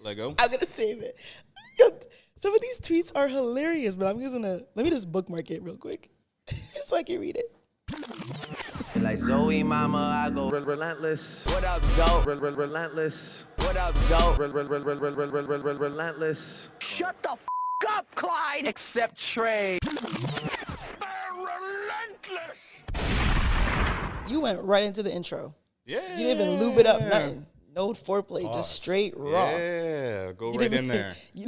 Let go. I'm gonna save it. Some of these tweets are hilarious, but I'm just gonna let me just bookmark it real quick so I can read it. Like Zoe, mama, I go relentless. What up, Zoe? Relentless. What up, Zoe? Relentless. Shut the f up, Clyde. Except Trey. Relentless. You went right into the intro. Yeah. You didn't even lube it up, nothing. No foreplay, just straight raw. Yeah, go right in there. You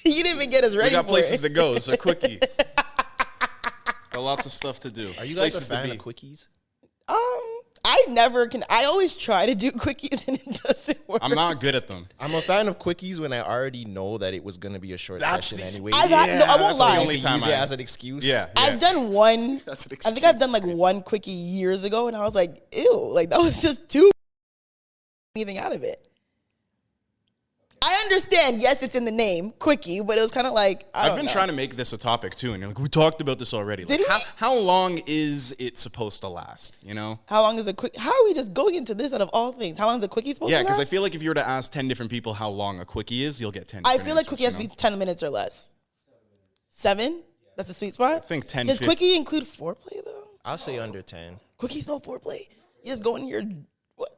didn't even get us ready. We got for places it. to go. It's a quickie. Got lots of stuff to do. Are you guys a fan of quickies? I always try to do quickies and it doesn't work. I'm not good at them. I'm a fan of quickies when I already know that it was going to be a short session anyway. I won't lie. The only time use it as an excuse. Yeah. I've done one. That's an I think I've done like one quickie years ago, and I was like, ew, like that was just too anything out of it. I understand, yes, it's in the name, quickie, but it was kind of like, I've been trying to make this a topic too, and you're like, we talked about this already. Like, Did we? How long is it supposed to last, you know? How long is a quick? How are we just going into this out of all things? How long is a quickie supposed to last? Yeah, because I feel like if you were to ask 10 different people how long a quickie is, you'll get 10 I different feel like answers, quickie has to be 10 minutes or less. 7? That's a sweet spot? I think 10, Does 15. quickie include foreplay, though? I'll say under 10. Quickie's no foreplay. You just go in here.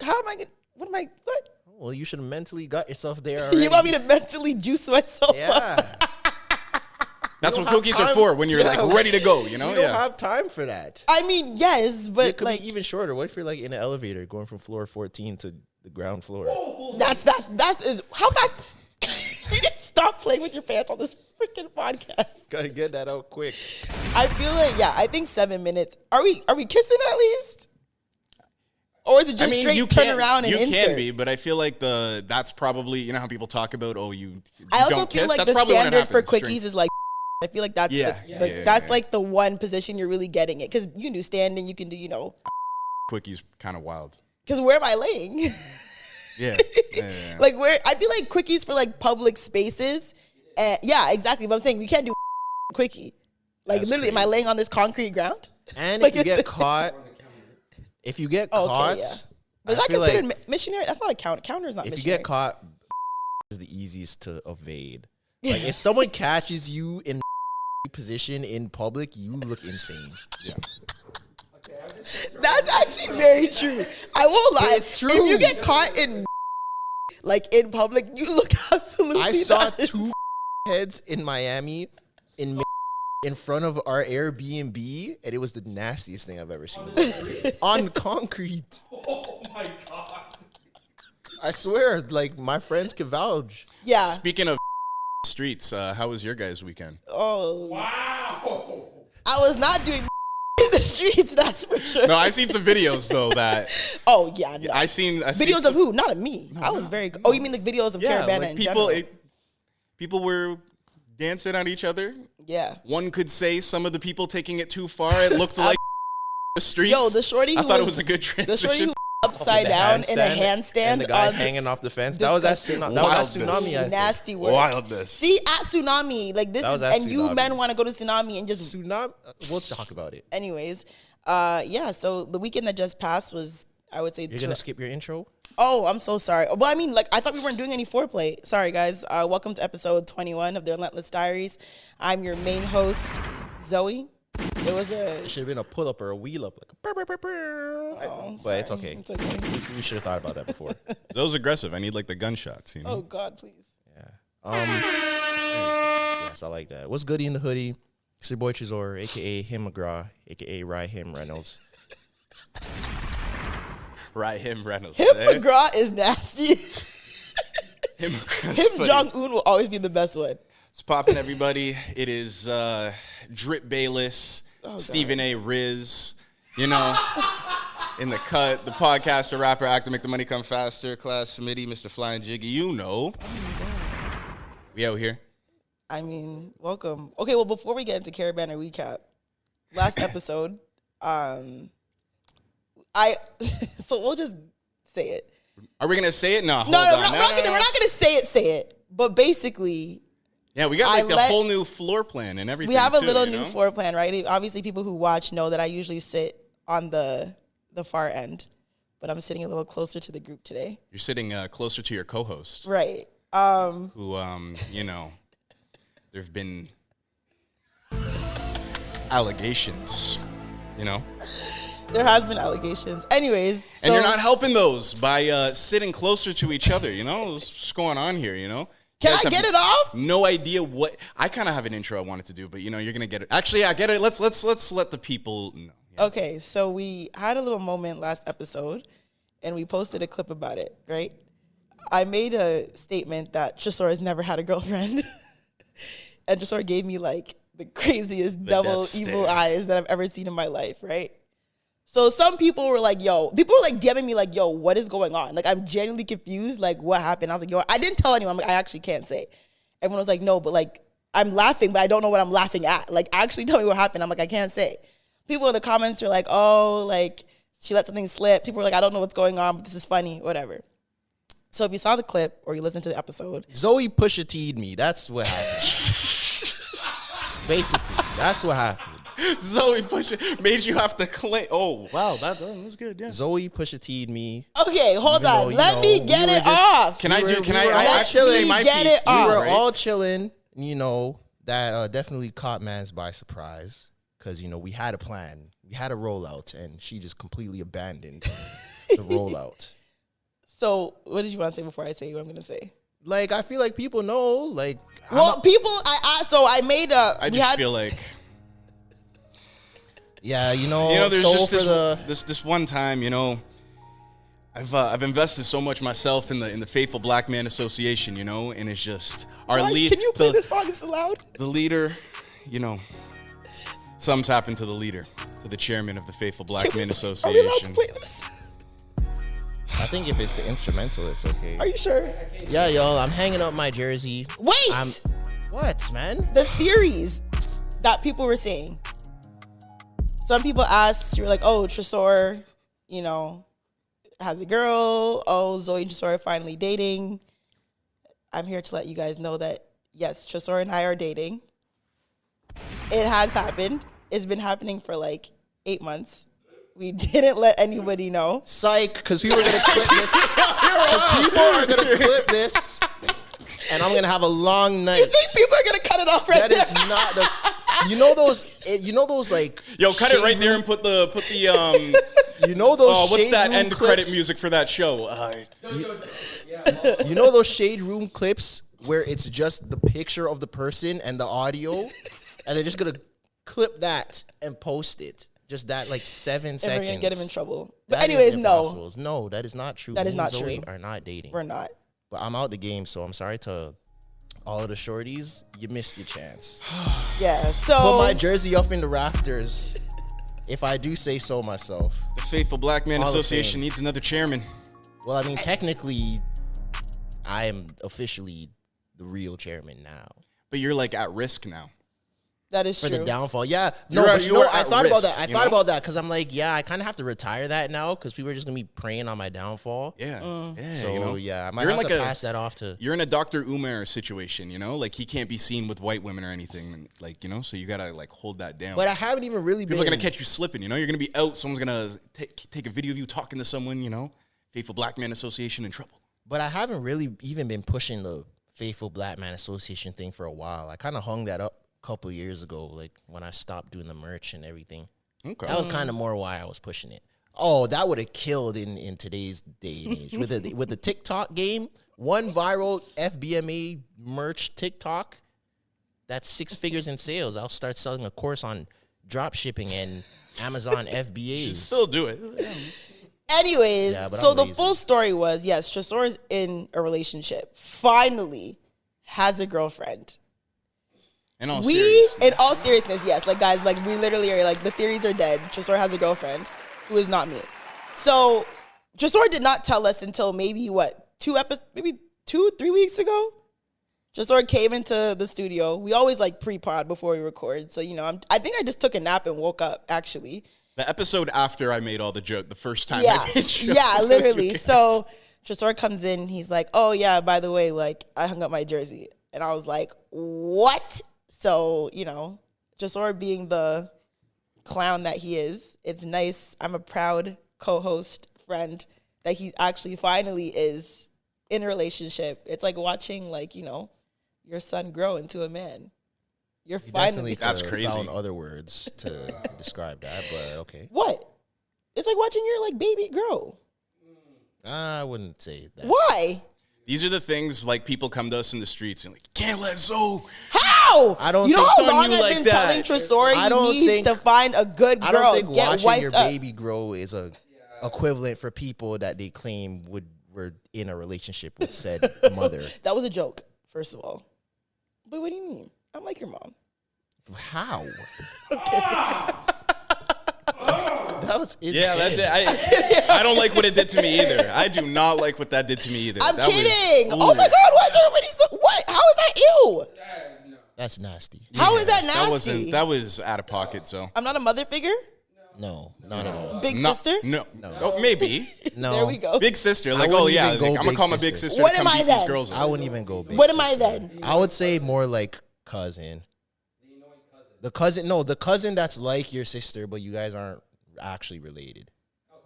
How am I going to, what? Well, you should have mentally got yourself there already. You want me to mentally juice myself up? Yeah. That's You what don't have cookies are time- for, when you're Yeah. like ready to go, you know? You don't have time for that. I mean, yes, but It could like be even shorter. What if you're like in an elevator going from floor 14 to the ground floor? that's is how fast. You need to stop playing with your pants on this freaking podcast. Gotta get that out quick. I feel like I think 7 minutes. Are we kissing at least? Or is it just straight turn around and insert? You can be, but I feel like that's probably, you know how people talk about, you I also don't feel kiss? like That's the probably when it standard for happens, quickies is like, I feel like that's that's like the one position you're really getting it. Because you can do standing, you can do, Quickies kind of wild. Because where am I laying? Yeah. Like where, I feel like quickies for like public spaces. Yeah, exactly. But I'm saying you can't do quickie. Like That's literally, am I crazy. laying on this concrete ground? And Like, if you get caught, Okay, yeah. But is I that feel considered like missionary? That's not a count. Counter is not if you missionary. get caught, is the easiest to evade. Like if someone catches you in position in public, you look insane. Yeah. That's actually very true. I won't lie. It's true. If you get caught in like in public, you look absolutely. I saw nuts. 2 heads in Miami in front of our Airbnb, and it was the nastiest thing I've ever seen. On concrete. Oh my God. I swear, like my friends can vouch. Yeah. Speaking of streets, how was your guys' weekend? Oh. Wow. I was not doing in the streets. That's for sure. No, I seen some videos though that Oh yeah. No. I seen Videos of who? Not of me. I was very. Oh, you mean like videos of Caribana like in people. general? People were dancing on each other. Yeah. One could say some of the people taking it too far. It looked like the streets. Yo, the shorty. I Who thought it was was a good The shorty transition. who upside down in a handstand and the guy on hanging off the fence. That was at Disgusting. tsunami. I think. nasty work. Wildness. See, at Tsunami, like this That is, was at and you Tsunami. men want to go to Tsunami and just. Tsunami. We'll talk about it. Anyways, yeah. So the weekend that just passed was, I would say, You're gonna skip your intro. Oh, I'm so sorry. Well, I mean, like, I thought we weren't doing any foreplay. Sorry, guys. Welcome to episode 21 of the Relentless Diaries. I'm your main host, Zoe. It was a. It should have been a pull up or a wheel up, like a brr, brr, brr, brr. Oh, But it's sorry. okay. It's okay. We should have thought about that before. That was aggressive. I need like the gunshots, you know. Oh God, please. Yes, I like that. What's goody in the hoodie? It's your boy Tresor, aka Him McGraw, aka Him Reynolds. Right, him Reynolds. Him McGraw is nasty. Him Him Jong Un will always be the best one. It's popping, everybody. It is Drip Bayless, Stephen A. Riz, you know, in the cut, the podcaster, rapper, actor, make the money come faster, class committee, Mr. Flying Jiggy, you know. We out here. I mean, welcome. Okay, well, before we get into Caribana recap, last episode, so we'll just say it. Are we gonna say it? No, hold No, on. we're not gonna say it. But basically, Yeah, we got like the whole new floor plan and everything. we have a too, little you new know? floor plan, right? Obviously, people who watch know that I usually sit on the far end, but I'm sitting a little closer to the group today. You're sitting closer to your co-host. Right. who, you know, there have been allegations, you know? There has been allegations. Anyways. So, And you're not helping those by sitting closer to each other, you know? What's going on here, you know? Can I get it off? No idea what. I kind of have an intro I wanted to do, but, you know, you're going to get it. Actually, I get it. Let's let the people know. Yeah. Okay, so we had a little moment last episode, and we posted a clip about it, right? I made a statement that Tresor has never had a girlfriend. And Tresor gave me, like, the craziest devil evil eyes that I've ever seen in my life, right? So some people were like, people were like DMing me like, yo, what is going on? Like, I'm genuinely confused. Like, what happened? I was like, yo, I didn't tell anyone. I'm like, I actually can't say. Everyone was like, no, but like, I'm laughing, but I don't know what I'm laughing at. Like, actually tell me what happened. I'm like, I can't say. People in the comments are like, oh, like, she let something slip. People were like, I don't know what's going on, but this is funny, whatever. So if you saw the clip or you listened to the episode. Zoe Pusha T'd me. That's what happened. Basically, that's what happened. Zoe Pusha made you have to claim. Oh, wow, that was good. Yeah. Zoe Pusha T'd me. Okay, hold on. Let me get it off. Can I I actually say my get piece? it off. We were right? all chilling, you know, that definitely caught mans by surprise because, you know, we had a plan. We had a rollout, and she just completely abandoned the rollout. So what did you want to say before I say what I'm going to say? Like, I feel like people know, like... I made a... I just feel like... Yeah, you know, there's so just this one time, you know, I've invested so much myself in the Faithful Black Man Association, you know, and it's just our lead. Can you play this song? It's loud. The leader, you know, something's happened to the leader, to the chairman of the Faithful Black Man Association. Are we allowed to play this? I think if it's the instrumental, it's okay. Are you sure? Yeah, y'all, I'm hanging up my jersey. Wait! What, man? The theories that people were saying. Some people asked, you were like, oh, Tresor, you know, has a girl. Oh, Zoe and Tresor are finally dating. I'm here to let you guys know that, yes, Tresor and I are dating. It has happened. It's been happening for like 8 months. We didn't let anybody know. Psych, because we were going to clip this. Because people are going to clip this, and I'm going to have a long night. You think people are going to cut it off right That there? is not the... You know those like... Yo, cut it right there and put the You know those what's shade that room end clips? credit music for that show? You know those shade room clips where it's just the picture of the person and the audio, and they're just gonna clip that and post it. Just that, like 7 And seconds. we're going to get him in trouble. But That is anyways, impossible. No, that is not true. That is Me and not Zoe true. are not dating. We're not. But I'm out the game, so I'm sorry to all of the shorties. You missed your chance. Yeah, so... Put my jersey up in the rafters, if I do say so myself. The Faithful Black Man Hall of Association Fame. needs another chairman. Well, I mean, technically, I am officially the real chairman now. But you're like at risk now. That is For true. the downfall. Yeah. No, You're but at- you know you're what? I at thought about risk, that. I you thought know? about that because I'm like, yeah, I kind of have to retire that now because people are just going to be preying on my downfall. Yeah. Yeah. So, you know? yeah, I might You're have in to like pass that off to... You're in a Dr. Umar situation, you know? Like, he can't be seen with white women or anything. And, like, you know? So you got to, like, hold that down. But I haven't even really People are been... going to catch you slipping, you know? You're going to be out. Someone's going to take a video of you talking to someone, you know? Faithful Black Man Association in trouble. But I haven't really even been pushing the Faithful Black Man Association thing for a while. I kind of hung that up a couple years ago, like when I stopped doing the merch and everything. Okay. That was kind of more why I was pushing it. Oh, that would have killed in today's day and age. With the TikTok game, one viral FBMA merch TikTok, that's 6 figures in sales. I'll start selling a course on drop shipping and Amazon FBAs. Still do it. Anyways, Yeah, but so I'm the lazy. full story was, yes, Tresor is in a relationship. Finally has a girlfriend. In all We, seriousness. in all seriousness, yes. Like, guys, like, we literally are, like, the theories are dead. Tresor has a girlfriend who is not me. So, Tresor did not tell us until maybe, 2-3 weeks ago? Tresor came into the studio. We always, like, pre-pod before we record. So, you know, I think I just took a nap and woke up, actually. The episode after I made all the joke, the first time Yeah, I made jokes. yeah, literally. Okay. So Tresor comes in, he's like, oh yeah, by the way, like I hung up my jersey. And I was like, what? So, you know, Tresor being the clown that he is, it's nice. I'm a proud co-host friend that he actually finally is in a relationship. It's like watching, like, your son grow into a man. You're You finally. definitely That's could've crazy. found other words to describe that, but okay. What? It's like watching your like baby grow. I wouldn't say that. Why? These are the things like people come to us in the streets and like, can't let Zoe. How? I don't You know think how long son you I've like been that. telling Tresor I he don't needs think- to find a good girl. I don't think get watching your wifed up. baby grow is a equivalent for people that they claim were in a relationship with said mother. That was a joke, first of all. But what do you mean? I'm like your mom. How? That was insane. Yeah, I don't like what it did to me either. I do not like what that did to me either. I'm That was- kidding. Ooh. Oh my God, why is everybody so? What? How is that ew? That's nasty. How is that That nasty? that was out of pocket. So I'm not a mother figure. No, not at all. Big Not- sister. No, Oh, maybe No. There we go. big sister. I Like, wouldn't oh yeah, even go I'm gonna big call my big sister. sister. What to am come I beat these then? girls up. I wouldn't even go big. What am I sister. then? I would say more like cousin. The cousin that's like your sister, but you guys aren't actually related.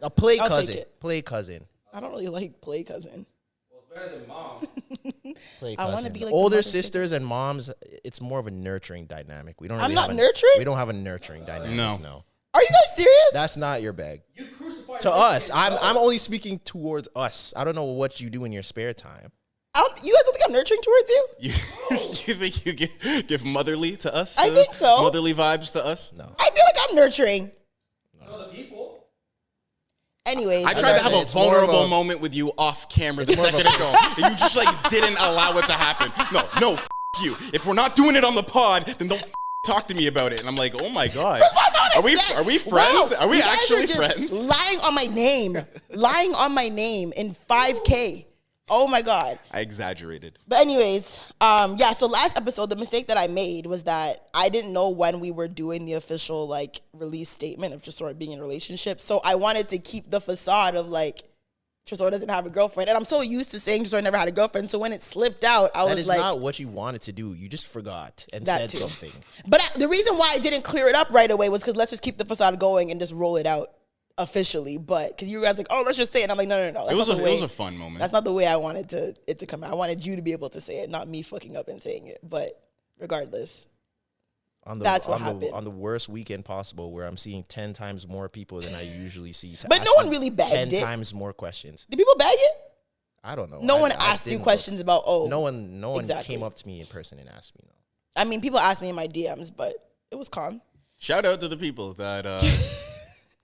A play I'll take cousin. it. Play cousin. I don't really like play cousin. Better than mom. Play I wanna cousin. be like the Older mother sisters and moms. It's more of a nurturing dynamic. We don't. I'm Really not have nurturing? We don't have a nurturing dynamic. No. Are you guys serious? That's not your bag. You crucified To us, I'm only speaking towards us. I don't know what you do in your spare time. You guys don't think I'm nurturing towards you? You think you give motherly to us? I think so. Motherly vibes to us? No. I feel like I'm nurturing. the people. Anyways, I tried to have a It's more of vulnerable a- moment with you off camera the second ago. And you just like didn't allow it to happen. No, you. If we're not doing it on the pod, then don't talk to me about it. And I'm like, oh my God. Are we friends? Wow, Are we you guys actually are just friends? Lying on my name. Lying on my name in 5K. Oh my God. I exaggerated. But anyways, so last episode, the mistake that I made was that I didn't know when we were doing the official like release statement of Tresor being in a relationship. So I wanted to keep the facade of like Tresor doesn't have a girlfriend. And I'm so used to saying Tresor never had a girlfriend. So when it slipped out, I That was is like, not what you wanted to do. You just forgot and That said too. something. But the reason why I didn't clear it up right away was because let's just keep the facade going and just roll it out officially. But because you guys like, oh, let's just say it. And I'm like, no. It That's was not the way- a fun moment. That's not the way I wanted it to come out. I wanted you to be able to say it, not me fucking up and saying it. But regardless, that's what happened. On the worst weekend possible, where I'm seeing 10 times more people than I usually see. To But ask no one me really bagged 10 it. times more questions. did people bag it? I don't know. No one I asked you didn't questions about, look. No one exactly. came up to me in person and asked me. No. I mean, people asked me in my DMs, but it was calm. Shout out to the people that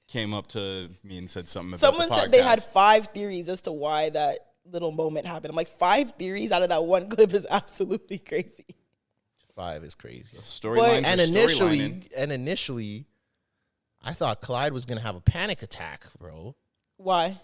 came up to me and said something about Someone the said they had podcast. 5 theories as to why that little moment happened. I'm like, 5 theories out of that one clip is absolutely crazy. 5 is crazy. Storylines And are initially, storylining. I thought Clyde was gonna have a panic attack, bro. Why?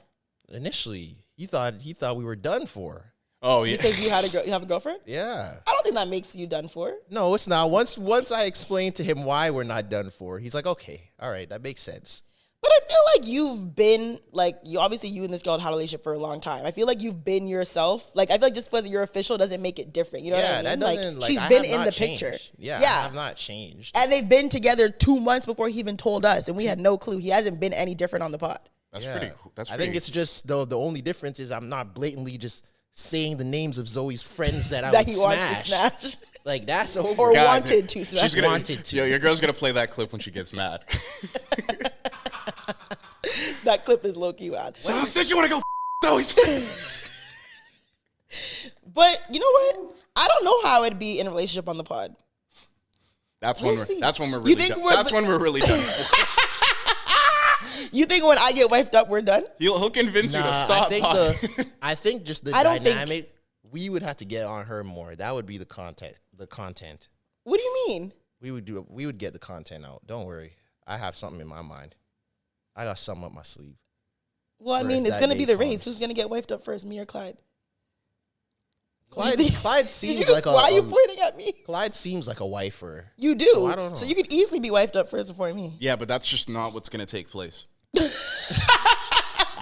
Initially, he thought we were done for. Oh yeah. Because you have a girlfriend? Yeah. I don't think that makes you done for. No, it's not. Once I explained to him why we're not done for, he's like, okay, all right, that makes sense. But I feel like you've been, like, you and this girl had a relationship for a long time. I feel like you've been yourself. Like, I feel like just because you're official doesn't make it different. You know what I mean? that doesn't, she's I been have in not the changed. picture. Yeah, Yeah. I have not changed. And they've been together 2 months before he even told us, and we had no clue. He hasn't been any different on the pod. That's Yeah. pretty cool. That's I pretty think it's just the only difference is I'm not blatantly just saying the names of Zoe's friends that I That would he smash. wants to smash. Like that's over. Or God, wanted to smash. She's gonna, Wanted to. Yo, your girl's gonna play that clip when she gets mad. That clip is low-key wild. So says you wanna go Zoe's friends. But you know what? I don't know how it'd be in a relationship on the pod. That's when We'll see. we're You really think done. we're- That's when we're really done. You think when I get wifed up, we're done? He'll convince you to Nah, stop. I think just the I don't think- dynamic. We would have to get on her more. That would be the content. The content. What do you mean? We would get the content out. Don't worry. I have something in my mind. I got something up my sleeve. Well, I Or mean, if it's that going to be day the race. comes. Who's going to get wifed up first, me or Clyde? Clyde You seems just- like why are you a pointing at me? Clyde seems like a wifer. You do. So I don't know. So you could easily be wifed up first before me. Yeah, but that's just not what's gonna take place.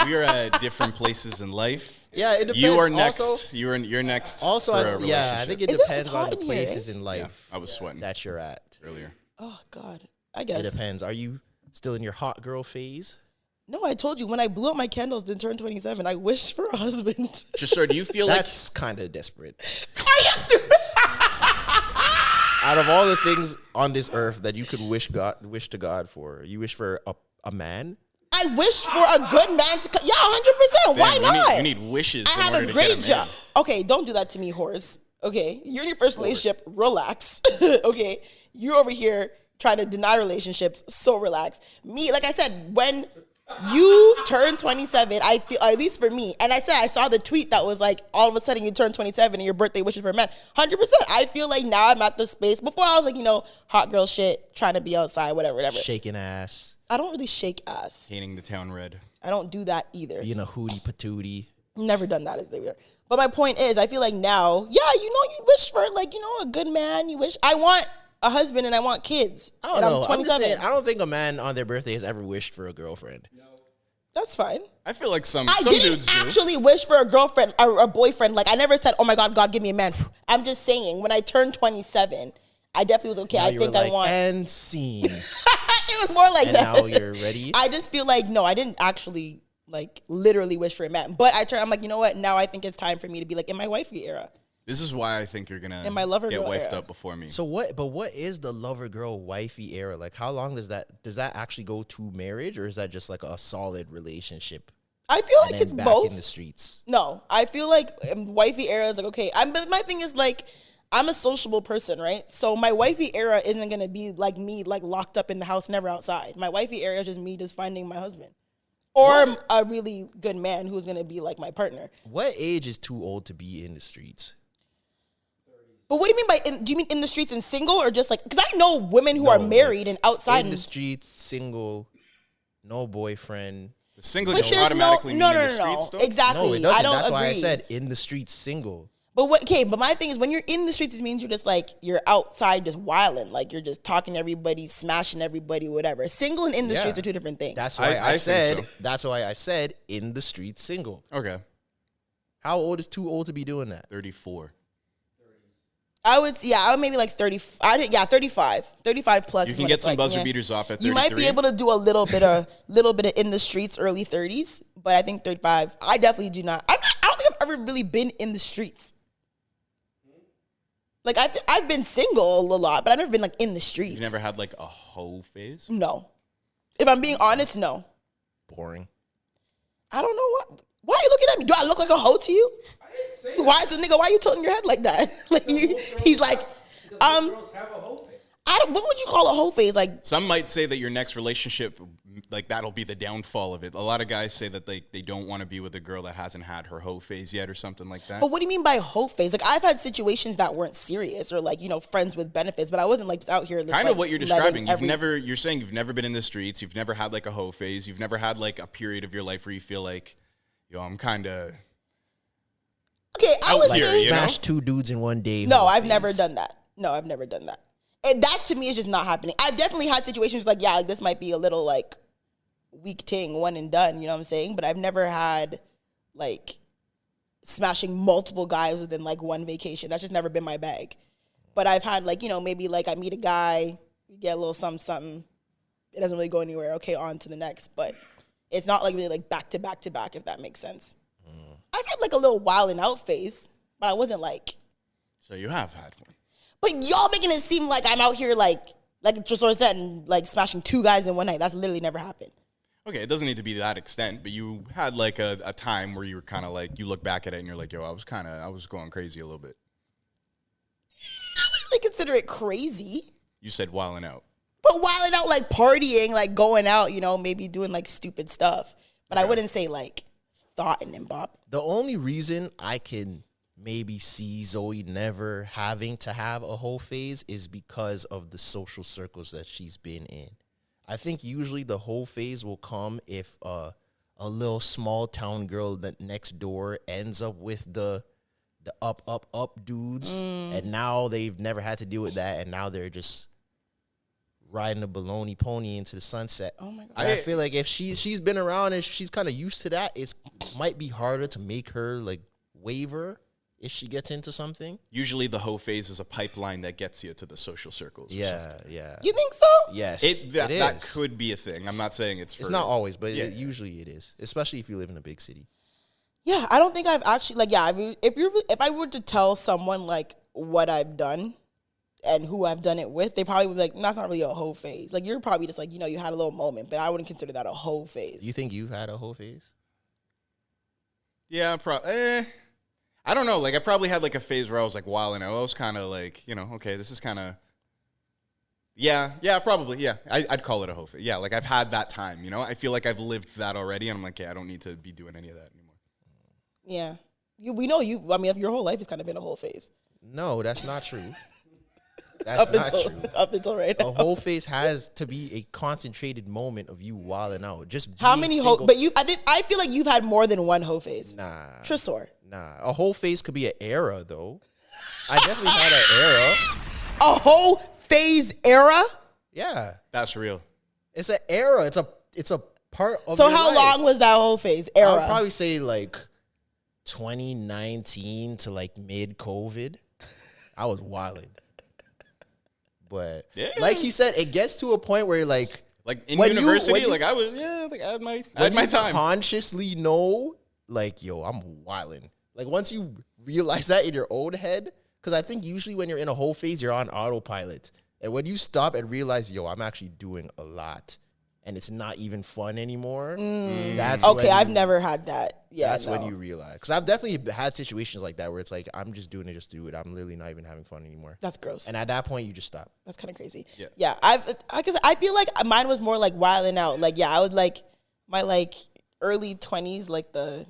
We are at different places in life. Yeah, it depends. You are next. Also, you're next. also for a I relationship. think it Is it depends hot on the in here, eh? places in life I was sweating that you're at. earlier. Oh, God. I It guess. depends. Are you still in your hot girl phase? No, I told you when I blew up my candles, then turned 27. I wished for a husband. Tresor, do you feel like That's kind of desperate. Are you stupid? Out of all the things on this earth that you could wish to God for, you wish for a man? I wished for a good man to come. Yeah, 100%. Why not? You need wishes. I have a great job. Okay, don't do that to me, horse. Okay, you're in your first relationship. Relax. Okay, you're over here trying to deny relationships. So relax. Me, like I said, when you turn 27, I feel, at least for me, and I said I saw the tweet that was like, all of a sudden you turn 27 and your birthday wishes for a man. 100%. I feel like now I'm at the space. Before I was like, hot girl shit, trying to be outside, whatever. Shaking ass. I don't really shake ass. painting the town red. I don't do that either. Being a hootie patootie. Never done that as they were. But my point is, I feel like now, you wish for a good man. You wish. I want a husband and I want kids. I don't know. I'm just saying, I don't think a man on their birthday has ever wished for a girlfriend. No. That's fine. I feel like some I didn't dudes actually wish for a girlfriend or a boyfriend. Like, I never said, oh my God, give me a man. I'm just saying, when I turned 27, I definitely was okay. Now I think I want. And scene. It was more like and that. Now you're ready. I just feel like, no, I didn't actually literally wish for a man. But I'm like, you know what? Now I think it's time for me to be like in my wifey era. This is why I think you're gonna in my lover get girl wifed era. up before me. So what? But what is the lover girl wifey era? Like, how long does that actually go to marriage, or is that just like a solid relationship? I feel like it's back both in the streets. No, I feel like wifey era is like, okay. But my thing is like, I'm a sociable person, right? So my wifey era isn't gonna be like me, like locked up in the house, never outside. My wifey era is just me just finding my husband. Or a really good man who's gonna be like my partner. What age is too old to be in the streets? But what do you mean by, do you mean in the streets and single, or just like, because I know women who are married and outside. In the streets, single, no boyfriend. The single don't automatically mean in the streets, though? Exactly. No, it doesn't. I don't That's agree. why I said in the streets, single. But but my thing is, when you're in the streets, it means you're just like, you're outside just wilding. Like, you're just talking to everybody, smashing everybody, whatever. Single and in the streets are two different things. That's why I said, think so. That's why I said in the streets, single. Okay. How old is too old to be doing that? 34. I would maybe like 30. 35. 35 plus. You can get some buzzer beaters off at 33. You might be able to do a little bit of in the streets, early 30s. But I think 35. I definitely do not. I don't think I've ever really been in the streets. Like, I've been single a lot, but I've never been like in the streets. You've never had like a hoe phase? No. If I'm being honest, no. Boring. I don't know what. Why are you looking at me? Do I look like a hoe to you? I didn't say that. Why is the nigga? Why are you tilting your head like that? Like he's like, Girls have a whole face. what would you call a whole phase? Like, Some might say that your next relationship, like that'll be the downfall of it. A lot of guys say that they don't want to be with a girl that hasn't had her hoe phase yet or something like that. but what do you mean by hoe phase? Like, I've had situations that weren't serious or like, friends with benefits, but I wasn't like just out here. Kind of what you're describing. You're saying you've never been in the streets. You've never had like a hoe phase. You've never had like a period of your life where you feel like, I'm kind of. Okay, I would here, say you know? Smash two dudes in one day. no. whole I've phase. never done that. No, I've never done that. And that to me is just not happening. I've definitely had situations like, like this might be a little like weak ting, one and done. You know what I'm saying? But I've never had like smashing multiple guys within like one vacation. That's just never been my bag. But I've had like, maybe like I meet a guy, we get a little something. It doesn't really go anywhere. Okay, on to the next. But it's not like really like back to back to back, if that makes sense. I've had like a little wilding out phase, but I wasn't like. So you have had one. But y'all making it seem like I'm out here like Tresor said, and like smashing two guys in one night. That's literally never happened. Okay, it doesn't need to be that extent, but you had like a time where you were kind of like, you look back at it and you're like, I was going crazy a little bit. I wouldn't really consider it crazy. You said wilding out. But wilding out, like partying, like going out, maybe doing like stupid stuff. But I wouldn't say like thought in bop. The only reason I can maybe see Zoe never having to have a whole phase is because of the social circles that she's been in. I think usually the whole phase will come if a little small town girl that next door ends up with the up dudes, and now they've never had to deal with that, and now they're just riding a baloney pony into the sunset. Oh my God. I feel like if she's been around and she's kind of used to that, it might be harder to make her like waver if she gets into something. Usually the hoe phase is a pipeline that gets you to the social circles. Yeah, yeah. You think so? Yes, That could be a thing. I'm not saying it's for... It's not always, but Yeah. usually it is, especially if you live in a big city. Yeah, I don't think I've actually, like, yeah, if I were to tell someone, like, what I've done and who I've done it with, they probably would be like, that's not really a hoe phase. Like, you're probably just like, you had a little moment, but I wouldn't consider that a hoe phase. You think you've had a hoe phase? Yeah, I don't know. Like, I probably had, like, a phase where I was, like, wilding out. I was kind of like, okay, this is kind of... Yeah, probably, yeah. I'd call it a hoe phase. Yeah, like, I've had that time, I feel like I've lived that already, and I'm like, I don't need to be doing any of that anymore. Yeah. We know you, I mean, your whole life has kind of been a whole phase. No, that's not true. That's not true. Up until right now. A whole phase has to be a concentrated moment of you wilding out. Just How being many single. hoe? But I feel like you've had more than one hoe phase. Nah. Tresor. Nah. A whole phase could be an era, though. I definitely had an era. A whole phase era? Yeah. That's real. It's an era. It's a part of So your how life. long was that whole phase era? I would probably say like 2019 to like mid-COVID. I was wilding. But like he said, it gets to a point where like in when university, you, like I was, like I had my time. Consciously know, like, yo, I'm wilding. Like once you realize that in your own head, because I think usually when you're in a whole phase, you're on autopilot. And when you stop and realize, yo, I'm actually doing a lot, and it's not even fun anymore. That's okay. when I've never had that. Yeah, that's when you realize. Because I've definitely had situations like that where it's like I'm just doing it just to do it. I'm literally not even having fun anymore. That's gross. And at that point, you just stop. That's kind of crazy. Yeah. I feel like mine was more like wilding out. Like, I was like my like early 20s, like the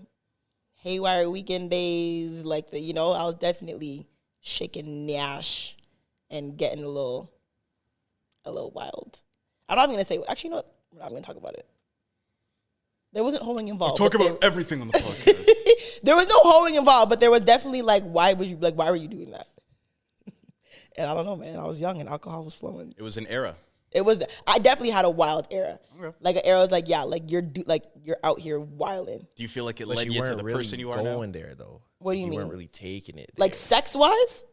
haywire weekend days, like the I was definitely shaking Nash and getting a little wild. I'm not even gonna say. Actually, you know what? We're not gonna talk about it. There wasn't hoeing involved. Talk about everything on the podcast. There was no hoeing involved, but there was definitely like, why were you doing that? And I don't know, man. I was young and alcohol was flowing. It was an era. I definitely had a wild era. Okay. Like an era was like, you're out here wilding. Do you feel like it But led you to weren't the really person you are now? going there though. What do you mean? You weren't really taking it Like there. sex wise?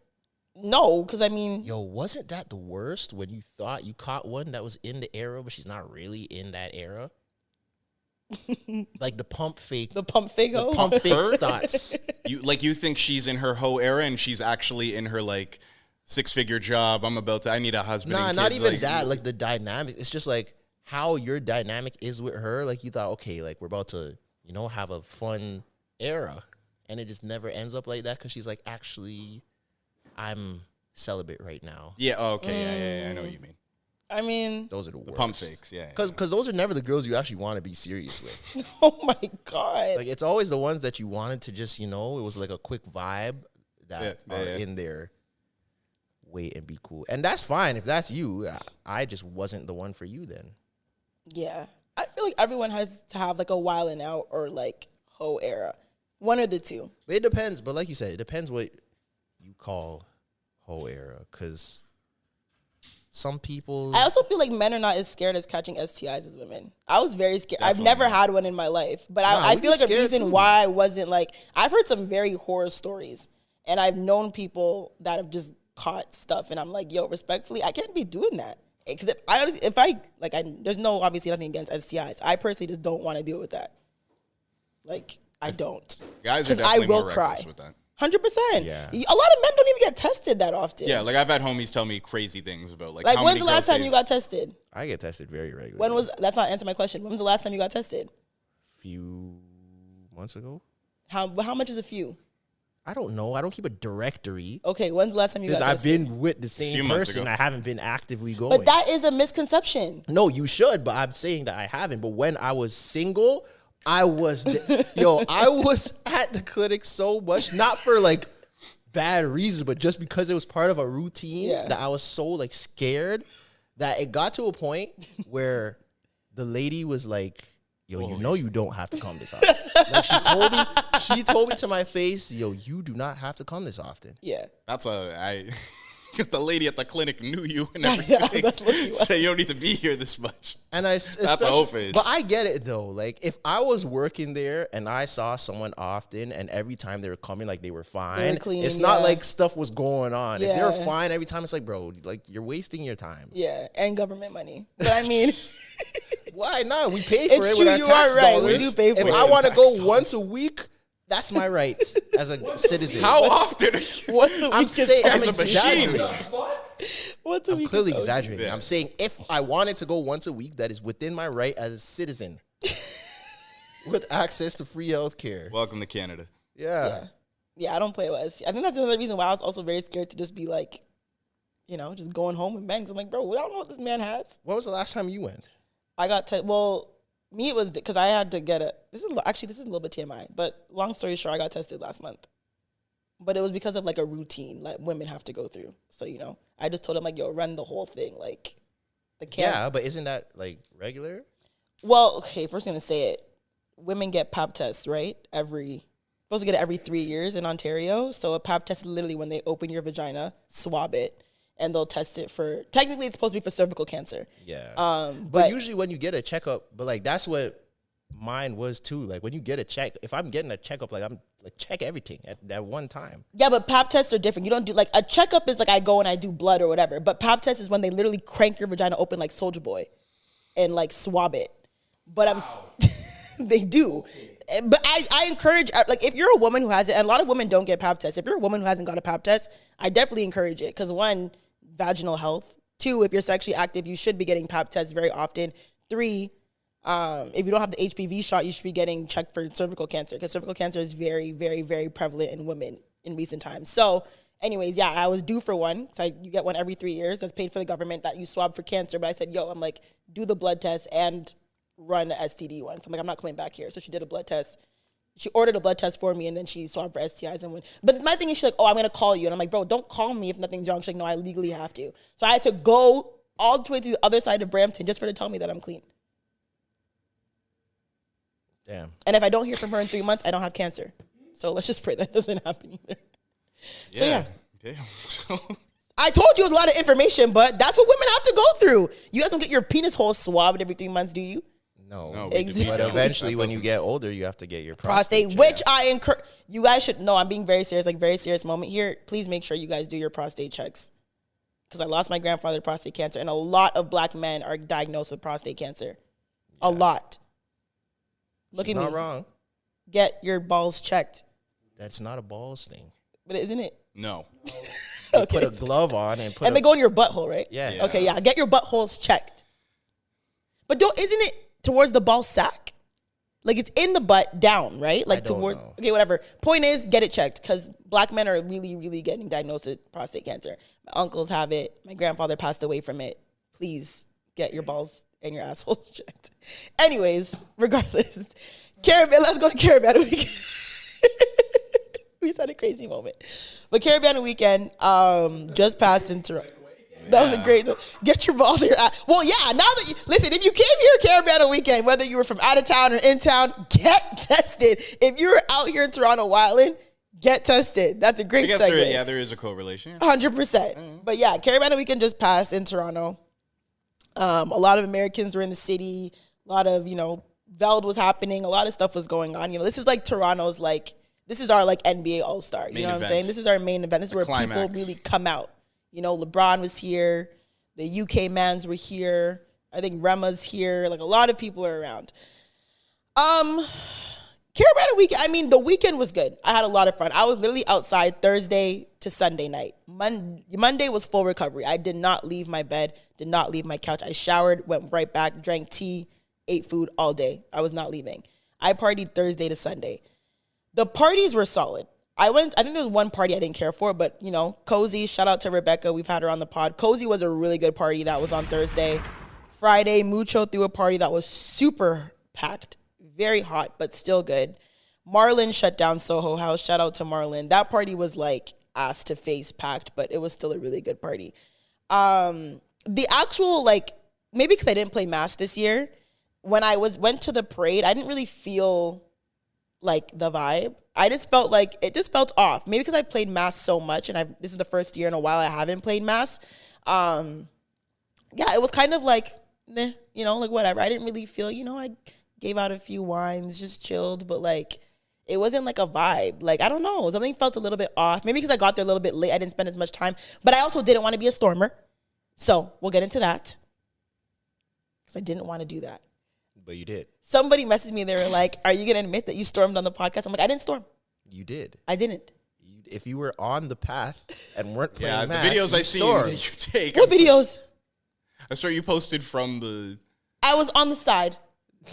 No, because I mean, Yo, wasn't that the worst when you thought you caught one that was in the era, but she's not really in that era? Like the pump fake. the pump fig The hoe. pump Her? fake thoughts. You think she's in her hoe era and she's actually in her like 6-figure job. I need a husband. Nah, and not kids. even that. Like the dynamic. It's just like how your dynamic is with her. Like you thought, okay, like we're about to, have a fun era. And it just never ends up like that because she's like, actually, I'm celibate right now. Yeah. Oh, okay. Yeah. I know what you mean. I mean, Those are the worst. Pump fakes. Yeah. Because those are never the girls you actually want to be serious with. oh my God. Like it's always the ones that you wanted to just, it was like a quick vibe that Yeah, are yeah. in there. Wait and be cool. And that's fine. If that's you, I just wasn't the one for you then. Yeah. I feel like everyone has to have like a wilding out or like hoe era. One or the two. It depends. But like you said, it depends what you call whole era. Because some people... I also feel like men are not as scared as catching STIs as women. I was very scared. Definitely. I've never had one in my life. But I we'd feel be like a scared reason too. why I wasn't like... I've heard some very horror stories. And I've known people that have just caught stuff. And I'm like, yo, respectfully, I can't be doing that. Because there's no, obviously, nothing against STIs. I personally just don't want to deal with that. Like, I don't. Guys are 'Cause I definitely will more cry. reckless with that. 100%. Yeah. A lot of men don't even get tested that often. Yeah, like I've had homies tell me crazy things about like Like, how when's many the last girls time you got tested? I get tested very regularly. That's not answering my question. When was the last time you got tested? Few months ago? How much is a few? I don't know. I don't keep a directory. Okay, when's the last time you Since got I've tested? been with the Few same months person, ago. I haven't been actively going. But that is a misconception. No, you should, but I'm saying that I haven't. But when I was single, I was, I was at the clinic so much, not for like bad reasons, but just because it was part of a routine Yeah. that I was so like scared that it got to a point where the lady was like, yo, you don't have to come this often. Like she told me to my face, yo, you do not have to come this often. Yeah. That's If the lady at the clinic knew you and Yeah, everything, that's what he was. say you don't need to be here this much. And That's a whole phase. But I get it though. Like if I was working there and I saw someone often, and every time they were coming, like they were fine. clean, it's not yeah. like stuff was going on. If they were Yeah. fine every time, it's like, bro, like you're wasting your time. Yeah, and government money. But I mean, Why not? We pay for It's it true, with our you tax are right. We dollars. do pay for if it. I want to Tax go dollars. once a week, that's my right as a citizen. How often are you? what's a week? I'm saying I'm As a machine. exaggerating. What's a I'm week? clearly is okay. exaggerating. Yeah. I'm saying if I wanted to go once a week, that is within my right as a citizen with access to free health care. Welcome to Canada. Yeah. Yeah, I don't play with ST. I think that's another reason why I was also very scared to just be like, just going home with men. 'Cause I'm like, bro, we don't know what this man has. When was the last time you went? I got me it was because I had to get this is a little bit TMI, but long story short, I got tested last month. But it was because of like a routine like women have to go through. So, I just told him like, yo, run the whole thing. Like the camp. Yeah, but isn't that like regular? Well, okay, first I'm gonna say it. Women get pap tests, right? Supposed to get it every 3 years in Ontario. So a pap test is literally when they open your vagina, swab it, and they'll test it for technically it's supposed to be for cervical cancer. Yeah. But usually when you get a checkup, but like that's what mine was too. Like when you get a check, if I'm getting a checkup, like I'm like check everything at that one time. Yeah, but pap tests are different. You don't do like a checkup is like I go and I do blood or whatever. But pap test is when they literally crank your vagina open like Soulja Boy and like swab it. But they do. But I encourage, like, if you're a woman who has it, and a lot of women don't get pap tests. If you're a woman who hasn't got a pap test, I definitely encourage it. Because one, vaginal health. Two, if you're sexually active, you should be getting pap tests very often. Three, if you don't have the HPV shot, you should be getting checked for cervical cancer. Because cervical cancer is very, very, very prevalent in women in recent times. So, anyways, yeah, I was due for one. So you get one every 3 years. That's paid for the government that you swab for cancer. But I said, I'm like, do the blood test and run the STD one. So I'm like, I'm not coming back here. So she did a blood test. She ordered a blood test for me, and then she swabbed for STIs and went. But my thing is, she's like, I'm going to call you. And I'm like, bro, don't call me if nothing's wrong. She's like, no, I legally have to. So I had to go all the way to the other side of Brampton just for her to tell me that I'm clean. Damn. And if I don't hear from her in 3 months, I don't have cancer. So let's just pray that doesn't happen either. So yeah. Damn. I told you it was a lot of information, but that's what women have to go through. You guys don't get your penis hole swabbed every 3 months, do you? No. we Exactly. But eventually when you get older, you have to get your Prostate, checked. which I encourage. You guys should know. I'm being very serious, like very serious moment here. Please make sure you guys do your prostate checks. Because I lost my grandfather to prostate cancer, and a lot of black men are diagnosed with prostate cancer. A lot. Look at me. Not wrong. Get your balls checked. That's not a balls thing. But isn't it? No. You put a glove on and put And they go in your butthole, right? Yeah. Okay, yeah. Get your buttholes checked. But isn't it towards the ball sack? Like it's in the butt down, right? Like don't towards know. okay, whatever. Point is, get it checked because black men are really, really getting diagnosed with prostate cancer. My uncles have it. My grandfather passed away from it. Please get your balls and your assholes checked. Anyways, regardless, let's go to Caribana weekend. We just had a crazy moment. But Caribana weekend just passed in Toronto. That was a great. Get your balls in your ass. Well, yeah. Now that listen, if you came here Caribana weekend, whether you were from out of town or in town, get tested. If you're out here in Toronto wilding, get tested. That's a great I guess segue. there is a correlation. 100%. But yeah, Caribana weekend just passed in Toronto. A lot of Americans were in the city. A lot of Veld was happening. A lot of stuff was going on. This is like Toronto's like. This is our like NBA All-Star. You know what I'm saying? This is our main event. This is where climax. people really come out. LeBron was here. The UK mans were here. I think Rema's here. Like a lot of people are around. Caribana weekend. I mean, the weekend was good. I had a lot of fun. I was literally outside Thursday to Sunday night. Monday was full recovery. I did not leave my bed. Did not leave my couch. I showered, went right back, drank tea, ate food all day. I was not leaving. I partied Thursday to Sunday. The parties were solid. I think there was one party I didn't care for, but, Cozy, shout out to Rebecca. We've had her on the pod. Cozy was a really good party. That was on Thursday. Friday, Mucho threw a party that was super packed, very hot, but still good. Marlon shut down Soho House. Shout out to Marlon. That party was like ass to face packed, but it was still a really good party. The actual, maybe because I didn't play Mass this year, when I went to the parade, I didn't really feel like the vibe. I just felt like it just felt off. Maybe because I played mass so much, and this is the first year in a while I haven't played mass. Yeah, it was kind of like, nah, you know, like whatever. I didn't really feel, you know, I gave out a few wines, just chilled, but like it wasn't like a vibe. Like, I don't know, something felt a little bit off. Maybe because I got there a little bit late, I didn't spend as much time, but I also didn't want to be a stormer. So we'll get into that. Because I didn't want to do that. But you did. Somebody messaged me, they were like, are you going to admit that you stormed on the podcast? I'm like, I didn't storm. You did. I didn't. If you were on the path and weren't playing Yeah, mass, the videos I see that you take. What videos? I saw you posted from the... I was on the side.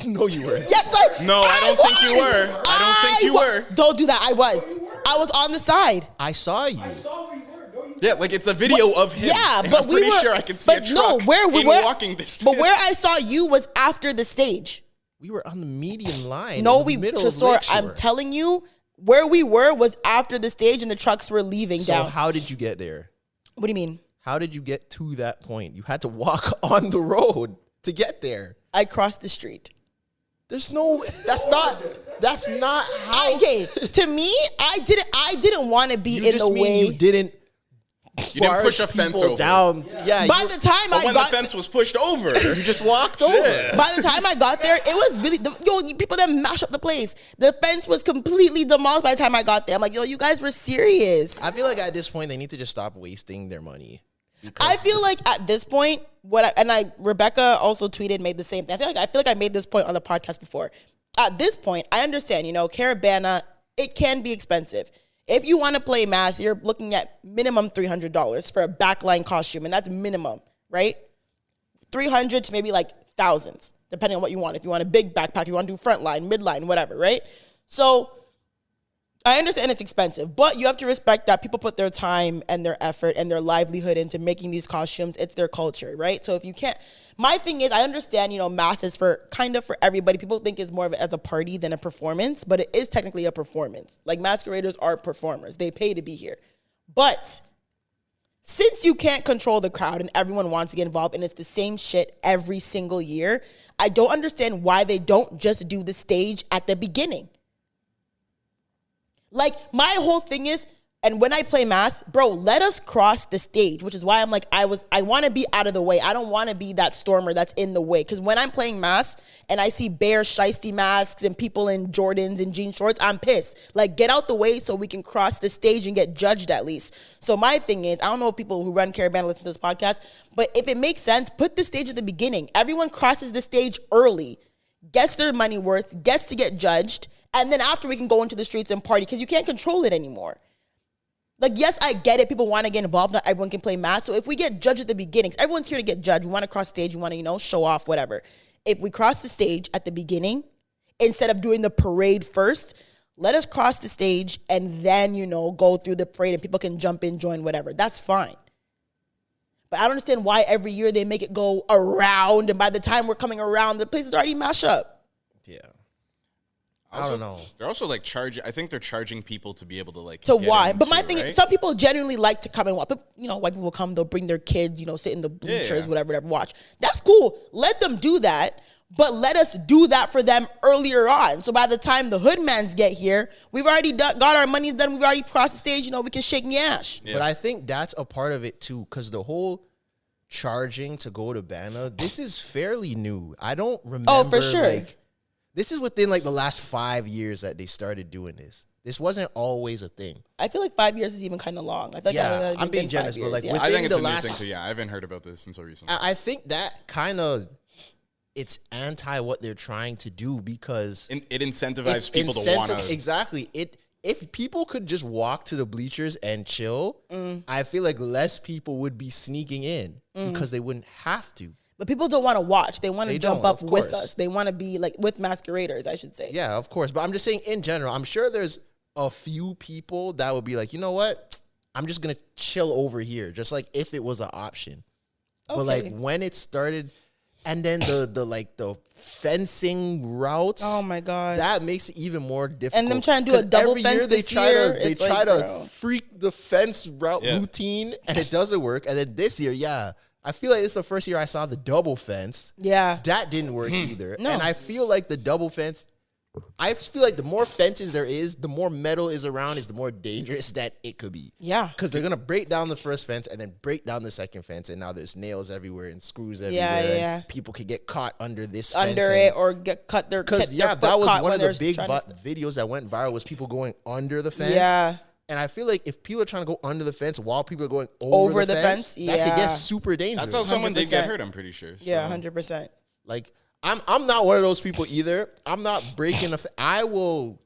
No, you weren't. Yes, I don't think you were. I don't think you were. Don't do that. I was. I was on the side. I saw you. I saw where you were. No, you Yeah, like it's a video of him. Yeah, and but I'm we pretty were. sure I can see a but truck no, where in walking distance. But where I saw you was after the stage. We were on the median line. No, in the middle of Tresor, Lakeshore. I'm telling you, where we were was after the stage and the trucks were leaving So down. how did you get there? What do you mean? How did you get to that point? You had to walk on the road to get there. I crossed the street. There's no. That's not how. Okay, to me, I didn't want to be You in just the mean way. you didn't. You didn't push a fence people over. down. Yeah. By the time But I when got, the fence was pushed over, you just walked over. by the time I got there, it was really people that mash up the place. The fence was completely demolished by the time I got there. I'm like, yo, you guys were serious. I feel like at this point they need to just stop wasting their money. I feel like at this point, Rebecca also tweeted, made the same thing. I feel like I made this point on the podcast before. At this point, I understand, Caribana, it can be expensive. If you want to play mass, you're looking at minimum $300 for a backline costume, and that's minimum, right? 300 to maybe like thousands, depending on what you want. If you want a big backpack, you want to do front line, midline, whatever, right? So I understand it's expensive, but you have to respect that people put their time and their effort and their livelihood into making these costumes. It's their culture, right? So if you can't, my thing is, I understand, mass is for everybody. People think it's more of as a party than a performance, but it is technically a performance. Like, masqueraders are performers. They pay to be here. But since you can't control the crowd and everyone wants to get involved and it's the same shit every single year, I don't understand why they don't just do the stage at the beginning. Like, my whole thing is, and when I play mass, bro, let us cross the stage, which is why I'm like, I want to be out of the way. I don't want to be that stormer that's in the way. Because when I'm playing mass and I see bare shiesty masks and people in Jordans and jean shorts, I'm pissed. Like, get out the way so we can cross the stage and get judged at least. So my thing is, I don't know if people who run Caribana listen to this podcast, but if it makes sense, put the stage at the beginning. Everyone crosses the stage early, gets their money worth, gets to get judged, and then after we can go into the streets and party because you can't control it anymore. Like, yes, I get it. People want to get involved. Not everyone can play mass. So if we get judged at the beginning, everyone's here to get judged. We want to cross stage. We want to, show off, whatever. If we cross the stage at the beginning, instead of doing the parade first, let us cross the stage and then, go through the parade and people can jump in, join, whatever. That's fine. But I don't understand why every year they make it go around. And by the time we're coming around, the place is already mashed up. Yeah. Also, I don't know. They're also like I think they're charging people to be able to like To get why? in But my too, thing right? is, some people genuinely like to come and watch. But, white people will come, they'll bring their kids, sit in the bleachers, Yeah. whatever, watch. That's cool. Let them do that. But let us do that for them earlier on. So by the time the hoodmans get here, we've already got our money done. We've already crossed the stage. We can shake nyash. Yeah. But I think that's a part of it too, because the whole charging to go to Bana, this is fairly new. I don't remember. Oh, for sure. This is within the last 5 years that they started doing this. This wasn't always a thing. I feel like 5 years is even kind of long. I feel like Yeah, it's I'm being been 5 generous, but years, within I think it's the a new last, thing too. Yeah, I haven't heard about this until recently. I think that kind of, it's anti what they're trying to do because It incentivizes people to want to. Exactly. If people could just walk to the bleachers and chill, I feel like less people would be sneaking in because they wouldn't have to. But people don't want to watch. They want to They jump don't, up of with course. us. They want to be with masqueraders, I should say. Yeah, of course. But I'm just saying in general, I'm sure there's a few people that would be like, you know what? I'm just going to chill over here, just like if it was an option. Okay. But when it started, and then the fencing routes. Oh my God. That makes it even more difficult. And them trying to do a 'Cause double every fence year they this try year, to it's like, bro. freak the fence route Yeah. routine, and it doesn't work. And then this year, I feel like it's the first year I saw the double fence. Yeah. That didn't work either. No. And I feel like the double fence I feel like the more fences there is, the more metal is around, is the more dangerous that it could be. Yeah. Because they're going to break down the first fence and then break down the second fence. And now there's nails everywhere and screws everywhere. Yeah. And people could get caught under this Under fence. it or get cut their Because, their foot that was caught one of when the they're big trying to videos that went viral was people going under the fence. Yeah. And I feel like if people are trying to go under the fence while people are going over the fence, that could get super dangerous. That's how someone did get 100%. hurt, I'm pretty sure. So. Yeah, 100%. Like, I'm not one of those people either. I'm not breaking I will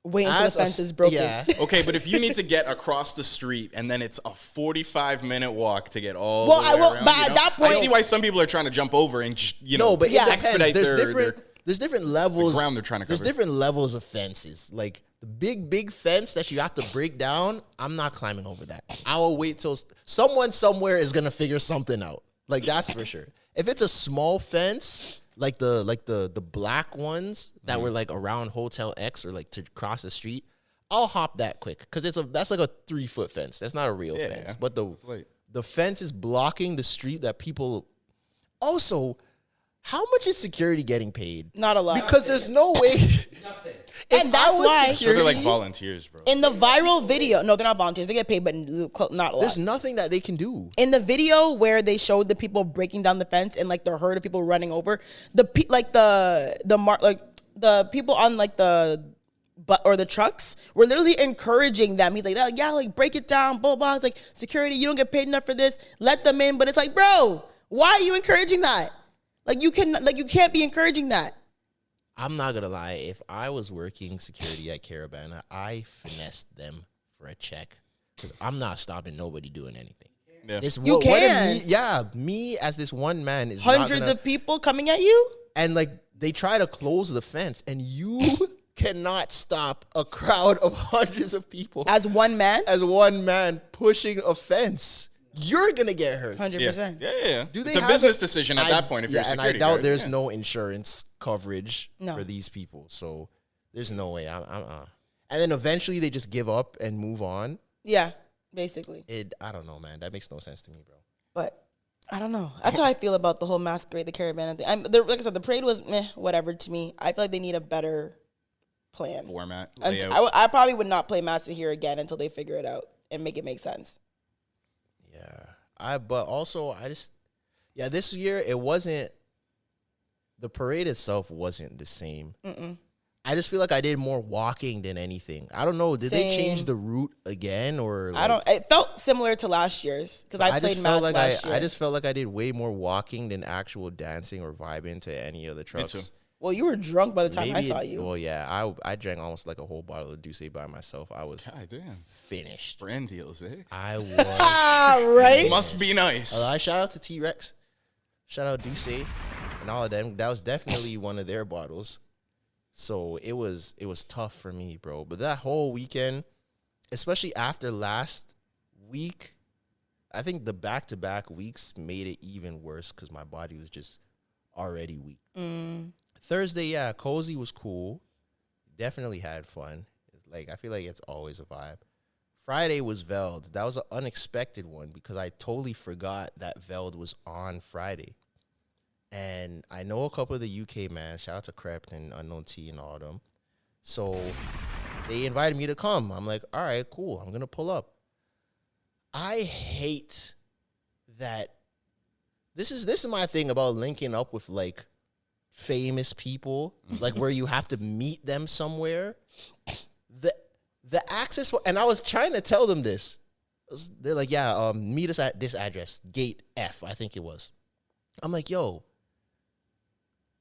Wait until the as a- fence is broken. Yeah. Okay, but if you need to get across the street and then it's a 45-minute walk to get all Well, the way I will- around, but at that point- I see why some people are trying to jump over and just, No, but Yeah. it depends. expedite There's different levels. ground they're trying to There's cover. different levels of fences. Like the big fence that you have to break down. I'm not climbing over that. I will wait till someone somewhere is gonna figure something out. Like that's for sure. If it's a small fence, like the black ones that were like around Hotel X or like to cross the street, I'll hop that quick because that's like a 3-foot fence. That's not a real fence. Yeah. But the fence is blocking the street that people. Also, how much is security getting paid? Not a lot. Because there's no way. Nothing. And that's why So they're like volunteers, bro. in the viral video, no, they're not volunteers. They get paid, but not a lot. There's nothing that they can do. In the video where they showed the people breaking down the fence and like the herd of people running over, the people on like the trucks were literally encouraging them. He's like, oh, yeah, like break it down, blah blah. It's like security, you don't get paid enough for this. Let them in. But it's like, bro, why are you encouraging that? You can't be encouraging that. I'm not gonna lie. If I was working security at Caribana, I finessed them for a check because I'm not stopping nobody doing anything. Yeah. You can't. Me as this one man is Hundreds of people coming at you. and like they try to close the fence, and you cannot stop a crowd of hundreds of people As one man, as one man pushing a fence. You're gonna get hurt. 100%. Yeah. Do they It's a have business decision at that point if you're a and I security doubt guard. there's Yeah. no insurance coverage No. for these people. So there's no way. And then eventually they just give up and move on. Yeah, basically. I don't know, man. That makes no sense to me, bro. But I don't know. That's how I feel about the whole masquerade, the Caribana thing. Like I said, the parade was meh, whatever to me. I feel like they need a better plan. Format, And layout. I probably would not play Master here again until they figure it out and make it make sense. Yeah. But also this year it wasn't, the parade itself wasn't the same. I just feel like I did more walking than anything. I don't know. Did they change Same. the route again or? It felt similar to last year's because I played Mass last year. I just felt like I did way more walking than actual dancing or vibing to any of the trucks. too. Well, you were drunk by the time I saw you. Well, yeah, I drank almost like a whole bottle of Douce by myself. I was God damn. finished. Brand deals, eh? I was. Right? Must be nice. I shout out to T-Rex, shout out Douce, and all of them. That was definitely one of their bottles. So it was tough for me, bro. But that whole weekend, especially after last week, I think the back-to-back weeks made it even worse because my body was just already weak. Thursday, yeah, Cozy was cool. Definitely had fun. Like, I feel like it's always a vibe. Friday was Veld. That was an unexpected one because I totally forgot that Veld was on Friday. And I know a couple of the UK man. Shout out to Crept and Unknown T and all of them. So they invited me to come. I'm like, all right, cool. I'm going to pull up. I hate that. This is my thing about linking up with, like, famous people, like where you have to meet them somewhere. The access, and I was trying to tell them this. They're like, yeah, meet us at this address, gate F, I think it was. I'm like, yo,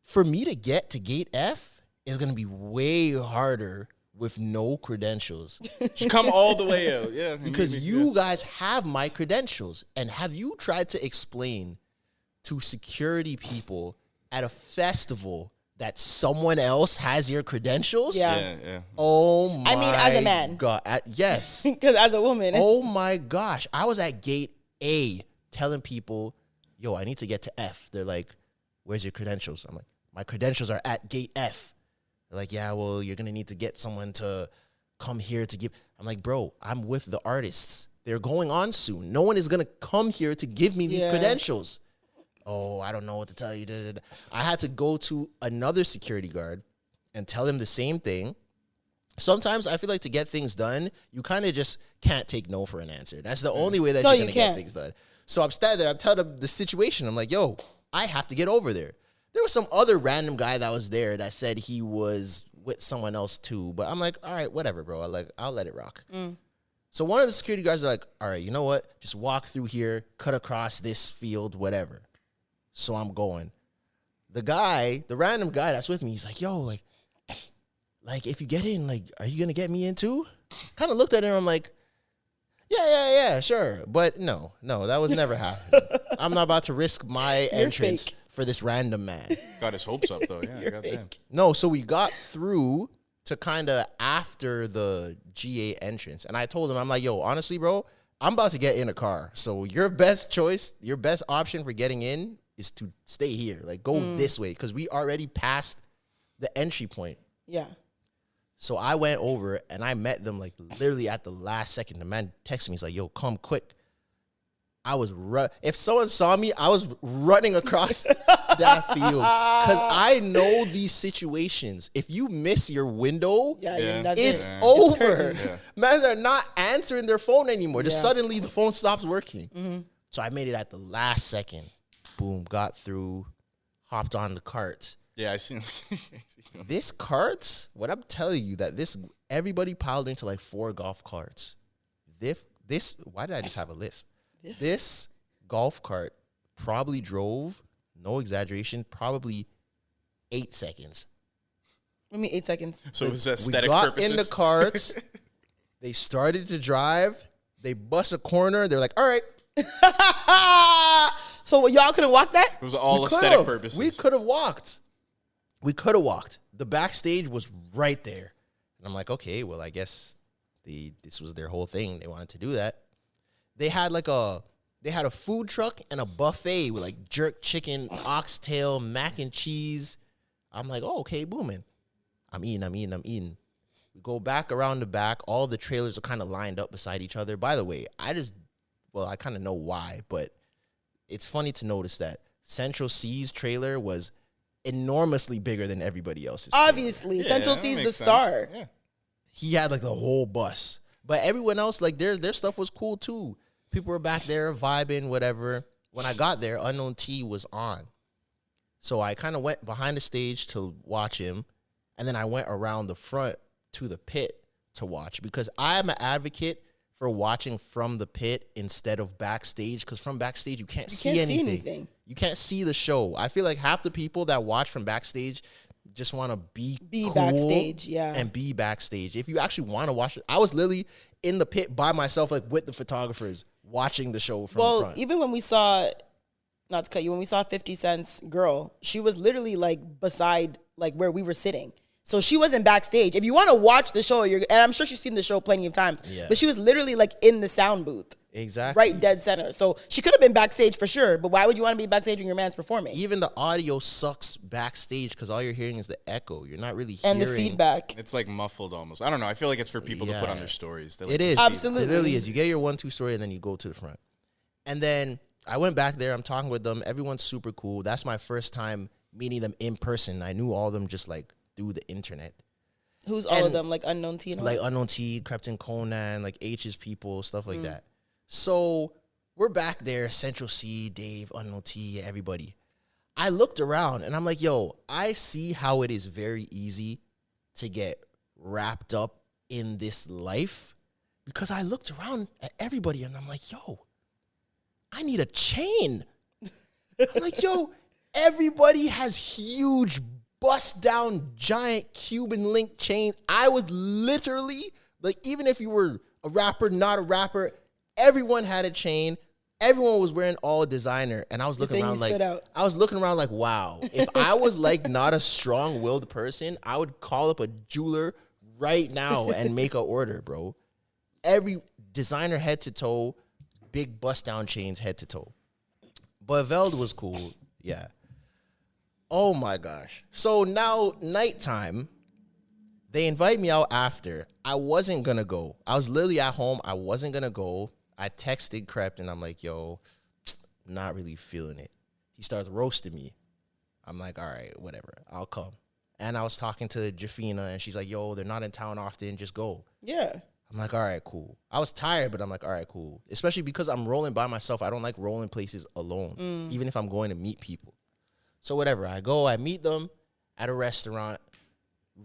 for me to get to gate F is going to be way harder with no credentials. Just come all the way out. Yeah. Because you guys have my credentials. And have you tried to explain to security people at a festival that someone else has your credentials? Yeah. Oh my I mean, as a man. God. Yes. Because as a woman. Oh my gosh. I was at gate A telling people, yo, I need to get to F. They're like, where's your credentials? I'm like, my credentials are at gate F. They're like, yeah, well, you're going to need to get someone to come here to give. I'm like, bro, I'm with the artists. They're going on soon. No one is going to come here to give me these credentials. Oh, I don't know what to tell you. I had to go to another security guard and tell him the same thing. Sometimes I feel like to get things done, you kind of just can't take no for an answer. That's the only way that you're going to get things done. So I'm standing there, I'm telling him the situation. I'm like, yo, I have to get over there. There was some other random guy that was there that said he was with someone else too. But I'm like, all right, whatever, bro. I'll let it rock. So one of the security guards are like, all right, you know what? Just walk through here, cut across this field, whatever. So I'm going. The random guy that's with me, he's like, yo, like if you get in, like, are you going to get me in too? Kind of looked at him. I'm like, yeah, sure. But no, that was never happening. I'm not about to risk my entrance for this random man. Got his hopes up, though. Yeah, goddamn. No, so we got through to kind of after the GA entrance. And I told him, I'm like, yo, honestly, bro, I'm about to get in a car. So your best choice, your best option for getting in is to stay here. Like, go this way. Because we already passed the entry point. Yeah. So I went over and I met them like literally at the last second. The man texted me. He's like, yo, come quick. I was if someone saw me, I was running across that field because I know these situations. If you miss your window, it's over. Men are not answering their phone anymore. Just suddenly the phone stops working. So I made it at the last second. Boom, got through, hopped on the cart. Yeah, I seen This carts, what I'm telling you, that everybody piled into like 4 golf carts. Why did I just have a lisp? This golf cart probably drove, no exaggeration, probably 8 seconds. What do you mean 8 seconds? So it was aesthetic purposes. purposes? In the carts. They started to drive. They bust a corner. They're like, all right. So y'all couldn't walk that? It was all aesthetic purposes. We could have walked. The backstage was right there. And I'm like, okay, well, I guess this was their whole thing. They wanted to do that. They had a food truck and a buffet with like jerk chicken, oxtail, mac and cheese. I'm like, oh, okay, booming. I'm eating. We go back around the back. All the trailers are kind of lined up beside each other. By the way, I kind of know why, but it's funny to notice that Central C's trailer was enormously bigger than everybody else's. Obviously, Central C's the star. Yeah. He had like the whole bus, but everyone else, like their stuff was cool too. People were back there vibing, whatever. When I got there, Unknown T was on, so I kind of went behind the stage to watch him, and then I went around the front to the pit to watch because I am an advocate for watching from the pit instead of backstage, because from backstage you can't see anything. You can't see the show. I feel like half the people that watch from backstage just want to be cool backstage, and be backstage. If you actually want to watch it, I was literally in the pit by myself, like with the photographers, watching the show from the front. Even when we saw, not to cut you, when we saw 50 Cent's girl, she was literally like beside like where we were sitting. So she wasn't backstage. If you want to watch the show, and I'm sure she's seen the show plenty of times, but she was literally like in the sound booth. Exactly. Right dead center. So she could have been backstage for sure, but why would you want to be backstage when your man's performing? Even the audio sucks backstage because all you're hearing is the echo. You're not really hearing. And the feedback. It's like muffled almost. I don't know. I feel like it's for people to put on their stories. They like it is. Absolutely. It literally is. You get your 1-2 story and then you go to the front. And then I went back there. I'm talking with them. Everyone's super cool. That's my first time meeting them in person. I knew all of them just like through the internet. Who's all of them? Like Unknown T? Like Unknown T, Captain Conan, like H's people, stuff like that. So we're back there, Central C, Dave, Unknown T, everybody. I looked around and I'm like, yo, I see how it is very easy to get wrapped up in this life, because I looked around at everybody and I'm like, yo, I need a chain. I'm like, yo, everybody has huge bust down giant Cuban link chains. I was literally like, even if you were a rapper, not a rapper, everyone had a chain. Everyone was wearing all designer, and I was looking around like, wow. If I was like not a strong-willed person, I would call up a jeweler right now and make an order, bro. Every designer head to toe, big bust down chains head to toe. But Veld was cool, yeah. Oh my gosh. So now nighttime, they invite me out after. I wasn't gonna go. I was literally at home. I wasn't gonna go. I texted Crept and I'm like, yo, not really feeling it. He starts roasting me. I'm like, all right, whatever, I'll come. And I was talking to Jafina, and she's like, yo, they're not in town often. Just go. Yeah. I'm like, all right, cool. I was tired, but I'm like, all right, cool. Especially because I'm rolling by myself. I don't like rolling places alone, even if I'm going to meet people. So whatever. I go, I meet them at a restaurant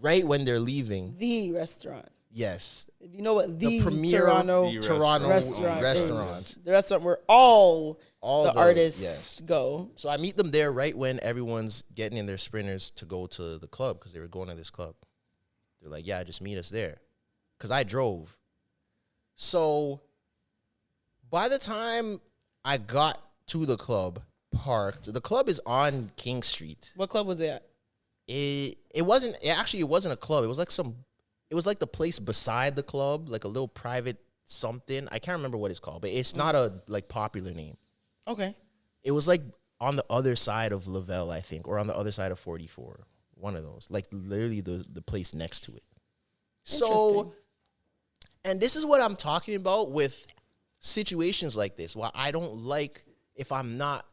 right when they're leaving. The restaurant. Yes. If you know what the premier Toronto restaurant. is. The restaurant where all the artists yes. go. So I meet them there right when everyone's getting in their sprinters to go to the club because they were going to this club. They're like, yeah, just meet us there. Because I drove. So by the time I got to the club, parked, the club is on King Street. What club was that? It wasn't a club. It was like the place beside the club, like a little private something. I can't remember what it's called, but it's not a like popular name. Okay. It was like on the other side of Lavelle, I think, or on the other side of 44. One of those. Like literally the place next to it. So, and this is what I'm talking about with situations like this. Why I don't like if I'm not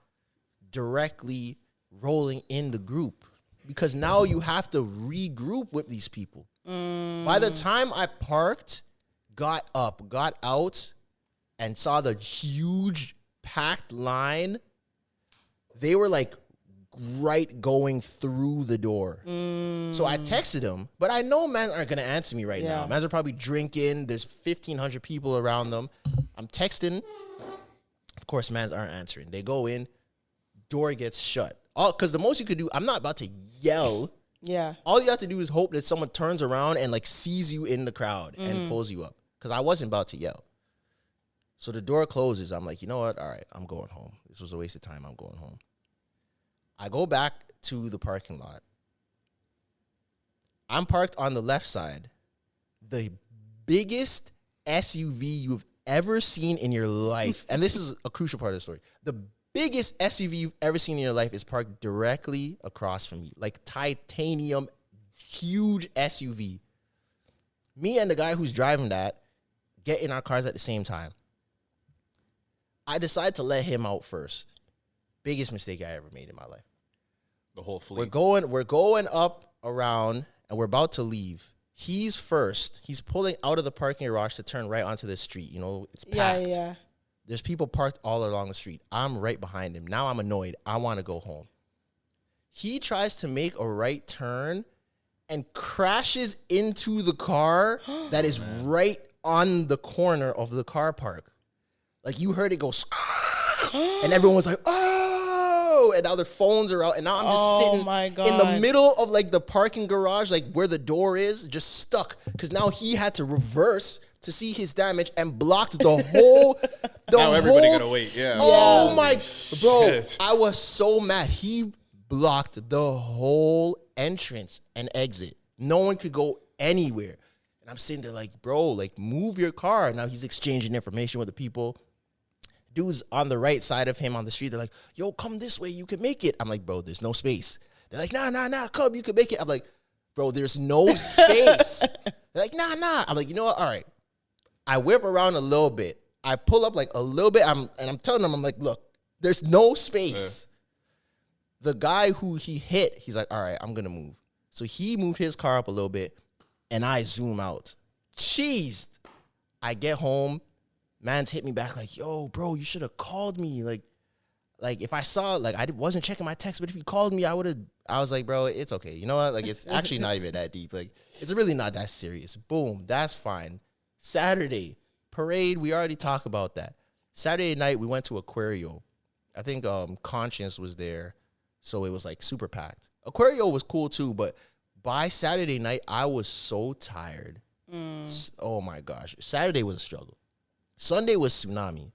directly rolling in the group. Because now you have to regroup with these people. By the time I parked, got up, got out, and saw the huge packed line, they were like right going through the door. So I texted them, but I know men aren't going to answer me right now. Men are probably drinking. There's 1,500 people around them. I'm texting. Of course, men aren't answering. They go in, door gets shut. Because the most you could do, I'm not about to yell. Yeah. All you have to do is hope that someone turns around and like sees you in the crowd and pulls you up. Because I wasn't about to yell. So the door closes. I'm like, you know what? All right, I'm going home. This was a waste of time. I'm going home. I go back to the parking lot. I'm parked on the left side. The biggest SUV you've ever seen in your life. And this is a crucial part of the story. The biggest SUV you've ever seen in your life is parked directly across from me. Like titanium, huge SUV. Me and the guy who's driving that get in our cars at the same time. I decide to let him out first. Biggest mistake I ever made in my life. The whole fleet. We're going up around and we're about to leave. He's first. He's pulling out of the parking garage to turn right onto the street. You know, it's packed. Yeah. There's people parked all along the street. I'm right behind him. Now I'm annoyed. I want to go home. He tries to make a right turn and crashes into the car that is right on the corner of the car park. Like you heard it go, and everyone was like, oh, and now their phones are out. And now I'm just sitting in the middle of like the parking garage, like where the door is, just stuck. Because now he had to reverse to see his damage and blocked the whole. Now everybody gotta wait. Yeah. Oh my, bro! Shit. I was so mad. He blocked the whole entrance and exit. No one could go anywhere. And I'm sitting there like, bro, like move your car. Now he's exchanging information with the people. Dudes on the right side of him on the street. They're like, yo, come this way. You can make it. I'm like, bro, there's no space. They're like, nah, come. You can make it. I'm like, bro, there's no space. They're like, nah. I'm like, you know what? All right. I whip around a little bit. I pull up like a little bit. I'm telling them, I'm like, look, there's no space. The guy who he hit, he's like, all right, I'm going to move. So he moved his car up a little bit, and I zoom out. Cheesed. I get home. Man's hit me back like, yo, bro, you should have called me. Like if I saw, like, I wasn't checking my text, but if you called me, I was like, bro, it's okay. You know what? Like, it's actually not even that deep. Like, it's really not that serious. Boom, that's fine. Saturday, parade, we already talked about that. Saturday night, we went to Aquario. I think Conscience was there, so it was, like, super packed. Aquario was cool, too, but by Saturday night, I was so tired. Oh, my gosh. Saturday was a struggle. Sunday was Tsunami.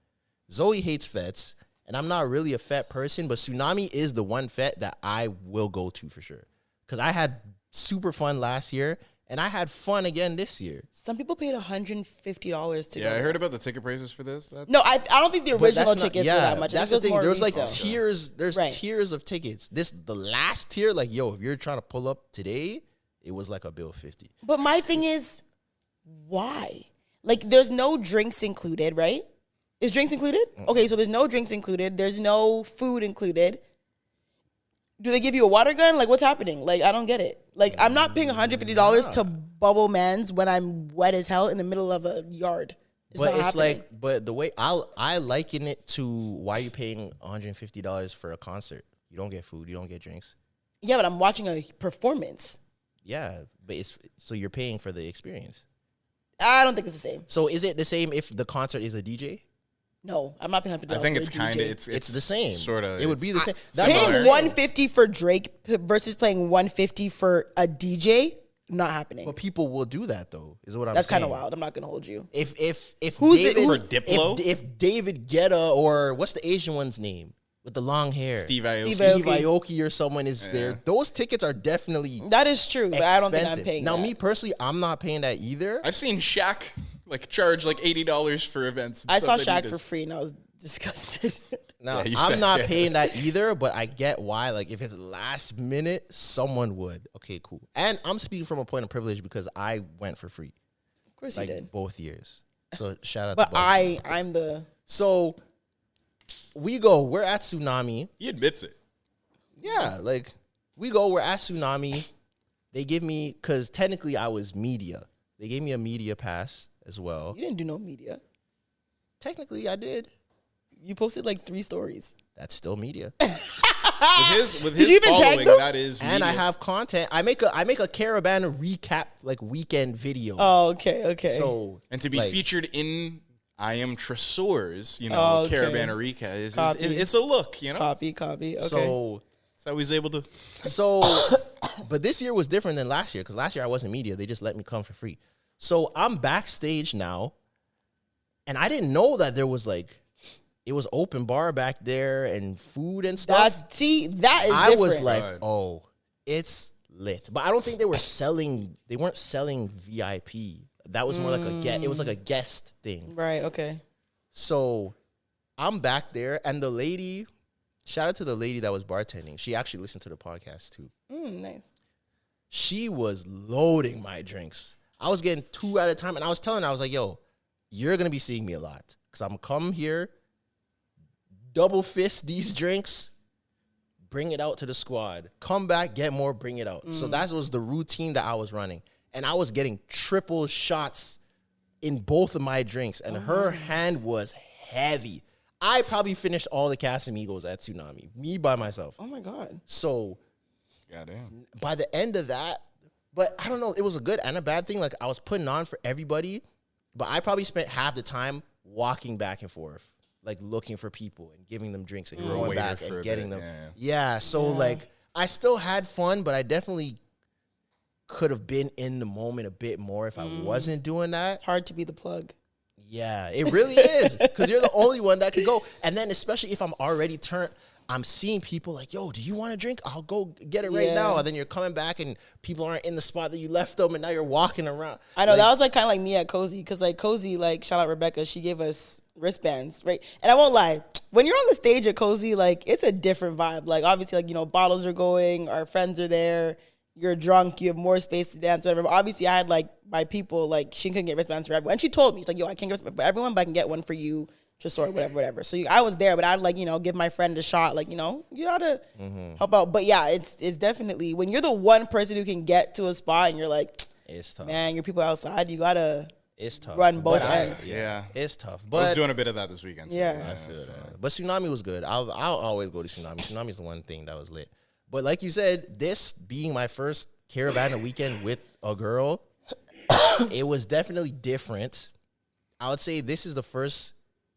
Zoe hates fets, and I'm not really a fet person, but Tsunami is the one fet that I will go to for sure. Because I had super fun last year, and I had fun again this year. Some people paid $150 to go. Yeah, I heard about the ticket prices for this. No, I don't think the original tickets were that much. That's the thing. There's like resale. tiers. There's tiers of tickets. The last tier, like, yo, if you're trying to pull up today, it was like a bill 50. But my thing is, why? Like, there's no drinks included, right? Is drinks included? Okay, so there's no drinks included. There's no food included. Do they give you a water gun? Like, what's happening? Like, I don't get it. Like, I'm not paying $150 to bubble mans when I'm wet as hell in the middle of a yard. But it's like, but the way I liken it to why you paying $150 for a concert. You don't get food, you don't get drinks. Yeah, but I'm watching a performance. Yeah, but so you're paying for the experience. I don't think it's the same. So is it the same if the concert is a DJ? No, I'm not paying $150. I think it's kind of It's the same. Sort of. It would be the same. Paying $150 for Drake versus paying $150 for a DJ, not happening. But people will do that though. Is what I'm saying. That's kind of wild. I'm not gonna hold you. If Who's David, for Diplo? if David Guetta or what's the Asian one's name with the long hair, Steve Aoki. Steve Aoki or someone is there, those tickets are definitely That is true, but I don't think I'm expensive. paying Now, that. me personally, I'm not paying that either. I've seen Shaq charge $80 for events. And I saw stuff that he Shaq for does. free and I was disgusted. Now, Yeah, you I'm said- not yeah. paying that either, but I get why. Like, if it's last minute, someone would. Okay, cool. And I'm speaking from a point of privilege because I went for free, Of course like you did. both years. So shout out But to both. I'm the So we're at Tsunami. He admits it. Yeah, like we're at Tsunami. They give me, because technically I was media. They gave me a media pass as well. you didn't do no media. Technically I did. You posted 3 stories. That's still media. With Did his you even tag following, them? that is And I media. have content. I make a Caribana recap weekend video. Oh, okay. So And to be featured in I Am Tresor's, Oh, okay. Caribana Rika Copy. it's a look, Copy. Okay. so That's how he's able to. but this year was different than last year because last year I wasn't media. They just let me come for free. So I'm backstage now, and I didn't know that there was it was open bar back there and food and stuff. that is I different. was like, Right. oh, it's lit. But I don't think they weren't selling VIP. That was more like it was like a guest thing. right, okay. So I'm back there, and the lady, shout out to the lady that was bartending. She actually listened to the podcast too. Nice. She was loading my drinks. I was getting 2 at a time, and I was telling her, I was like, yo, you're going to be seeing me a lot because I'm going to come here, double fist these drinks, bring it out to the squad, come back, get more, bring it out. So that was the routine that I was running. And I was getting triple shots in both of my drinks, and her hand was heavy. I probably finished all the Casamigos at Tsunami, me by myself. Oh my God. So Goddamn. by the end of that, but I don't know, it was a good and a bad thing. I was putting on for everybody, but I probably spent half the time walking back and forth, looking for people and giving them drinks and were a going waiter back for and a getting bit, them. yeah. So I still had fun, but I definitely could have been in the moment a bit more if I wasn't doing that. It's hard to be the plug. Yeah, it really is, because you're the only one that could go. And then especially if I'm already turned, I'm seeing people like, yo, do you want a drink? I'll go get it right now. And then you're coming back and people aren't in the spot that you left them, and now you're walking around. I know, that was kind of like me at Cozy, because Cozy, shout out Rebecca, she gave us wristbands, right? And I won't lie, when you're on the stage at Cozy, it's a different vibe. Obviously, bottles are going, our friends are there, you're drunk, you have more space to dance, whatever. But obviously, I had my people, she couldn't get wristbands for everyone. And she told me, she's like, yo, I can't get wristbands for everyone, but I can get one for you, Tresor, whatever. So I was there, but I'd give my friend a shot, you gotta help out. But yeah, it's definitely, when you're the one person who can get to a spot and you're It's tough. man, your people outside, you gotta It's tough. run both But ends. Yeah. It's tough. I was But doing a bit of that this weekend. Too. Yeah. But Tsunami was good. I'll always go to Tsunami. Tsunami's the one thing that was lit. But like you said, this being my first Caribana weekend with a girl, it was definitely different. I would say this is the first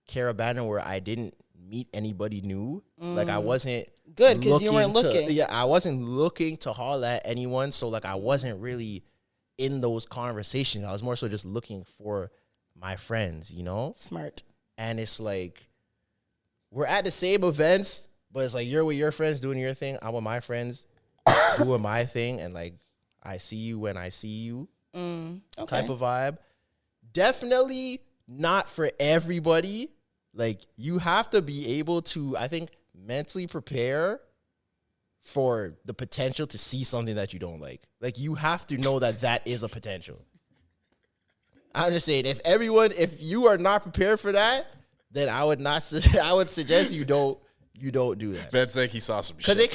Caribana where I didn't meet anybody new. I wasn't Good, 'cause you weren't looking. looking. Yeah, I wasn't looking to holler at anyone. So I wasn't really in those conversations. I was more so just looking for my friends, Smart. And it's we're at the same events, but it's you're with your friends doing your thing. I'm with my friends doing my thing. And I see you when I see you type of vibe. Definitely not for everybody. You have to be able to, I think, mentally prepare for the potential to see something that you don't like. You have to know that is a potential. I'm just saying, if you are not prepared for that, then I would suggest you don't You don't do that. That's like he saw some shit. Because it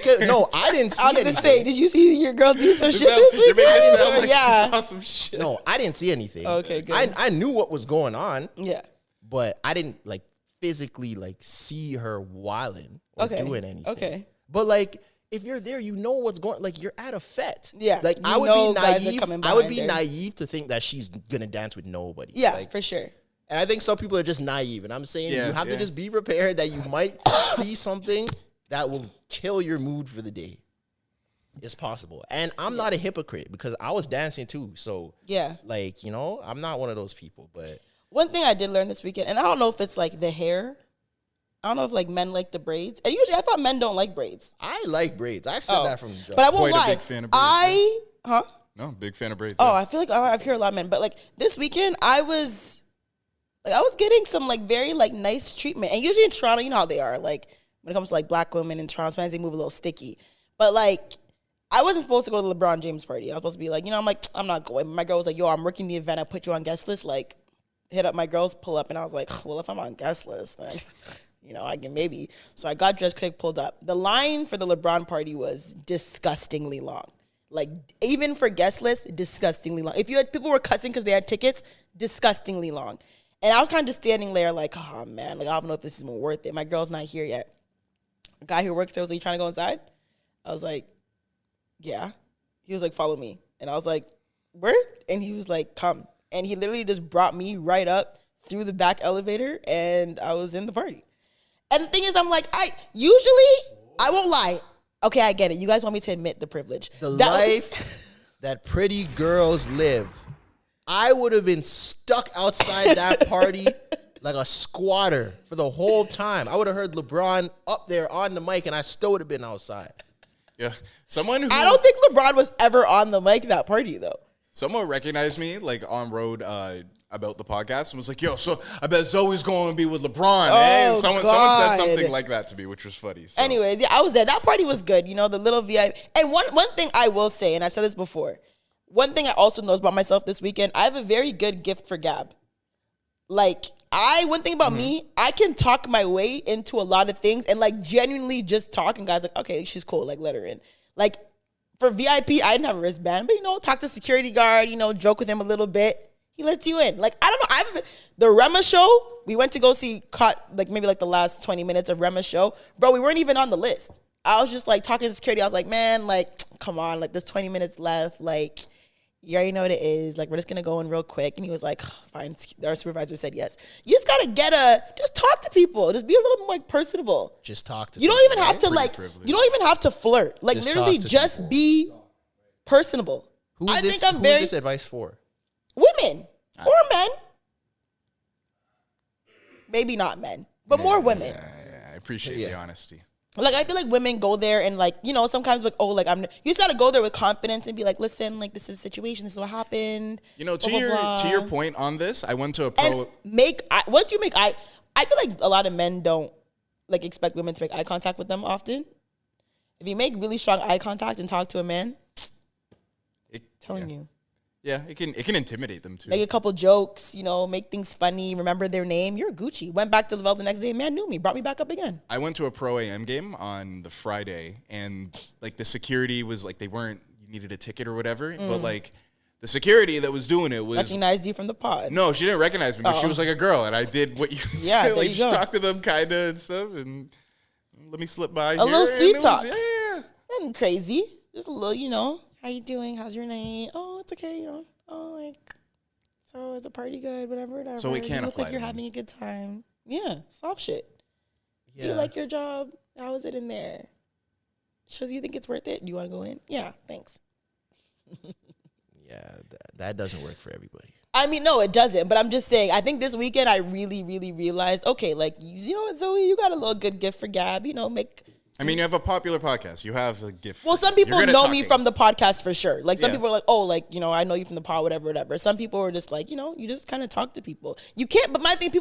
could go, no, I didn't see I was anything. gonna say, did you see your girl do some shit You're this making weekend? it sound like he Yeah. saw some shit. No, I didn't see anything. Okay, good. I knew what was going on, Yeah. but I didn't like physically like see her wilding or Okay. doing anything. Okay. But like, if you're there, you know what's going. Like, you're at a fete. Yeah, Like, you I would know be guys are naive. coming I would be behind her. naive to think that she's gonna dance with nobody. Yeah, Like, for sure. and I think some people are just naive. And I'm saying Yeah, you have to yeah. just be prepared that you might see something that will kill your mood for the day. It's possible. And I'm not a hypocrite because I was dancing too. So Yeah. like, you know, I'm not one of those people. But One thing I did learn this weekend, and I don't know if it's like the hair. I don't know if like men like the braids. And usually I thought men don't like braids. I like braids. I said Oh. that from the jump. But I won't Quite a lie. big fan of braids, Huh? No, big fan of braids. Oh, yeah. I feel like I've heard a lot of men, but like this weekend, I was getting some like very like nice treatment. And usually in Toronto, you know how they are. Like when it comes to like black women in Toronto, sometimes they move a little sticky. But like I wasn't supposed to go to the LeBron James party. I was supposed to be like, I'm like, I'm not going. My girl was like, yo, I'm working the event. I put you on guest list. Like, hit up my girls, pull up, and I was like, well, if I'm on guest list, then I can maybe. So I got dressed quick, pulled up. The line for the LeBron party was disgustingly long. Like, even for guest list, disgustingly long. If you had people were cussing because they had tickets, disgustingly long. And I was kind of just standing there like, oh, man, like, I don't know if this is even worth it. My girl's not here yet. A guy who works there was like, you trying to go inside? I was like, yeah. He was like, follow me. And I was like, where? And he was like, come. And he literally just brought me right up through the back elevator, and I was in the party. And the thing is, I'm like, I won't lie. Okay, I get it. You guys want me to admit the privilege. The life that pretty girls live. I would have been stuck outside that party like a squatter for the whole time. I would have heard LeBron up there on the mic, and I still would have been outside. Yeah. Someone who I don't think LeBron was ever on the mic that party, though. Someone recognized me like on road about the podcast and was like, yo, so I bet Zoe's going to be with LeBron. Oh, Someone God. said something like that to me, which was funny. So. Anyways, yeah, I was there. That party was good. The little VIP. And one thing I will say, and I've said this before, one thing I also noticed about myself this weekend, I have a very good gift for gab. Like, one thing about me, I can talk my way into a lot of things and like genuinely just talk, and guys like, okay, she's cool, like let her in. Like for VIP, I didn't have a wristband, but talk to security guard, joke with him a little bit. He lets you in. Like, I don't know. The Rema show, we went to go see, maybe like the last 20 minutes of Rema's show. Bro, we weren't even on the list. I was just like talking to security. I was like, man, like, come on, like there's 20 minutes left. Like, you already know what it is. Like, we're just going to go in real quick. And he was like, fine. Our supervisor said yes. You just got to just talk to people. Just be a little more like personable. Just talk to You don't even have to privileged. you don't even have to flirt. Like Just literally talk to just people. be personable. Who is this advice for? Women or men. Maybe not men, but more women. Yeah, I appreciate the honesty. Like, I feel like women go there and like, sometimes like, oh, like you just got to go there with confidence and be like, listen, like this is a situation. This is what happened. To blah, blah, blah. your point on this, I went to a And pro. once you make eye, I feel like a lot of men don't like expect women to make eye contact with them often. If you make really strong eye contact and talk to a man, telling you. Yeah, it can intimidate them too. Make a couple jokes, make things funny, remember their name. You're Gucci. Went back to Lavelle the next day, man knew me, brought me back up again. I went to a Pro AM game on the Friday, and like the security was like you needed a ticket or whatever, but like the security that was doing it was Recognized you from the pod. no, she didn't recognize me because she was like a girl, and I did what you Yeah, said, there like you just go. talk to them kind of and stuff, and let me slip by A little sweet talk. Yeah, Nothing crazy. Just a little, how you doing? How's your night? Oh, it's okay, Oh, like, so is the party good? Whatever. So we can't You look apply like you're to having a good time. Yeah, soft shit. Yeah. Do you like your job? How is it in there? So do you think it's worth it? Do you want to go in? Yeah, thanks. Yeah, that doesn't work for everybody. I mean, no, it doesn't. But I'm just saying, I think this weekend I really, really realized, okay, like, you know what, Zoe? You got a little good gift for gab. I mean, you have a popular podcast. You have a gift. Well, some You're people good at know me talking. from the podcast for sure. Like, some Yeah. people are like, oh, like, I know you from the pod, whatever. Some people are just like, you just kind of talk to people. You can't, but my thing,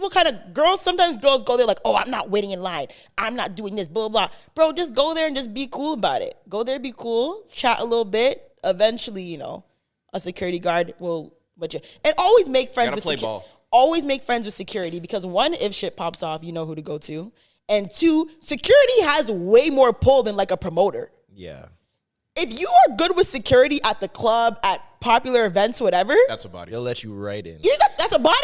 sometimes girls go there like, oh, I'm not waiting in line. I'm not doing this, blah, blah. Bro, just go there and just be cool about it. Go there, be cool, chat a little bit. Eventually, a security guard will let you. And always make friends Gotta with play security. ball. Always make friends with security because one, if shit pops off, you know who to go to. And 2, security has way more pull than like a promoter. Yeah. If you are good with security at the club, at popular events, whatever, That's a body. They'll let you right in. that's a body?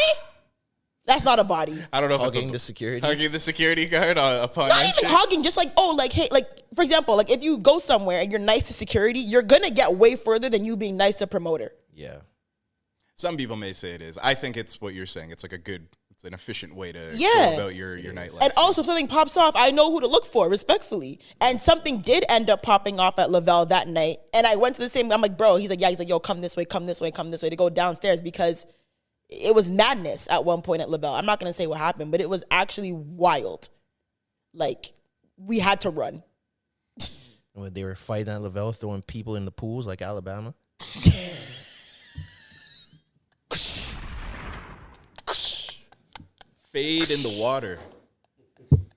That's not a body. I don't know if Hugging it's the security. hugging the security guard upon Not entry. even hugging, just like, oh, like, hey, like, for example, like if you go somewhere and you're nice to security, you're gonna get way further than you being nice to promoter. Yeah. Some people may say it is. I think it's what you're saying. It's like it's an efficient way to Yeah. go about your nightlife. And also, if something pops off, I know who to look for, respectfully. And something did end up popping off at Lavelle that night. And I went to the same, I'm like, bro, he's like, yo, come this way, come this way, come this way, to go downstairs, because it was madness at one point at Lavelle. I'm not going to say what happened, but it was actually wild. Like, we had to run. When they were fighting at Lavelle, throwing people in the pools like Alabama. Fade in the water.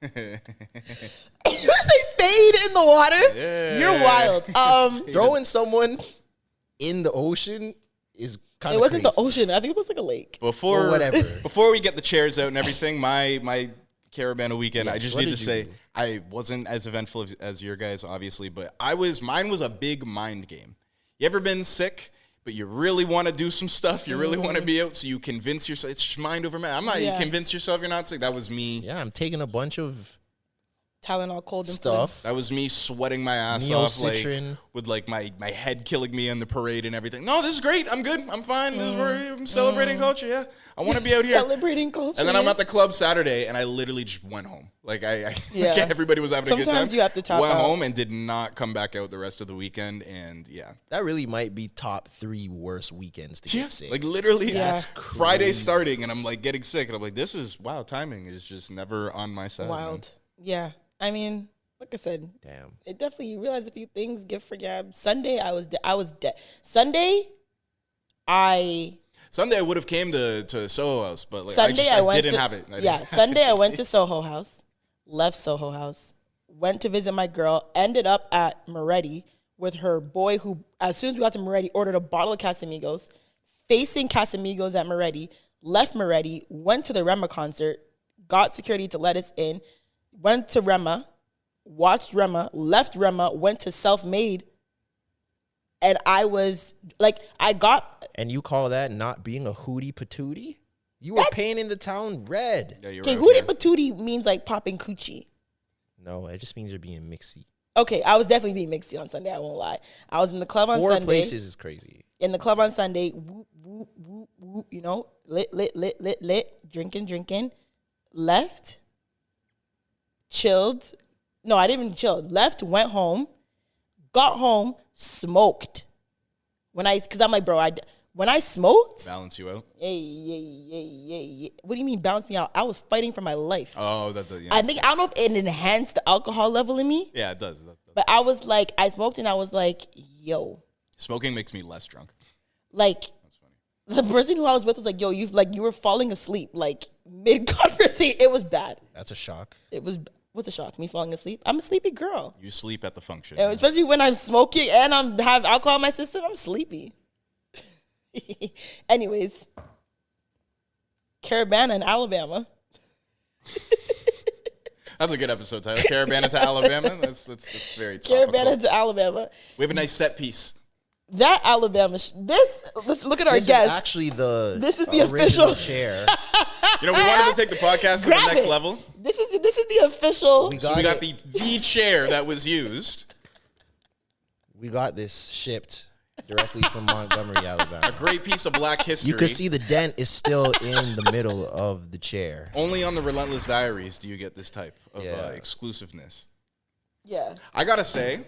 You say fade in the water? Yeah. You're wild. Throwing someone in the ocean is kind It of wasn't crazy. the ocean. I think it was like a lake. Before Or whatever. Before we get the chairs out and everything, my Caribana weekend, I Yes, just what need to did you say do? I wasn't as eventful as your guys, obviously, but mine was a big mind game. You ever been sick, but you really want to do some stuff? You really want to be out, so you convince yourself. It's just mind over matter. You convince yourself you're not sick. That was me. Yeah, I'm taking a bunch of Tylenol, cold and stuff. That was me sweating my ass off, like, Neocitrin. with like my head killing me in the parade and everything. No, this is great. I'm good. I'm fine. This is where I'm celebrating culture. Yeah, I want to be out here. Celebrating culture. And then I'm at the club Saturday, and I literally just went home. Like Yeah. everybody was having a good time. Sometimes you have to tap Went out. home and did not come back out the rest of the weekend. And yeah, That really might be top 3 worst weekends to get sick. like literally, Yeah. that's Friday starting, and I'm like getting sick, and I'm like, this is timing is just never on my side. man. Wild. Yeah. I mean, like I said, Damn. it definitely, you realize a few things, gift for gab. Sunday, I was dead. Sunday, Sunday I would have came to Soho House, but like, Sunday I went didn't to, have it. Sunday I went to Soho House, left Soho House, went to visit my girl, ended up at Moretti with her boy, who, as soon as we got to Moretti, ordered a bottle of Casamigos, facing Casamigos at Moretti, left Moretti, went to the Rema concert, got security to let us in, went to Rema, watched Rema, left Rema, went to Self-Made, and I was like, And you call that not being a hootie patootie? You were painting the town red. Yeah, you're okay, right, hootie yeah. patootie means like popping coochie. No, it just means you're being mixy. Okay, I was definitely being mixy on Sunday, I won't lie. I was in the club on 4 Sunday. places is crazy. In the club on Sunday, whoop, whoop, whoop, whoop, you know, lit, drinking, left, chilled. No, I didn't even chill. Left, went home, got home, smoked. Because I'm like, bro, when I smoked, Balance you out. yeah. What do you mean balance me out? I was fighting for my life. Oh, yeah. I don't know if it enhanced the alcohol level in me, Yeah, it does. but I was like, I smoked and I was like, yo, Smoking makes me less drunk. like, That's funny. the person who I was with was like, yo, you were falling asleep, like, mid-conversation. It was bad. That's a shock. What's a shock? Me falling asleep? I'm a sleepy girl. You sleep at the function. And especially when I'm smoking and have alcohol in my system, I'm sleepy. Anyways, Caribana in Alabama. That's a good episode title. Caribana to Alabama. That's very topical. Caribana to Alabama. We have a nice set piece. That Alabama. Let's look at our This is guest. actually the This is the original official- chair. You know, we wanted to take the podcast to the Grab next it. level. This is the official. We So we got it. the chair that was used. We got this shipped directly from Montgomery, Alabama. Great piece of black history. You can see the dent is still in the middle of the chair. Only on the Relentless Diaries do you get this type of Yeah. exclusiveness. Yeah. I gotta say,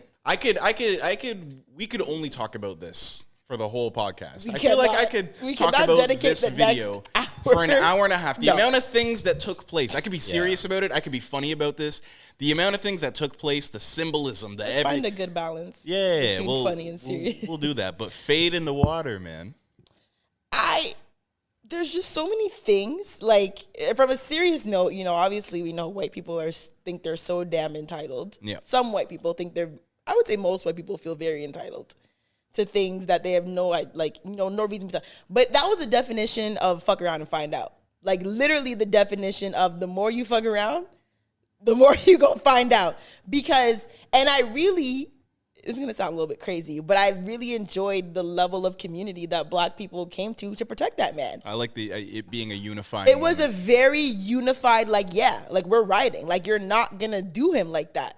we could only talk about this for the whole podcast. I feel like I could we talk cannot about dedicate this the next video hour. for an hour and a half. The No. amount of things that took place. I could be serious about it. I could be funny about this. The amount of things that took place, the symbolism, Let's find a good balance. yeah, between funny and serious. We'll do that. But fade in the water, man. There's just so many things. Like, from a serious note, you know, obviously we know white people think they're so damn entitled. Yeah. Some white people think I would say most white people feel very entitled to things that they have no reason to. But that was the definition of fuck around and find out. Like, literally the definition of the more you fuck around, the more you gonna find out. Because, and I really, it's gonna sound a little bit crazy, but I really enjoyed the level of community that Black people came to protect that man. I like the it being a unifying. It was a very unified, like, yeah, like we're riding. Like, you're not gonna do him like that.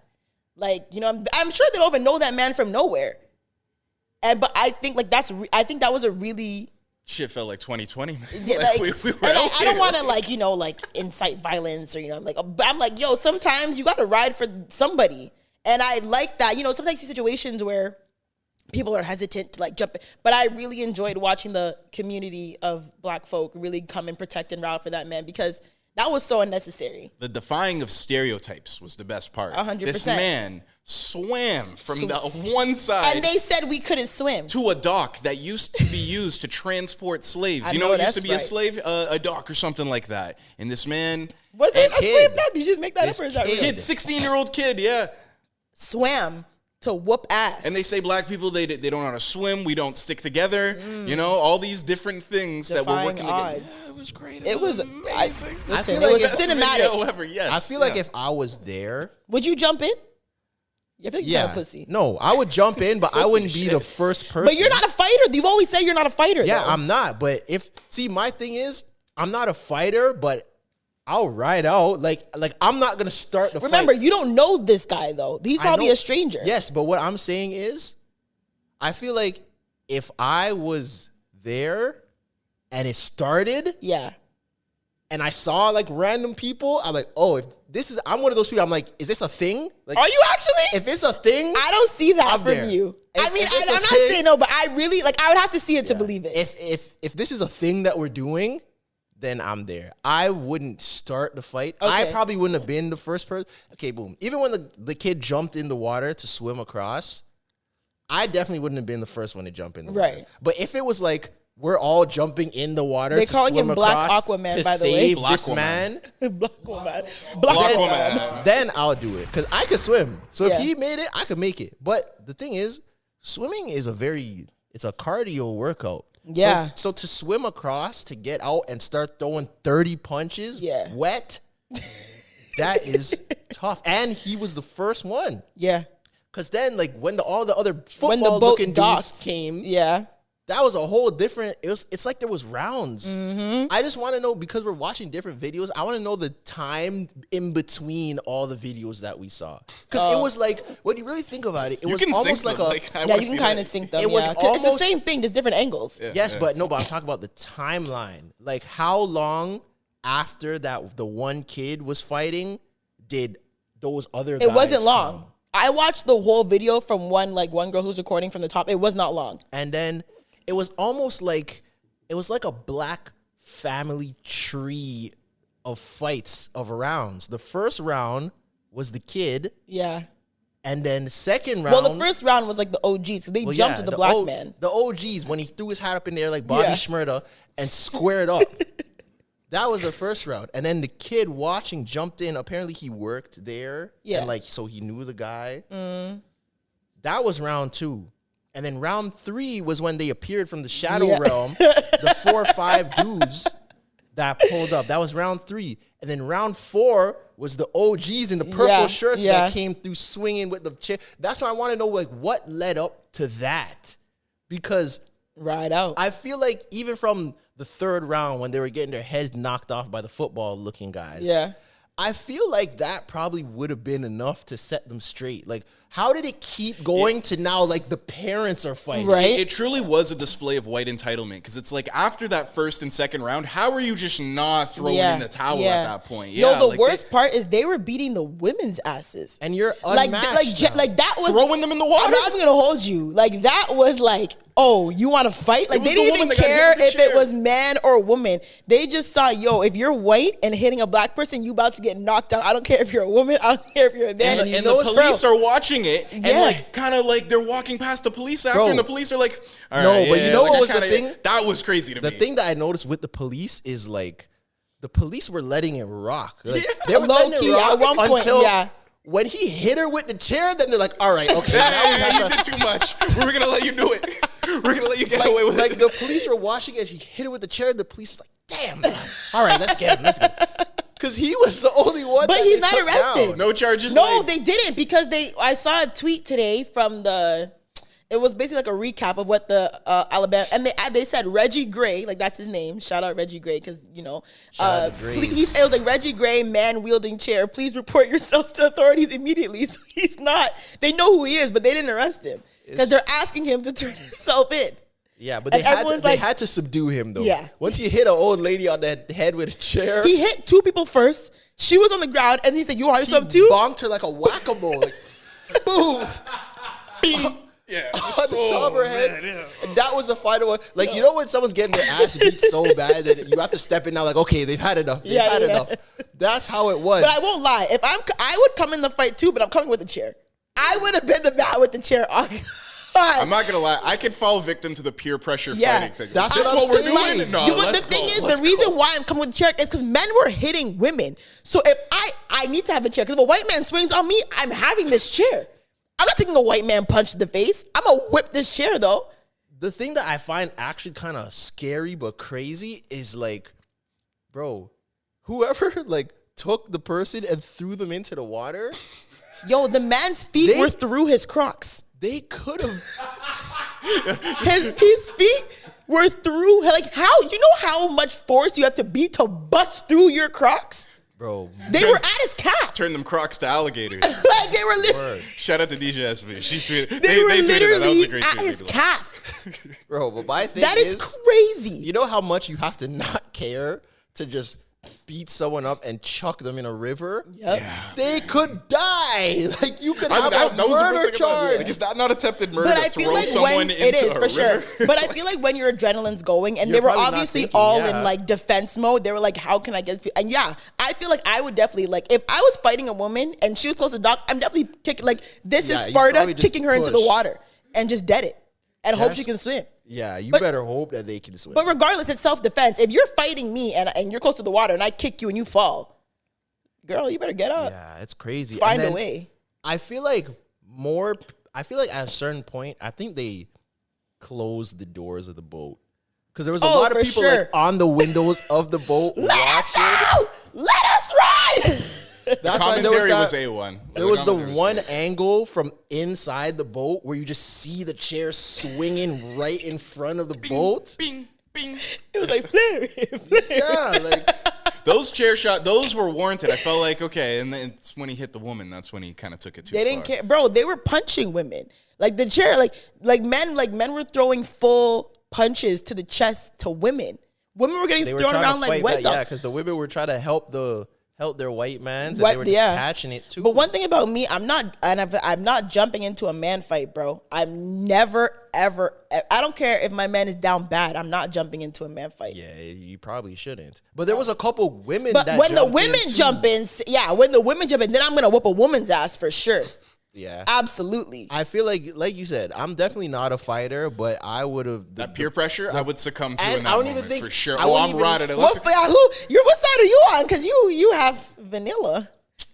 Like, you know, I'm sure they don't even know that man from nowhere. But I think like I think that was a really shit felt like 2020. Yeah, Like, like, we were and out I don't here. want to like, you know, like incite violence or, you know, I'm like, but I'm like, yo, sometimes you got to ride for somebody. And I like that, you know, sometimes you see situations where people are hesitant to like jump in. But I really enjoyed watching the community of Black folk really come and protect and route for that man, because that was so unnecessary. The defying of stereotypes was the best part. 100%. This man swam from the one side And they said we couldn't swim. to a dock that used to be used to transport slaves. I You know know what used that's to be a right. slave? A dock or something like that. And this man, Was it a kid. slave now? Did you just make that This up, or is that real? kid. 16-year-old kid, yeah. Swam to whoop ass. And they say Black people, they don't know how to swim. We don't stick together. You know, all these different things that we're Defying working together. odds. Yeah, it was great. It was amazing. listen, feel it like was it's- cinematic. However, yes. I feel like yeah. if I was there, Would you jump in? You feel like you're yeah, kind of pussy. no, I would jump in, but I wouldn't be the first person. But you're not a fighter. You've always said you're not a fighter. Yeah, though. I'm not. But my thing is, I'm not a fighter, but I'll ride out. Like I'm not gonna start the Remember, fight. you don't know this guy though. He's I probably know- a stranger. Yes, but what I'm saying is, I feel like if I was there and it started Yeah. and I saw like random people, I'm like, oh, if this is, I'm one of those people. I'm like, is this a thing? Like, Are you actually? if it's a thing, I don't see that I'm from there. you. If- I mean, if it's a I'm not thing- saying no, but I really like. I would have to see it to believe it. if this is a thing that we're doing, then I'm there. I wouldn't start the fight. I Okay. probably wouldn't have been the first person. Okay, boom. Even when the kid jumped in the water to swim across, I definitely wouldn't have been the first one to jump in the water. Right. But if it was like we're all jumping in the water, They're to calling swim him Black across Aquaman, to by the way. save Black this woman. man, Black woman. Black woman. woman. then I'll do it because I could swim. So Yeah. if he made it, I could make it. But the thing is, swimming is it's a cardio workout. Yeah. So to swim across, to get out and start throwing 30 punches, Yeah. wet, that is tough. And he was the first one. Yeah. Because then, like, when all the other When the football boat looking dudes docked. came, Yeah. that was a whole different. It's like there was rounds. Mm-hmm. I just want to know, because we're watching different videos, I want to know the time in between all the videos that we saw. Because it was like, when you really think about it, it You was can almost sync like them. a. I Yeah, wanna you can see kind that. of sync them. It was yeah. 'Cause it's the almost- same thing, just different angles. Yes, but no, but I'm talking about the timeline. Like, how long after that the one kid was fighting did those other guys It wasn't long. come? I watched the whole video from one girl who's recording from the top. It was not long. And then it was almost like it was like a Black family tree of fights, of rounds. The first round was the kid, Yeah. and then the second round. Well, the first round was like the OGs because they well, jumped yeah, to the black O- man. The OGs, when he threw his hat up in there like Bobby Yeah. Shmurda and squared up. That was the first round. And then the kid watching jumped in. Apparently he worked there. Yeah. And like, so he knew the guy. That was round 2. And then round 3 was when they appeared from the shadow Yeah. realm. The 4 or 5 dudes that pulled up. That was round 3. And then round 4 was the OGs in the purple Yeah, shirts yeah. that came through swinging with the chair. That's why I want to know, like, what led up to that? Because Ride out. I feel like even from the third round when they were getting their heads knocked off by the football-looking guys, Yeah. I feel like that probably would have been enough to set them straight. Like, how did it keep going to now, like, the parents are fighting? Right. It truly was a display of white entitlement, because it's like after that first and second round, how are you just not throwing in the towel at that point? Yo, the like worst part is they were beating the women's asses. And you're Like, unmatched now. like that was throwing them in the I'm water. not even gonna hold you. Like that was like, oh, you want to fight? Like was they the didn't woman even that got hit care with the if it chair. was man or woman. They just saw, yo, if you're white and hitting a black person, you about to get knocked out. I don't care if you're a woman. I don't care if you're a man. And You the know what's police real. are watching it, and Yeah. like kind of like they're walking past the police after, Bro. and the police are like, all No, right, but you yeah, know like, what I was the kinda- thing? That was crazy to The me. thing that I noticed with the police is, like, the police were letting it rock. Like, Yeah. they were letting Low-key, it rock at one point, until yeah. when he hit her with the chair, then they're like, all right, okay. now we Yeah, have you to- did too much. We're gonna let you do it. We're gonna let you get away with like it. the police were watching and she hit her with the chair. The police is like, damn. All right, let's get him. Let's get him. Because he was the only one. But that he's they not took arrested. down. No charges. No, laid. they didn't because I saw a tweet today from it was basically like a recap of what the Alabama, and they said Reggie Gray, like that's his name. Shout out Reggie Gray because Shout out to Grays. it was like Reggie Gray, man wielding chair. Please report yourself to authorities immediately. So he's not. They know who he is, but they didn't arrest him because they're asking him to turn himself in. Yeah, but they had to subdue him though. Yeah. Once you hit an old lady on the head with a chair, He hit 2 people first. She was on the ground, and he said, "You want some too?" bonked her like a whack-a-mole. Like, boom. Yeah, On the top of her head. And that was the final one. Like, you know when someone's getting their ass beat so bad that you have to step in now, like, okay, they've had enough. They've had enough. That's how it was. But I won't lie. I would come in the fight too, but I'm coming with a chair. I would have been the man with the chair on. I'm not gonna lie. I could fall victim to the peer pressure fighting thing. That's Is this what I'm we're saying. doing. No, The let's thing go. is, Let's the reason go. why I'm coming with the chair is because men were hitting women. So if I need to have a chair, because if a white man swings on me, I'm having this chair. I'm not taking a white man punch to the face. I'm gonna whip this chair though. The thing that I find actually kind of scary but crazy is like, bro, whoever like took the person and threw them into the water, Yo, the man's feet were through his Crocs. they could have. His feet were through. Like how? You know how much force you have to be to bust through your Crocs? Bro, They were at his calf. Turn them Crocs to alligators. Like they were literally. Shout out to DJ SB. She tweeted. They were tweeted that. That was a literally great at tweet. his calf. bro, but my thing That is crazy. you know how much you have to not care to just beat someone up and chuck them in a river? Yep. They could die. Like, you could I have mean, a that was the murder thing about it. charge. Like, is that not attempted murder But to I feel throw like someone when into it is a for sure. river? But I feel like when your adrenaline's going, and You're they were probably not obviously thinking, all yeah. in like defense mode. They were like, "How can I get?" And yeah, I feel like I would definitely like if I was fighting a woman and she was close to the dock. I'm definitely kicking like this Yeah, is you Sparta probably just kicking her into the push. water and just dead it and hope she That's- can swim. Yeah, you But- better hope that they can swim. But regardless, it's self-defense. If you're fighting me and you're close to the water and I kick you and you fall, girl, you better get up. yeah, it's crazy. And Find a then way. I feel like at a certain point, I think they closed the doors of the boat. Because there was a Oh, lot of for people sure. like on the windows of the boat Let us watching. out! Let us ride! That's why there was Commentary was that, A1. there was the one angle from inside the boat where you just see the chair swinging right in front of the boat. Bing, bing. It was like flare. Yeah, like Those chair shots, those were warranted. I felt like, okay, and then it's when he hit the woman, that's when he kind of took it too They far. didn't care, bro. They were punching women. Like the chair, like men were throwing full punches to the chest to women. Women were getting they were thrown trying around to like fight wet back, dogs. yeah, because the women were trying to help their white mans, and What- they were just yeah. catching it too. But one thing about me, I'm not jumping into a man fight, bro. I'm never, ever. I don't care if my man is down bad. I'm not jumping into a man fight. yeah, you probably shouldn't. But there was a couple women. But that when the jumped women too. jump in, when the women jump in, then I'm gonna whoop a woman's ass for sure. Yeah. Absolutely. I feel like you said, I'm definitely not a fighter, but I would have. That peer pressure, I would succumb to And in that I don't moment even think- for sure. I Oh, wouldn't I'm even- riding it. What side are you on? Because you have vanilla.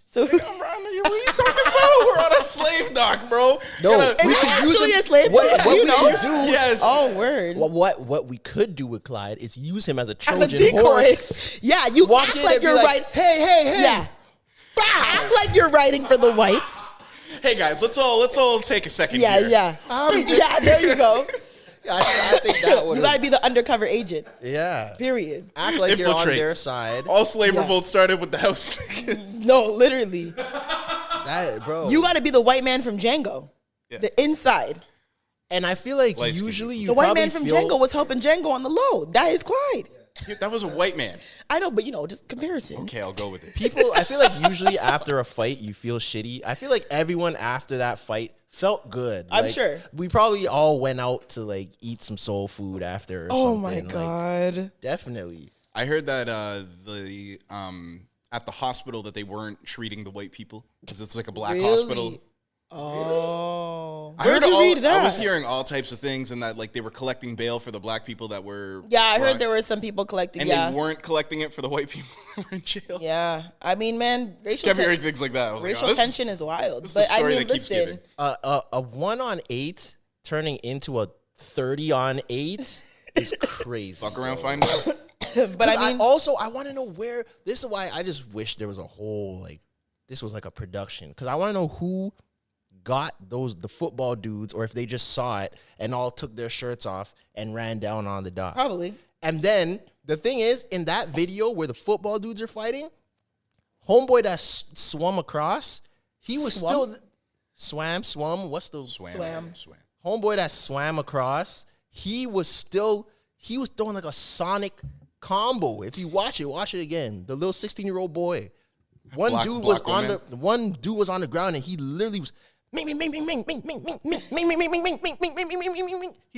So What are you talking about? We're on a slave dock, bro. No, Gotta- Is we it could use actually him- a slave? What You we know? could do? Yes. Oh, word. Well, what we could do with Clyde is use him as a As Trojan a decoy. horse. Yeah, you Walk act in like and be you're like, right. Hey. Yeah. Act like you're writing for the whites. Hey guys, let's all take a second Yeah, here. yeah. Yeah, there you go. I think that would. You gotta be the undercover agent. Yeah. Period. Act like you're on Infiltrate. their side. All slave Yeah. revolts started with the house niggas. No, literally. That, bro. You gotta be the white man from Django. Yeah. The inside. And I feel like Light skin. usually you The white probably man from feel, Django was helping Django on the low. That is Clyde. That was a white man. I know, but just comparison. Okay, I'll go with it. people. I feel like usually after a fight you feel shitty. I feel like everyone after that fight felt good. I'm Like, sure. we probably all went out to like eat some soul food after. Or Oh something. my Like, God. definitely. I heard that the at the hospital that they weren't treating the white people because it's like a black Really? hospital. Oh. I Where'd heard you read that? I was hearing all types of things, and that like they were collecting bail for the black people that were. Yeah, I heard brought- there were some people collecting. and Yeah. they weren't collecting it for the white people that were in jail. Yeah. I mean, man, racial, Kept hearing things like that. I was racial like, oh, tension is wild. this is But the I story mean, that keeps listen, giving. A 1-on-8 turning into a 30-on-8 is crazy. Fuck around, bro. find out. But I mean, I want to know where. This is why I just wish there was a whole like this was like a production, because I want to know who got the football dudes, or if they just saw it and all took their shirts off and ran down on the dock. probably. And then the thing is, in that video where the football dudes are fighting, homeboy that swum across, he was Swum? swam. What's the Swam. homeboy that swam across? He was throwing like a Sonic combo. If you watch it again. The little 16-year-old boy. One dude was on the ground and he literally was he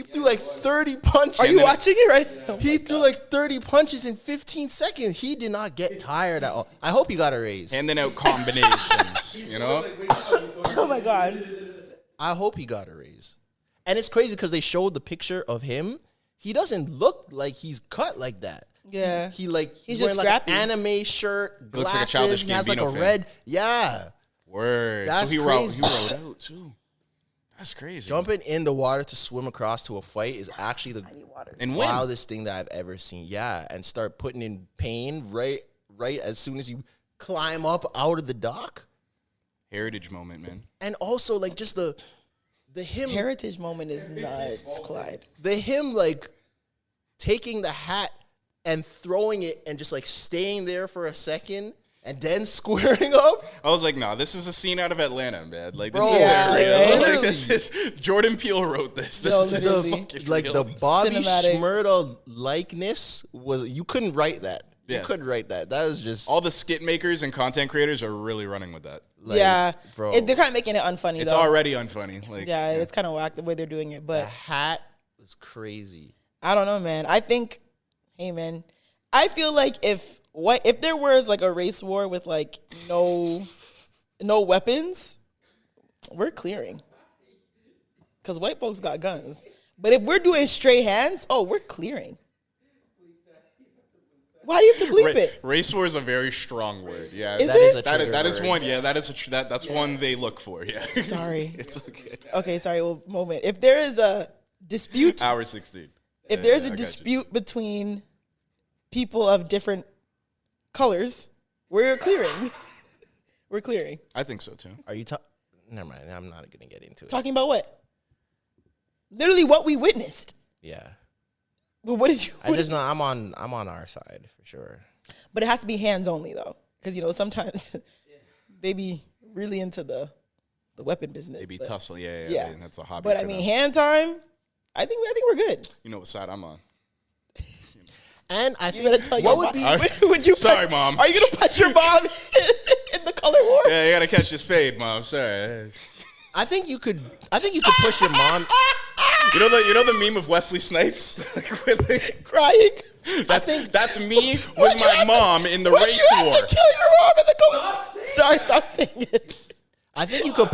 threw like 30 punches. Are you watching it right? He threw like 30 punches in 15 seconds. He did not get tired at all. I hope he got a raise. Handing out combinations, you know? Oh my God. I hope he got a raise. And it's crazy because they showed the picture of him. He doesn't look like he's cut like that. Yeah. He's just wearing like scrappy. an anime shirt, Looks like a glasses, childish he has like a Gambino fan. red. Yeah. Word. That's so he crazy. rode out too. That's crazy. Jumping in the water to swim across to a fight is actually the and win. wildest thing that I've ever seen. Yeah, and start putting in pain right as soon as you climb up out of the dock. Heritage moment, man. And also like just the him Heritage moment is nuts, Clyde. like taking the hat and throwing it and just like staying there for a second and then squaring up. I was like, nah, this is a scene out of Atlanta, man. Like, this Bro, is yeah, it, right? Like, this is Jordan Peele wrote this. This No, is literally. fucking Like real. the Bobby Cinematic. Shmurda likeness was, you couldn't write that. Yeah. You couldn't write that. That was just All the skit makers and content creators are really running with that. like, Yeah. bro. They're kind of making it unfunny, It's though. already unfunny. Like, Yeah, it's kind of whack the way they're doing it. The But hat was crazy. I don't know, man. I think, hey, man, I feel like if there was like a race war with like no weapons, we're clearing. Because white folks got guns. But if we're doing straight hands, we're clearing. Why do you have to bleep it? Race war is a very strong word. Yeah, Is That it? is a that trigger is word. one. Yeah, that's one they look for. Yeah. Sorry. It's okay. Okay, sorry. Well, moment. If there is a dispute, Hour 16. if there's I a got you. dispute between people of different colors, we're clearing. We're clearing. I think so too. Are you never mind. I'm not gonna get into it. Talking about what? Literally what we witnessed. Yeah. But what did you? I just know I'm on our side for sure. But it has to be hands only though, because sometimes they be really into the weapon business. They be but- tussle. Yeah. Yeah. That's a hobby. But I for mean, them. hand time. I think we're good. You know what side I'm on. And I You better tell think your what would mom. be Would you? Sorry, Mom. Are you gonna punch your mom in the color war? Yeah, you gotta catch this fade, Mom. Sorry. I think you could push your mom. You know the meme of Wesley Snipes? Crying. That's me with my mom in the race You war. have to kill your mom in the color. Sorry, stop saying it. I think you could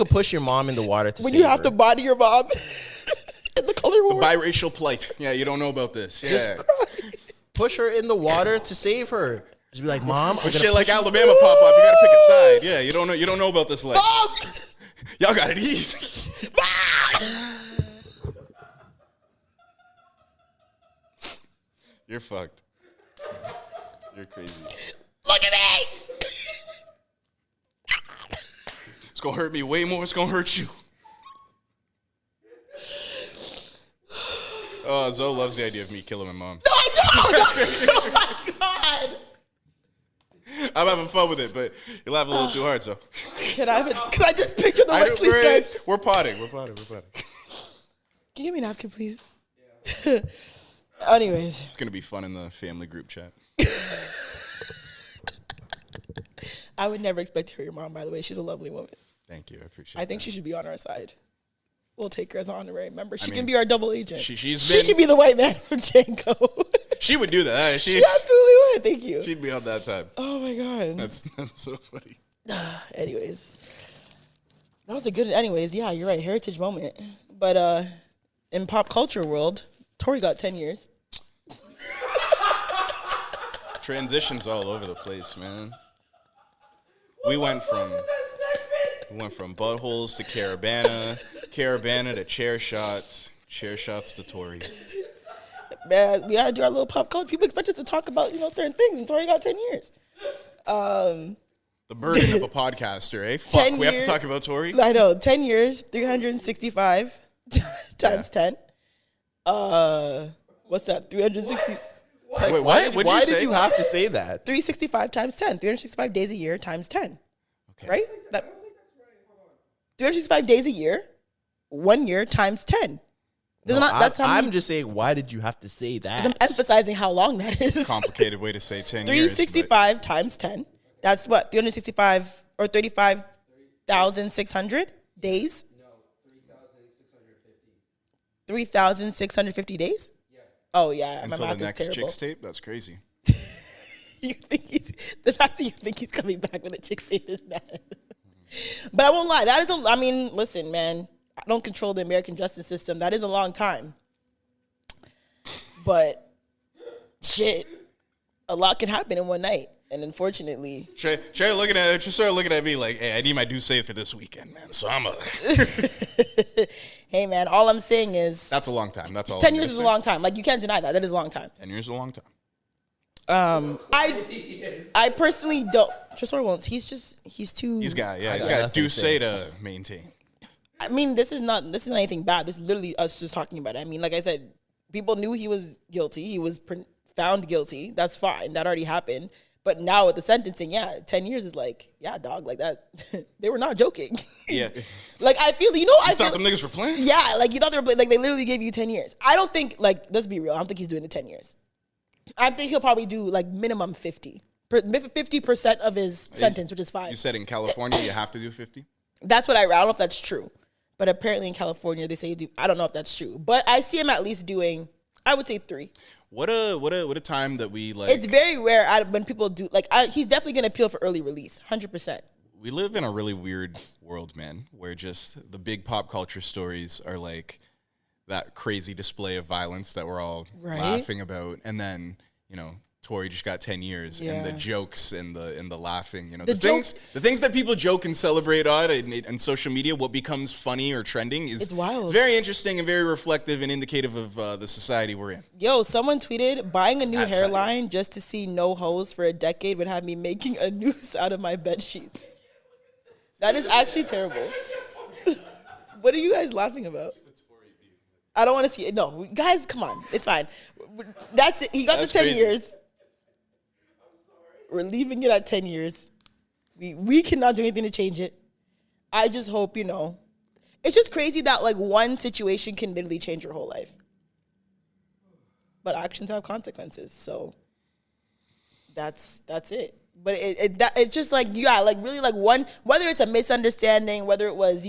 push your mom in the water to When save you have her. to body your mom in the color war. Biracial plight. Yeah, you don't know about this. Yeah. push her in the water to save her. Just be like, Mom, we're gonna Shit like push you-" Alabama pop up. You gotta pick a side. Yeah, you don't know about this life. Mom! Y'all got it easy. You're fucked. You're crazy. Look at me! It's gonna hurt me way more. It's gonna hurt you. Oh, Zoe loves the idea of me killing my mom. No, I don't! Oh my god! I'm having fun with it, but you're laughing a little too hard, so. Can I just picture the Wesley Snipes? We're potting. Can Can you give me a napkin, please? Anyways, It's gonna be fun in the family group chat. I would never expect to hear your mom, by the way. She's a lovely woman. Thank you. I appreciate it. I think she should be on our side. We'll take her as an honorary member. She mean, can be our double agent. she's She been- can be the white man from Django. She would do that. She absolutely would. Thank you. She'd be on that time. Oh my god. That's so funny. Anyways, that was a good. Anyways, yeah, you're right. Heritage moment. But in pop culture world, Tory got 10 years. Transitions all over the place, man. We went from buttholes to Caribana to chair shots to Tory. Man, we gotta do our little pop culture. People expect us to talk about, certain things, and Tory got 10 years. The burden of a podcaster, eh? 10 Fuck, we have to years. talk about Tory? I know, 10 years, 365 times 10. What's that? 360. Wait, what? What'd Why you did say? you have to say that? 365 times 10. 365 days a year times 10. Okay. Right? 365 days a year, 1 year times 10. That's how I'm many, just saying, why did you have to say that? I'm emphasizing how long that is. Complicated way to say 10 years. 365 times 10. That's what? 365 or 35,600 days? No, 3,650. 3,650 days? Yeah. Oh, yeah. Until the next Chicks tape? That's crazy. You think the fact that you think he's coming back with a Chicks tape is bad. But I won't lie. That is listen, man. I don't control the American justice system. That is a long time. But shit, a lot can happen in one night. And unfortunately, Trey started looking at me like, hey, I need my due say for this weekend, man. So I'm a. hey man, all I'm saying is That's a long time. That's all. 10 years is a long time. Like, you can't deny that. That is a long time. 10 years is a long time. I personally don't. Tresor won't. He's too. He's got got due nothing to say say. to maintain. I mean, this is not anything bad. This is literally us just talking about it. I mean, like I said, people knew he was guilty. He was found guilty. That's fine. That already happened. But now with the sentencing, 10 years is like, yeah, dog, like that. They were not joking. Yeah. Like, I feel, I thought them niggas were playing. Yeah, like you thought they were playing. Like, they literally gave you 10 years. I don't think, like, let's be real. I don't think he's doing the 10 years. I think he'll probably do like minimum 50. 50% of his sentence, which is 5. You said in California you have to do 50? That's what I don't know if that's true. But apparently in California they say you do. I don't know if that's true. But I see him at least doing, I would say 3. What a time that we like. It's very rare when people do, like, he's definitely going to appeal for early release, 100%. We live in a really weird world, man, where just the big pop culture stories are like that crazy display of violence that we're all laughing about. And then, Tory just got 10 years, and the jokes and the laughing, the things that people joke and celebrate on and social media, what becomes funny or trending is wild. It's very interesting and very reflective and indicative of the society we're in. Yo, someone tweeted, buying a new hairline just to see no hoes for a decade would have me making a noose out of my bed sheets. That is actually terrible. What are you guys laughing about? I don't want to see it. No, guys, come on. It's fine. That's it. He got the 10 crazy. years. We're leaving it at 10 years. We cannot do anything to change it. I just hope, it's just crazy that like one situation can literally change your whole life. But actions have consequences. So that's it. But it's just like, like really like one, whether it's a misunderstanding, whether it was,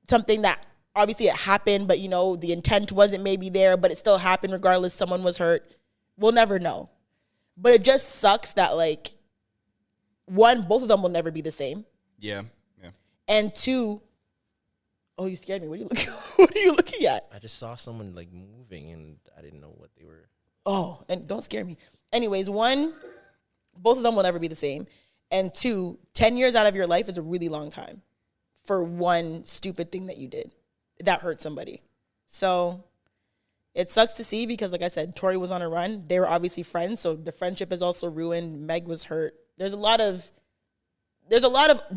something that obviously it happened, but the intent wasn't maybe there, but it still happened regardless, someone was hurt. We'll never know. But it just sucks that, like, one, both of them will never be the same. Yeah. And 2, oh, you scared me. What are you looking at? I just saw someone like moving, and I didn't know what they were. Oh, and don't scare me. Anyways, 1, both of them will never be the same. And 2, 10 years out of your life is a really long time for one stupid thing that you did that hurt somebody. So it sucks to see because, like I said, Tory was on a run. They were obviously friends, so the friendship is also ruined. Meg was hurt. There's a lot of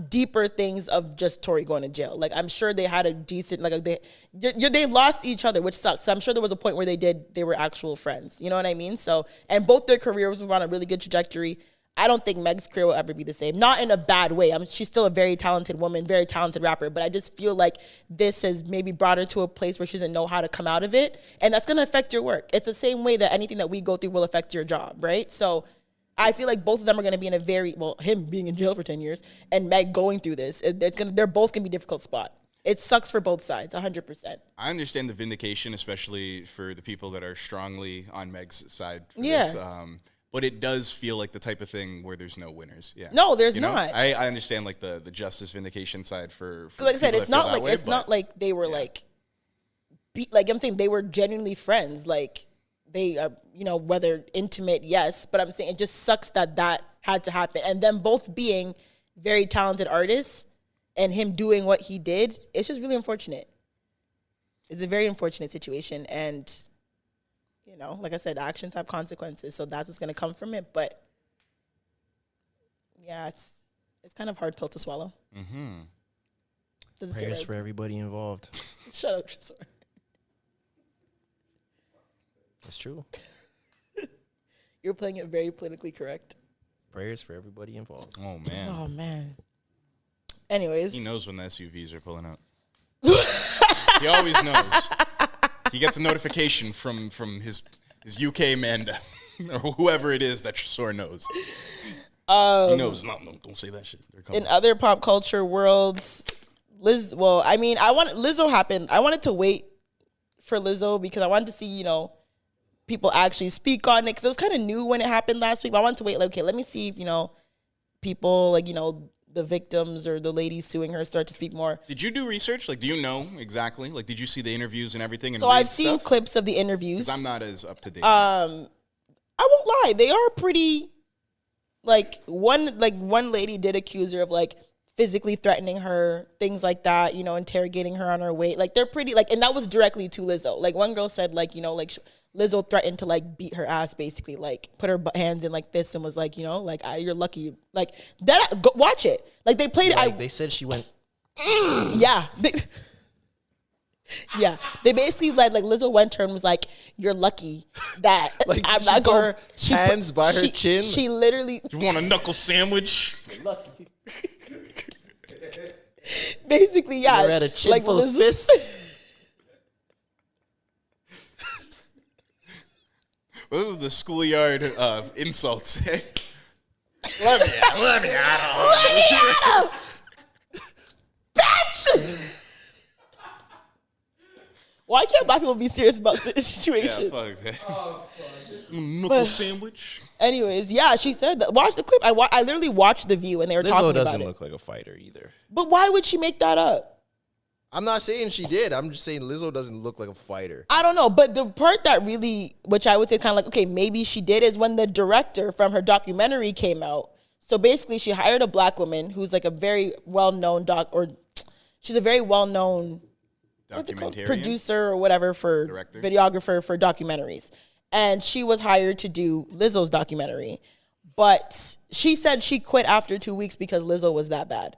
deeper things of just Tory going to jail. Like, I'm sure they had a decent, like, they lost each other, which sucks. So I'm sure there was a point where they were actual friends. You know what I mean? So, and both their careers were on a really good trajectory. I don't think Meg's career will ever be the same. Not in a bad way. She's still a very talented woman, very talented rapper, but I just feel like this has maybe brought her to a place where she doesn't know how to come out of it, and that's going to affect your work. It's the same way that anything that we go through will affect your job, right? So I feel like both of them are going to be in a him being in jail for 10 years and Meg going through this, they're both going to be a difficult spot. It sucks for both sides, 100%. I understand the vindication, especially for the people that are strongly on Meg's side for Yeah. this. But it does feel like the type of thing where there's no winners. Yeah. No, there's not. I understand like the justice vindication side for Like I said, people it's that feel not that like way, it's but not like they were like I'm saying they were genuinely friends. Like they whether intimate, yes, but I'm saying it just sucks that had to happen. And them both being very talented artists and him doing what he did, it's just really unfortunate. It's a very unfortunate situation, and you know, like I said, actions have consequences, so that's what's gonna come from it. But yeah, it's kind of hard pill to swallow. Mm-hmm. Doesn't say Prayers right. for everybody involved. Shut up, Tresor. That's true. You're playing it very politically correct. Prayers for everybody involved. Oh man. Oh man. Anyways, He knows when the SUVs are pulling up. He always knows. He gets a notification from his UK man or whoever it is that Tresor knows. He knows. No, don't say that shit. They're coming. in other pop culture worlds, Lizzo happened. I wanted to wait for Lizzo because I wanted to see, you know, people actually speak on it because it was kind of new when it happened last week. But I wanted to wait, like, okay, let me see if, you know, people, like, you know, the victims or the ladies suing her start to speak more. Did you do research? Like, do you know exactly? Like, did you see the interviews and everything? And So I've seen clips of the interviews. 'Cause I'm not as up to date. I won't lie, they are pretty. One lady did accuse her of like physically threatening her, things like that, you know, interrogating her on her weight. Like, they're pretty, like, and that was directly to Lizzo. Like, one girl said, like, you know, like, Lizzo threatened to, like, beat her ass, basically, like, put her hands in, like, fists and was like, you know, like, you're lucky. Like, that, go, watch it. Like, they played it. They said she went. Yeah. Yeah. They basically, like Lizzo went to her and was like, you're lucky that Like, I'm she not put going. her hands by her chin? She literally. You want a knuckle sandwich? Basically, yeah. You're at a chin like full of Lizzo- fists. Well, those are the schoolyard insults. Let me out. Bitch! Why can't black people be serious about Yeah, situations? fuck, man. Knuckle sandwich. Anyways, yeah, she said that. Watch the clip. I literally watched The View and they were Lizzo talking about doesn't it. look like a fighter either. But why would she make that up? I'm not saying she did. I'm just saying Lizzo doesn't look like a fighter. I don't know. But the part that really, which I would say kind of like, okay, maybe she did, is when the director from her documentary came out. So basically, she hired a black woman who's like a very well-known she's a very well-known producer or whatever for Director. videographer for documentaries. And she was hired to do Lizzo's documentary. But she said she quit after 2 weeks because Lizzo was that bad.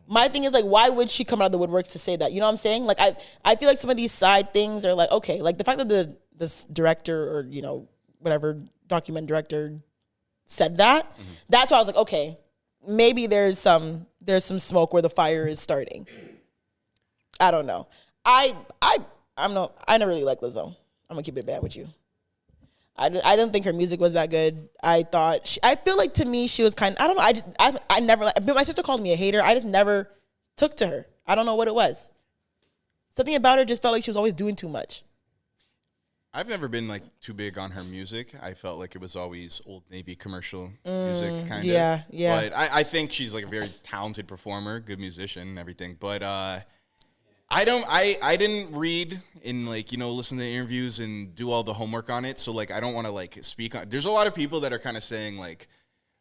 My thing is, like, why would she come out of the woodworks to say that? You know what I'm saying? Like, I feel like some of these side things are like, okay, like the fact that this director or, you know, whatever document director said that, that's why I was like, okay, maybe there's some smoke where the fire is starting. I don't know. I never really liked Lizzo. I'm gonna keep it bad with you. I didn't think her music was that good. I feel like, to me, she was kind of, I don't know. I never, but my sister called me a hater. I just never took to her. I don't know what it was. Something about her just felt like she was always doing too much. I've never been like too big on her music. I felt like it was always Old Navy commercial music, kind of. Yeah. But I think she's like a very talented performer, good musician, and everything. But I didn't read and, like, you know, listen to the interviews and do all the homework on it. So, like, I don't want to, like, speak on. There's a lot of people that are kind of saying, like,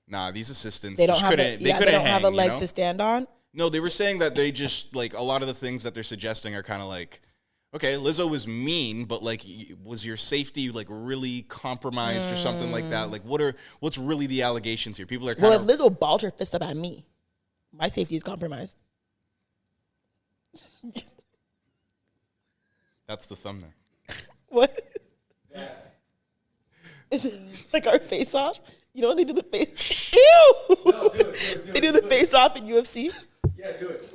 nah, these assistants They don't just have couldn't. they couldn't don't hang, have a you leg know? to stand on. No, they were saying that they just, like, a lot of the things that they're suggesting are kind of like, okay, Lizzo was mean, but, like, was your safety, like, really compromised or something like that? Like, what's really the allegations here? People are kind Well, if Lizzo balled her fist up at me, my safety is compromised. That's the thumbnail. What? Is it like our face off? You know when they do the face? Ew! No, do it. They do the face off in UFC? Yeah, do it.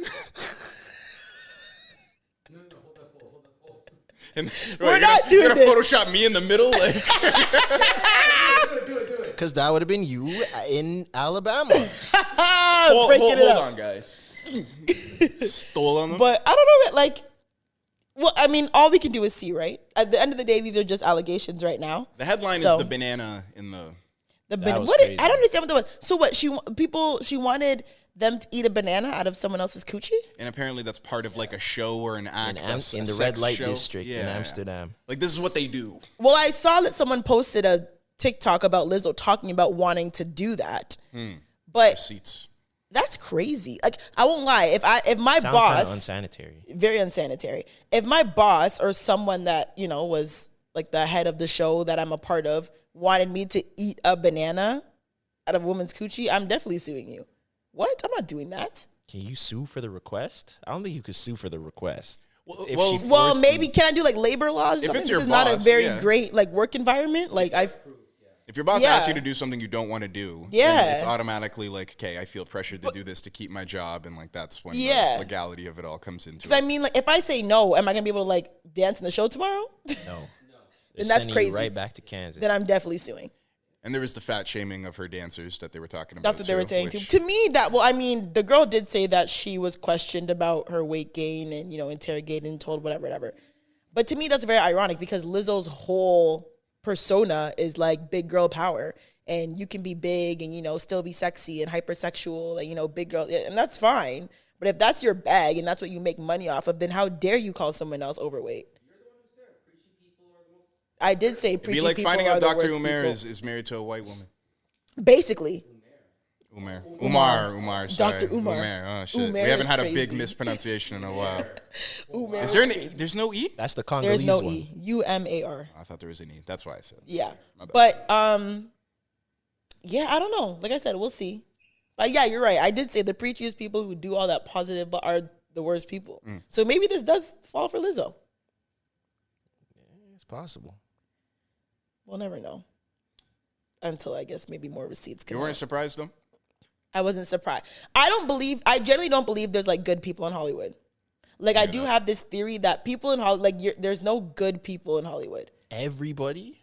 No, hold that pulse. And, We're not doing You're this. gonna Photoshop me in the middle, like. Do it. Because that would have been you in Alabama. hold Breaking it up. on, guys. Stole on them. But I don't know, like, well, I mean, all we can do is see, right? At the end of the day, these are just allegations right now. The headline So- is the banana in the. was What? crazy. I don't understand what that was. So what? She wanted them to eat a banana out of someone else's coochie? And apparently that's part of like a show or an act. that's in a the sex red light show. district in Yeah. Amsterdam. Like, this is what they do. Well, I saw that someone posted a TikTok about Lizzo talking about wanting to do that. But Receipts. that's crazy. Like, I won't lie. If my Sounds kind boss, of unsanitary. very unsanitary. If my boss or someone that, you know, was like the head of the show that I'm a part of, wanted me to eat a banana out of a woman's coochie, I'm definitely suing you. What? I'm not doing that. Can you sue for the request? I don't think you could sue for the request. Well, maybe can I do like labor laws? If it's This your is not a boss, very yeah. great like work environment. Like If your boss Yeah. asks you to do something you don't want to do, Yeah. then it's automatically like, okay, I feel pressured to do this to keep my job, and like that's when Yeah. the legality of it all comes into because it. I mean, like if I say no, am I gonna be able to like dance in the show tomorrow? No. They're Then that's sending crazy. you right back to Kansas. Then I'm definitely suing. And there was the fat shaming of her dancers that they were talking about. That's what they were saying too. which- To me, I mean, the girl did say that she was questioned about her weight gain and, interrogated and told whatever. But to me, that's very ironic because Lizzo's whole persona is like big girl power. And you can be big and, still be sexy and hypersexual and, big girl. And that's fine. But if that's your bag and that's what you make money off of, then how dare you call someone else overweight? I did say It'd preachy be like people finding are out the Dr. worst Umar people. is married to a white woman. Basically. Umar, sorry. Dr. Umar. Oh, shit. Umar we haven't is had a big crazy. mispronunciation in a while. Umar Is there an E? There's no E? That's the There's Congolese no one. E. UMAR. I thought there was an E. That's why I said. Yeah. My bad. But yeah, I don't know. Like I said, we'll see. But yeah, you're right. I did say the preachiest people who do all that positive but are the worst people. So maybe this does fall for Lizzo. It's possible. We'll never know. Until I guess maybe more receipts come You weren't out. surprised though? I wasn't surprised. I generally don't believe there's like good people in Hollywood. Like I do have this theory that people in Hollywood, there's no good people in Hollywood. Everybody?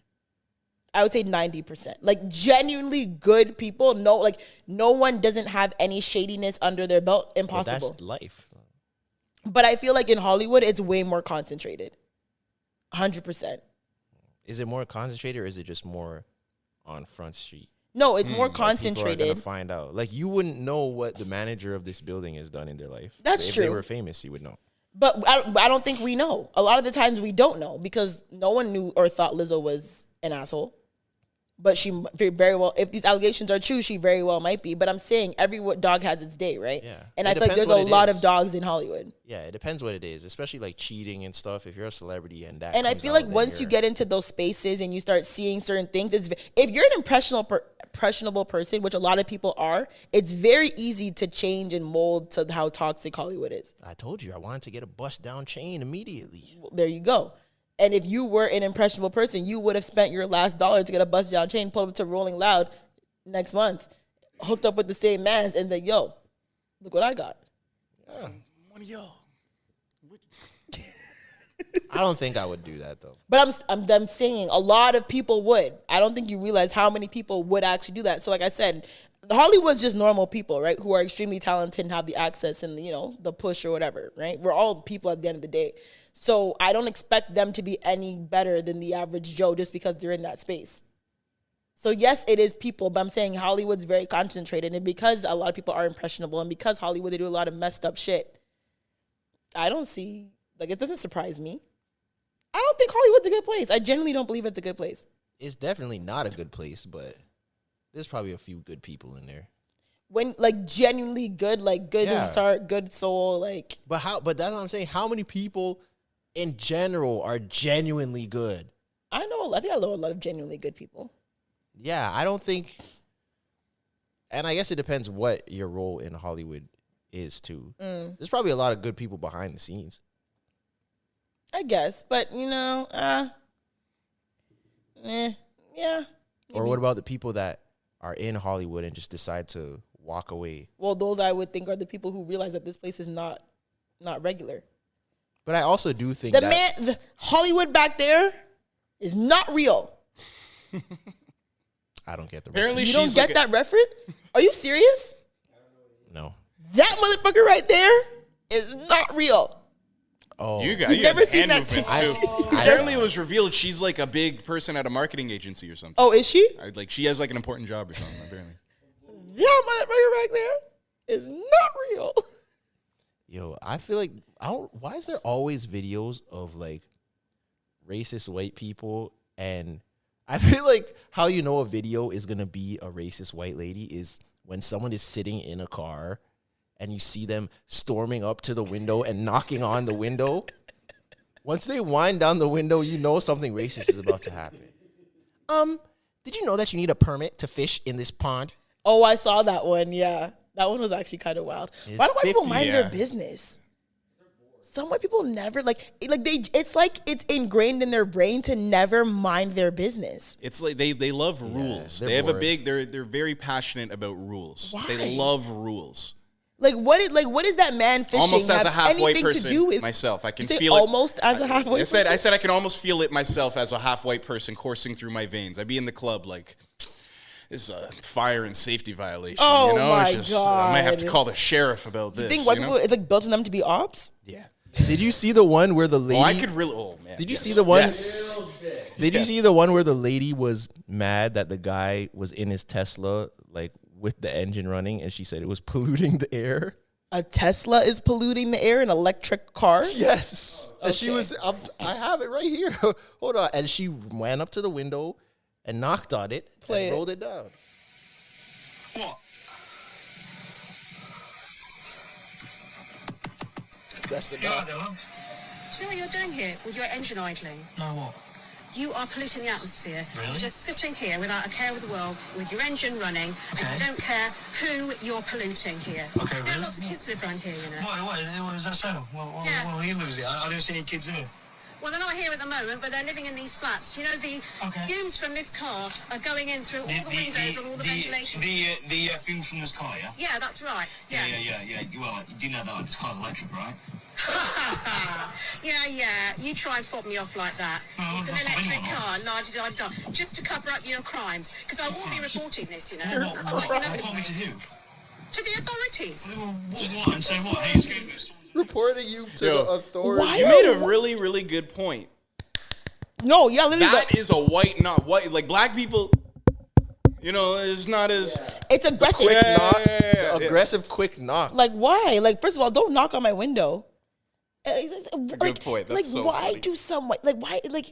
I would say 90%. Like genuinely good people. No one doesn't have any shadiness under their belt. But Impossible. that's life. But I feel like in Hollywood, it's way more concentrated. 100%. Is it more concentrated or is it just more on Front Street? No, it's more Like, people are concentrated. gonna find out. Like you wouldn't know what the manager of this building has done in their life. That's if true. they were famous, you would know. But I don't think we know. A lot of the times we don't know because no one knew or thought Lizzo was an asshole. But she very well, if these allegations are true, she very well might be. But I'm saying every dog has its day, right? Yeah. And It I feel like depends there's a what it lot is. of dogs in Hollywood. Yeah, it depends what it is, especially like cheating and stuff. If you're a celebrity and that, And I comes feel out, like then once you you're- get into those spaces and you start seeing certain things, if you're an impressionable person, which a lot of people are, it's very easy to change and mold to how toxic Hollywood is. I told you I wanted to get a bust down chain immediately. Well, there you go. And if you were an impressionable person, you would have spent your last dollar to get a bust down chain, pulled up to Rolling Loud next month, hooked up with the same mans, and like, yo, look what I got. One of y'all. I don't think I would do that though. But I'm saying a lot of people would. I don't think you realize how many people would actually do that. So like I said, Hollywood's just normal people, right? Who are extremely talented and have the access and the push or whatever, right? We're all people at the end of the day. So I don't expect them to be any better than the average Joe just because they're in that space. So yes, it is people, but I'm saying Hollywood's very concentrated. And because a lot of people are impressionable and because Hollywood, they do a lot of messed up shit, I don't see, it doesn't surprise me. I don't think Hollywood's a good place. I genuinely don't believe it's a good place. It's definitely not a good place, but there's probably a few good people in there. When genuinely good, good Yeah. heart, good soul, But that's what I'm saying. How many people in general are genuinely good? I think I know a lot of genuinely good people. Yeah, I don't think, and I guess it depends what your role in Hollywood is too. There's probably a lot of good people behind the scenes. I guess, but yeah. Or what about the people that are in Hollywood and just decide to walk away? Well, those I would think are the people who realize that this place is not regular. But I also do think The Hollywood back there is not real. I don't get the Apparently, You she's don't get that reference? Are you serious? no. That motherfucker right there is not real. Oh, You You've got never hand seen that movements TikTok? too. Apparently, it was revealed she's like a big person at a marketing agency or something. Oh, is she? She has like an important job or something. Apparently, That motherfucker right there is not real. yo, I feel like why is there always videos of like racist white people? And I feel like how you know a video is gonna be a racist white lady is when someone is sitting in a car and you see them storming up to the window and knocking on the window. Once they wind down the window, you know something racist is about to happen. Did you know that you need a permit to fish in this pond? Oh, I saw that one. Yeah, that one was actually kind of wild. Why do white people mind their business? Some white people never like they. It's like it's ingrained in their brain to never mind their business. It's like they love rules. They have bored. They're very passionate about rules. Why? They love rules. Like what is that man fishing almost as a half white person to do with myself? I can you feel almost as a half white person. I said I can almost feel it myself as a half white person coursing through my veins. I'd be in the club like, this is a fire and safety violation. Oh you know? my God. I might have to call the sheriff about this. You think white people, it's like built in them to be ops? Yeah. Did you see the one where the lady? Oh, I could really. Oh man. Did you see the one? Yes. Did you see the one where the lady was mad that the guy was in his Tesla, like with the engine running, and she said it was polluting the air? A Tesla is polluting the air, an electric car? Yes. Okay. And she was. I have it right here. Hold on. And she ran up to the window and knocked on it and rolled it down. What? That's the Yeah, dog. do you know what you're doing here with your engine idling? No, what? You are polluting the atmosphere. Really? Just sitting here without a care of the world, with your engine running, and you don't care who you're polluting here. Okay, really? Lots of kids live around here, you know. What is that so? Well, you lose it. I don't see any kids here. Well, they're not here at the moment, but they're living in these flats. You know, the fumes from this car are going in through all the windows and all the ventilation. The fumes from this car, yeah? Yeah, that's right. Yeah. Well, you do know that this car's electric, right? Yeah. You try and fob me off like that. It's an electric car, la-di-da-da, just to cover up your crimes. Because I will be reporting this, you know. What want me to do? To the authorities. What? And say what? Hey, excuse me. Reporting you to the authorities. You made a really, really good point. No, yeah, literally. That is a white, not white. Like black people, you know, it's not as. It's aggressive. Aggressive, quick knock. Like, why? Like, first of all, don't knock on my window. Good point. That's so why funny. do some like why like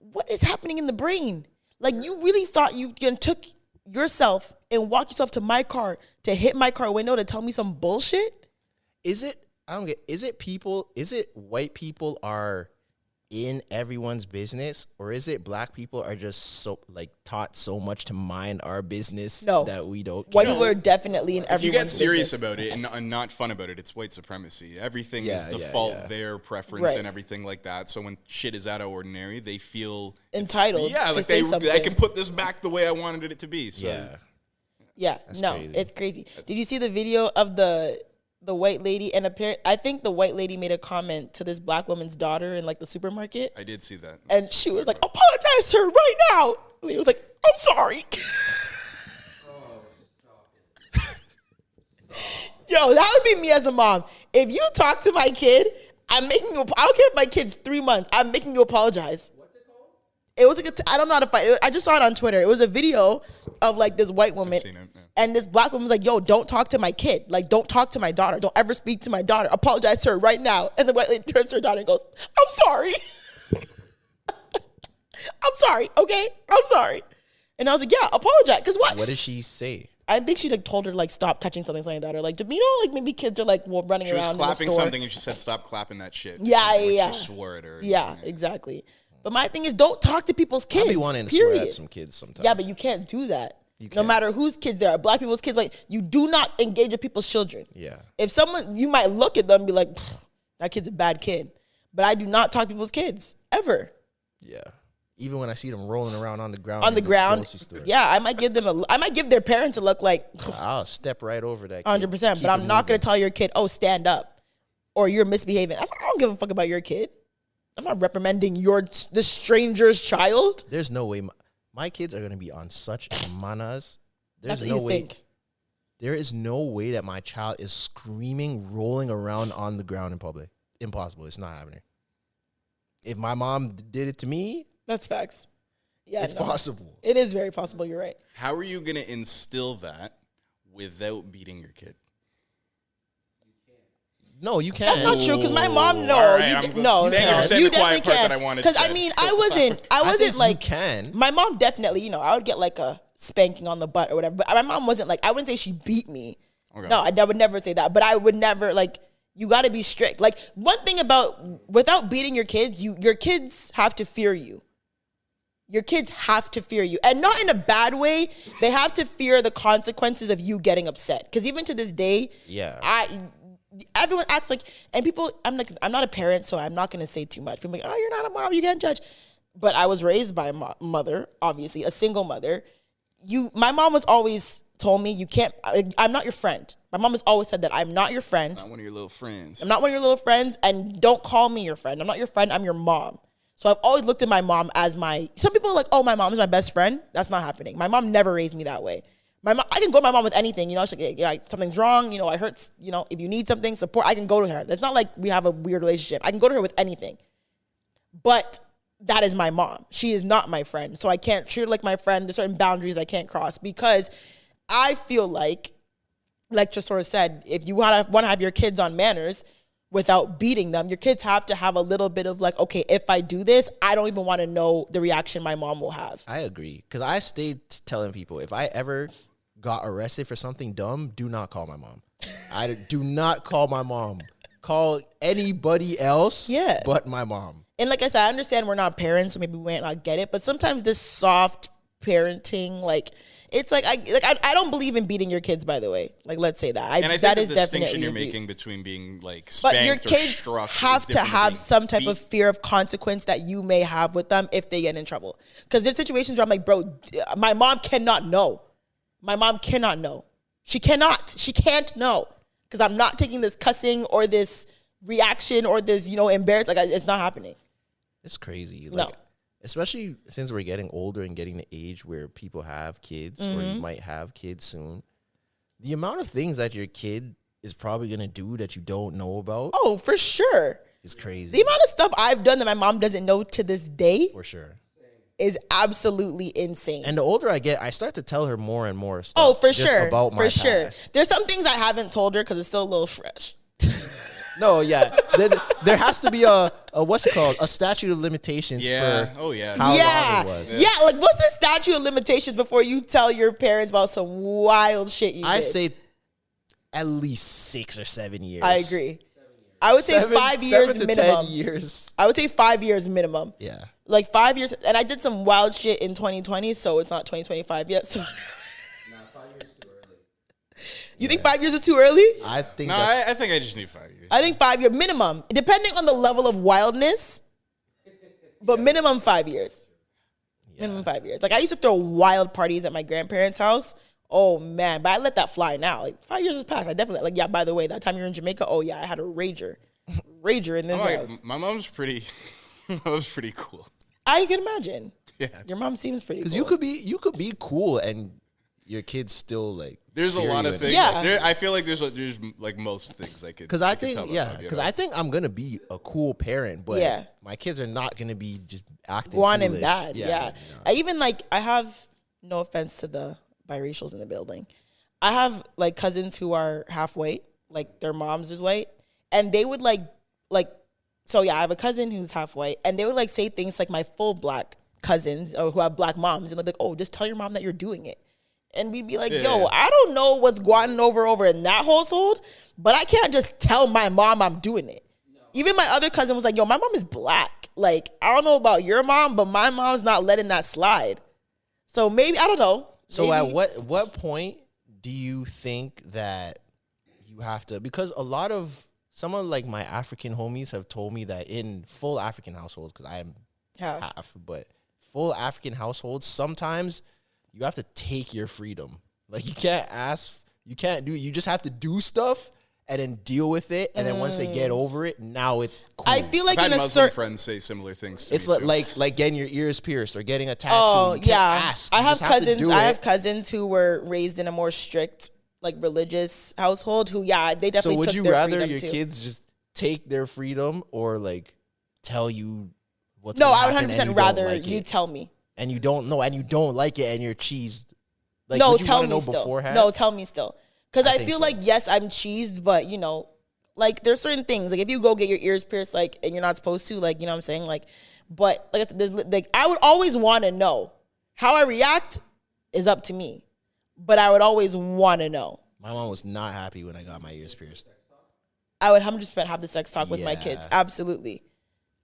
what is happening in the brain? Like, you really thought you took yourself and walked yourself to my car to hit my car window to tell me some bullshit? Is it? I don't get. Is it white people are in everyone's business, or is it black people are just so like taught so much to mind our business that we don't care? White people are definitely in everyone's business. If you get serious about it and not fun about it, it's white supremacy. Everything is default their preference and everything like that. So when shit is out of ordinary, they feel entitled. Yeah, like I can put this back the way I wanted it to be. So. Yeah. No, crazy. It's crazy. Did you see the video of the white lady? And I think the white lady made a comment to this black woman's daughter in like the supermarket. I did see that. And she was like, apologize to her right now. And he was like, I'm sorry. Yo, that would be me as a mom. If you talk to my kid, I'm making you, I don't care if my kid's 3 months, I'm making you apologize. What's it called? It was like I don't know how to find it. I just saw it on Twitter. It was a video of like this white woman. I've seen it, yeah. And this black woman was like, yo, don't talk to my kid. Like, don't talk to my daughter. Don't ever speak to my daughter. Apologize to her right now. And the white lady turns to her daughter and goes, I'm sorry. I'm sorry, okay? I'm sorry. And I was like, yeah, apologize. Because what? What did she say? I think she like told her like stop touching something like that, or like, you know, like maybe kids are like running around. She was clapping in the store. something and she said stop clapping that shit. Yeah. She swore at her. Yeah, exactly. But my thing is, don't talk to people's kids. I be wanting to swear at some kids sometimes. Yeah, but you can't do that. No matter whose kids they are, black people's kids, like, you do not engage with people's children. Yeah. If someone, you might look at them and be like, that kid's a bad kid. But I do not talk to people's kids, ever. Yeah. Even when I see them rolling around on the ground. On the ground. Yeah, I might give their parents a look like. I'll step right over that. 100%. But I'm not going to tell your kid, oh, stand up. Or you're misbehaving. I don't give a fuck about your kid. I'm not reprimanding the stranger's child. There's no way. My kids are going to be on such manas. That's what you think. There is no way that my child is screaming, rolling around on the ground in public. Impossible. It's not happening. If my mom did it to me. That's facts. Yeah, it's possible. It is very possible. You're right. How are you going to instill that without beating your kid? No, you can't. That's not true, because my mom, you definitely can. Because I mean, I wasn't like, can. My mom definitely, I would get like a spanking on the butt or whatever. But my mom wasn't like, I wouldn't say she beat me. Okay. No, I would never say that. But I would never like, You got to be strict. Like, one thing about, without beating your kids, your kids have to fear you. Your kids have to fear you. And not in a bad way. They have to fear the consequences of you getting upset. Because even to this day, everyone acts like, and people, I'm not a parent, so I'm not going to say too much. People are like, oh, you're not a mom, you can't judge. But I was raised by a mother, obviously, a single mother. My mom was always told me, you can't, I'm not your friend. My mom has always said that I'm not your friend. Not one of your little friends. I'm not one of your little friends, and don't call me your friend. I'm not your friend, I'm your mom. So I've always looked at my mom as some people are like, oh, my mom is my best friend. That's not happening. My mom never raised me that way. My mom, I can go to my mom with anything, you know, she's like, yeah, something's wrong, you know, I hurt, you know, if you need something, support, I can go to her. It's not like we have a weird relationship. I can go to her with anything. But that is my mom. She is not my friend. So I can't treat her like my friend. There's certain boundaries I can't cross because I feel like Tresor said, if you want to have your kids on manners without beating them, your kids have to have a little bit of like, okay, if I do this, I don't even want to know the reaction my mom will have. I agree. Because I stayed telling people, if I ever got arrested for something dumb, do not call my mom. I do not call my mom. Call anybody else but my mom. And like I said, I understand we're not parents, so maybe we might not get it. But sometimes this soft parenting, like, it's like I don't believe in beating your kids. By the way, like, let's say that. And I think that the is distinction definitely you're abuse. making between being like spanked but your or kids struck have is to different than have being some type beat. of fear of consequence that you may have with them if they get in trouble. Because there's situations where I'm like, bro, my mom cannot know. My mom cannot know. She cannot. She can't know because I'm not taking this cussing or this reaction or this, you know, embarrassed. Like, it's not happening. It's crazy. No. Like, especially since we're getting older and getting the age where people have kids or you might have kids soon. The amount of things that your kid is probably going to do that you don't know about. Oh, for sure. Is crazy. The amount of stuff I've done that my mom doesn't know to this day For sure. is absolutely insane. And the older I get, I start to tell her more and more stuff. Oh, for just sure. About my for sure. past. There's some things I haven't told her because it's still a little fresh. No, yeah. there has to be a what's it called? A statute of limitations for how long it was. Yeah, like, what's the statute of limitations before you tell your parents about some wild shit you I did? say at least 6 or 7 years. I agree. I would say 5 years 7 to minimum. 10 years. I would say 5 years minimum. Yeah. Like 5 years. And I did some wild shit in 2020, so it's not 2025 yet. So. 5 years too early. You think 5 years is too early? I think No, that's... I think I just need 5 years. I think 5 year minimum, depending on the level of wildness, but minimum 5 years. Minimum 5 years. Like, I used to throw wild parties at my grandparents' house. Oh man, but I let that fly now. Like, 5 years has passed. I definitely, like, yeah, by the way, that time you were in Jamaica, oh yeah, I had a rager in this house. My mom's pretty cool. I can imagine. Yeah. Your mom seems pretty cool. Because you could be cool and your kids still like... There's a lot of things. Yeah. I feel like there's like most things I could. Because I think I think I'm gonna be a cool parent, but Yeah. my kids are not gonna be just acting One and foolish. bad. Yeah. no. I even, like, I have, no offense to the biracials in the building, I have, like, cousins who are half white, like, their mom's is white, and they would like, so yeah, I have a cousin who's half white, and they would, like, say things like my full black cousins or who have black moms, and they'd be like, oh, just tell your mom that you're doing it. And we'd be like, yo, I don't know what's going over in that household, but I can't just tell my mom I'm doing it. No. Even my other cousin was like, yo, my mom is black. Like, I don't know about your mom, but my mom's not letting that slide. So maybe, I don't know. So maybe, at what point do you think that you have to, because a lot of some of like my African homies have told me that in full African households, because I am half, but full African households, sometimes you have to take your freedom. Like, you can't you just have to do stuff and then deal with it. And then once they get over it, now it's cool. I feel like I've in had a Muslim certain, friends say similar things to It's me too. like getting your ears pierced or getting a tattoo. oh You can't yeah, ask. I You have just to cousins. do I it. have cousins who were raised in a more strict, like, religious household. Who, yeah, they definitely. So would took you their rather freedom your too. kids just take their freedom or like tell you what's No, gonna I would happen and 100% you don't rather like you it? tell me. And you don't know and you don't like it and you're cheesed. Like, No, would you tell wanna me know still. beforehand? No, tell me still. Because I think feel so. like, yes, I'm cheesed, but, you know, like, there's certain things. Like, if you go get your ears pierced, like, and you're not supposed to, like, you know what I'm saying? Like, but, like, there's, like, I would always want to know. How I react is up to me. But I would always want to know. My mom was not happy when I got my ears pierced. I would 100% have the sex talk with my kids. Yeah. Absolutely.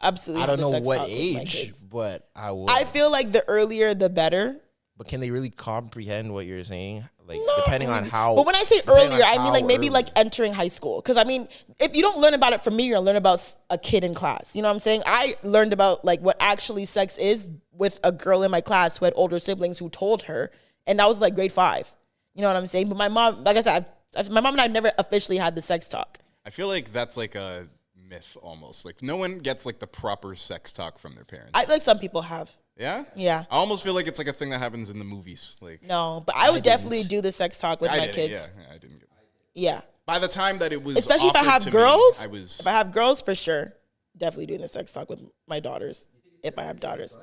Absolutely. I don't know have the sex what talk with my age, kids. but I would. I feel like the earlier, the better. But can they really comprehend what you're saying? Like, No. depending on how. But when I say depending earlier, on I mean like how maybe early. like entering high school. Because I mean, if you don't learn about it from me, you're gonna learn about a kid in class. You know what I'm saying? I learned about like what actually sex is with a girl in my class who had older siblings who told her, and that was like grade 5. You know what I'm saying? But my mom, like I said, my mom and I never officially had the sex talk. I feel like that's like a myth almost. Like no one gets like the proper sex talk from their parents. I like some people have. Yeah? Yeah. I almost feel like it's like a thing that happens in the movies. Like No, but I would definitely do the sex talk with I my did kids. it, yeah, I didn't get it. Yeah. By the time that it was Especially if I offered have to girls. me, If I have girls, for sure, definitely doing the sex talk with my daughters. If I have daughters,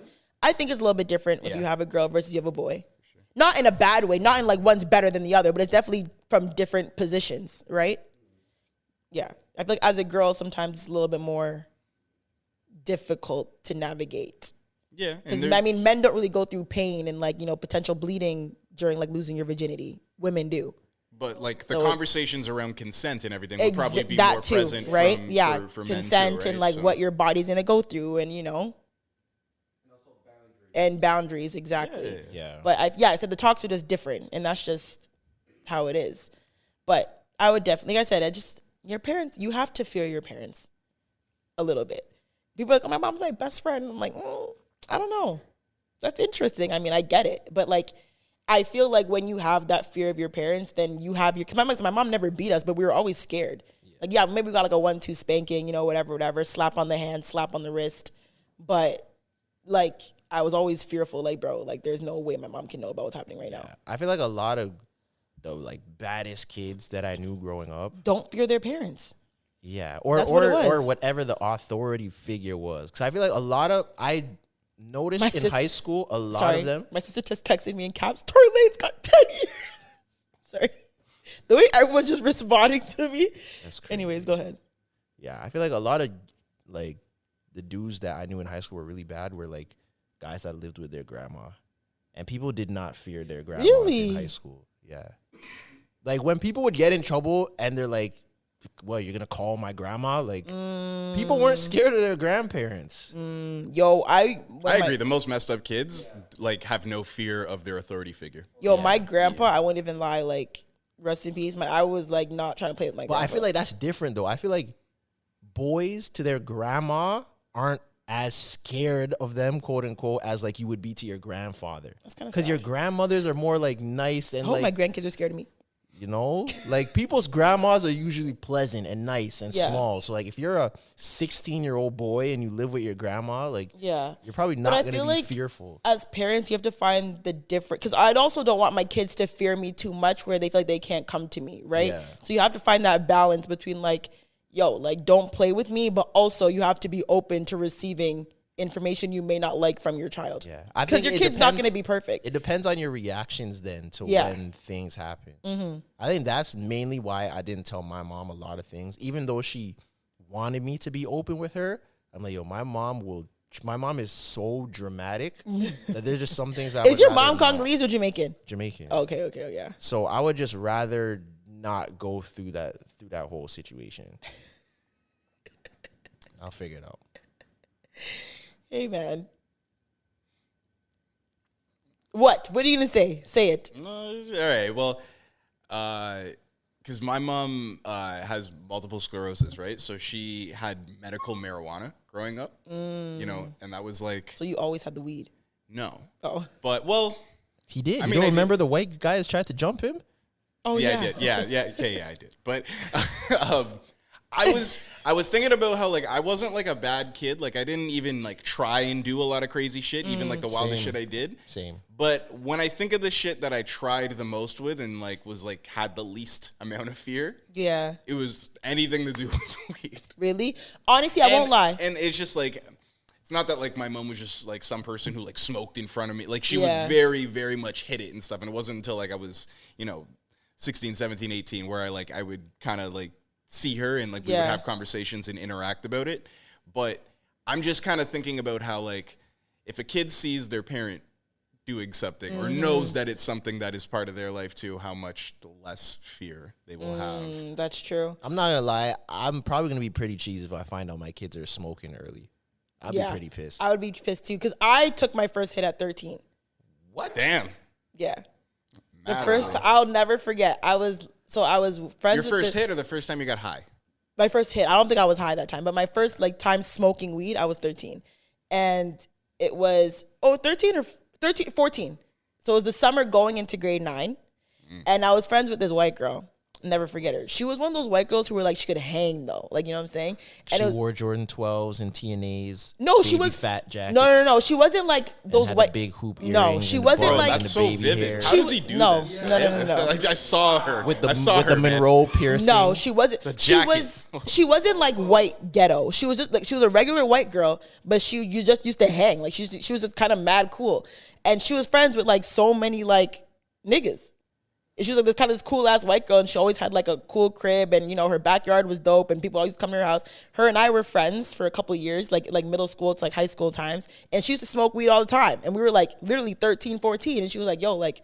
I think it's a little bit different if Yeah. you have a girl versus you have a boy. Not in a bad way, not in like one's better than the other, but it's definitely from different positions, right? Yeah, I feel like as a girl, sometimes it's a little bit more difficult to navigate. Yeah. Because and I mean, men don't really go through pain and like, you know, potential bleeding during like losing your virginity. Women do. but like the So it's- conversations around consent and everything would probably be that more too, present right? from, Yeah, for men too, consent and right? like So- what your body's gonna go through, and you know, and boundaries exactly. Yeah. But I said the talks are just different, and that's just how it is. But I would definitely, like I said, your parents, you have to fear your parents a little bit. People are like, oh, my mom's my best friend. I'm like, I don't know. That's interesting. I mean, I get it, but like, I feel like when you have that fear of your parents, then you have your. Cause my mom never beat us, but we were always scared. Like, yeah, maybe we got like a 1-2 spanking, you know, whatever, slap on the hand, slap on the wrist, but like, I was always fearful, like, bro, like, there's no way my mom can know about what's happening right now. I feel like a lot of the like baddest kids that I knew growing up. Don't fear their parents. Yeah, or That's what it was. or whatever the authority figure was. Because I feel like a lot of I noticed My in sis- high school a lot of them. My sister just texted me in caps, Tory Lanez got 10 years. Sorry. The way everyone just responding to me. That's crazy. Anyways, go ahead. Yeah, I feel like a lot of like the dudes that I knew in high school were really bad were like guys that lived with their grandma, and people did not fear their grandmas Really? in high school. Yeah, like when people would get in trouble and they're like, "What, you're gonna call my grandma?" Like people weren't scared of their grandparents. Yo, I agree. The most messed up kids like have no fear of their authority figure. My grandpa, I won't even lie, like, rest in peace. I was like not trying to play with my But grandpa. I feel like that's different though. I feel like boys to their grandma aren't as scared of them, quote unquote, as like you would be to your grandfather. That's kinda because your sad. grandmothers are more like nice and I hope like my grandkids are scared of me. you know, like people's grandmas are usually pleasant and nice and Yeah. small. So like if you're a 16-year-old boy and you live with your grandma, like Yeah. you're probably But not I gonna be feel like fearful. as parents, you have to find the different, because I also don't want my kids to fear me too much where they feel like they can't come to me, right? Yeah. So you have to find that balance between like, yo, like don't play with me, but also you have to be open to receiving information you may not like from your child. Yeah, I Because think your it kid's not depends- going to be perfect. It depends on your reactions then to Yeah. when things happen. I think that's mainly why I didn't tell my mom a lot of things, even though she wanted me to be open with her. I'm like, yo, my mom is so dramatic that there's just some things that I Is would your rather mom not- Congolese or Jamaican? Jamaican. Okay, yeah. So I would just rather not go through that whole situation. I'll figure it out. Hey, man. What? What are you going to say? Say it. All right. Well, because my mom has multiple sclerosis, right? So she had medical marijuana growing up, you know, and that was like, So you always had the weed. no. Oh. But, well, He did. I You mean, don't I remember the white guys tried to jump him? Oh, yeah, yeah. I did. Yeah, I did. But I was thinking about how, like, I wasn't, like, a bad kid. Like, I didn't even, like, try and do a lot of crazy shit, even, like, the wildest Same. shit I did. Same. But when I think of the shit that I tried the most with and, like, was, like, had the least amount of fear, Yeah. it was anything to do with weed. Really? Honestly, I won't lie. And it's just, like, it's not that, like, my mom was just, like, some person who, like, smoked in front of me. Like, she Yeah. would very, very much hit it and stuff. And it wasn't until, like, I was, you know, 16, 17, 18, where I would kind of, like, see her and, like, we would Yeah. have conversations and interact about it. But I'm just kind of thinking about how, like, if a kid sees their parent doing something or knows that it's something that is part of their life too, how much less fear they will have. That's true. I'm not gonna lie. I'm probably gonna be pretty cheesy if I find out my kids are smoking early. I'd be pretty pissed. I would be pissed too because I took my first hit at 13. What? Damn. Yeah. The first, I'll never forget. I was friends with Your first hit or the first time you got high? My first hit. I don't think I was high that time, but my first like time smoking weed, I was 13. And it was 14. So it was the summer going into grade 9. And I was friends with this white girl. Never forget her. She was one of those white girls who were like, she could hang though. Like, you know what I'm saying? And she wore Jordan 12s and TNAs. No, she was fat jackets. No. She wasn't like those white big hoop earrings. No, she wasn't like that's so vivid. Hair. How does he do this? No. Like I saw her with the Monroe piercing. No, she wasn't. The she jacket. she wasn't like white ghetto. She was just like she was a regular white girl, but you just used to hang. Like she was just kind of mad cool, and she was friends with like so many like niggas. She was like this kind of this cool ass white girl, and she always had like a cool crib, and you know her backyard was dope, and people always come to her house. Her and I were friends for a couple of years, like middle school to like high school times, and she used to smoke weed all the time, and we were like literally 13, 14, and she was like, "Yo, like,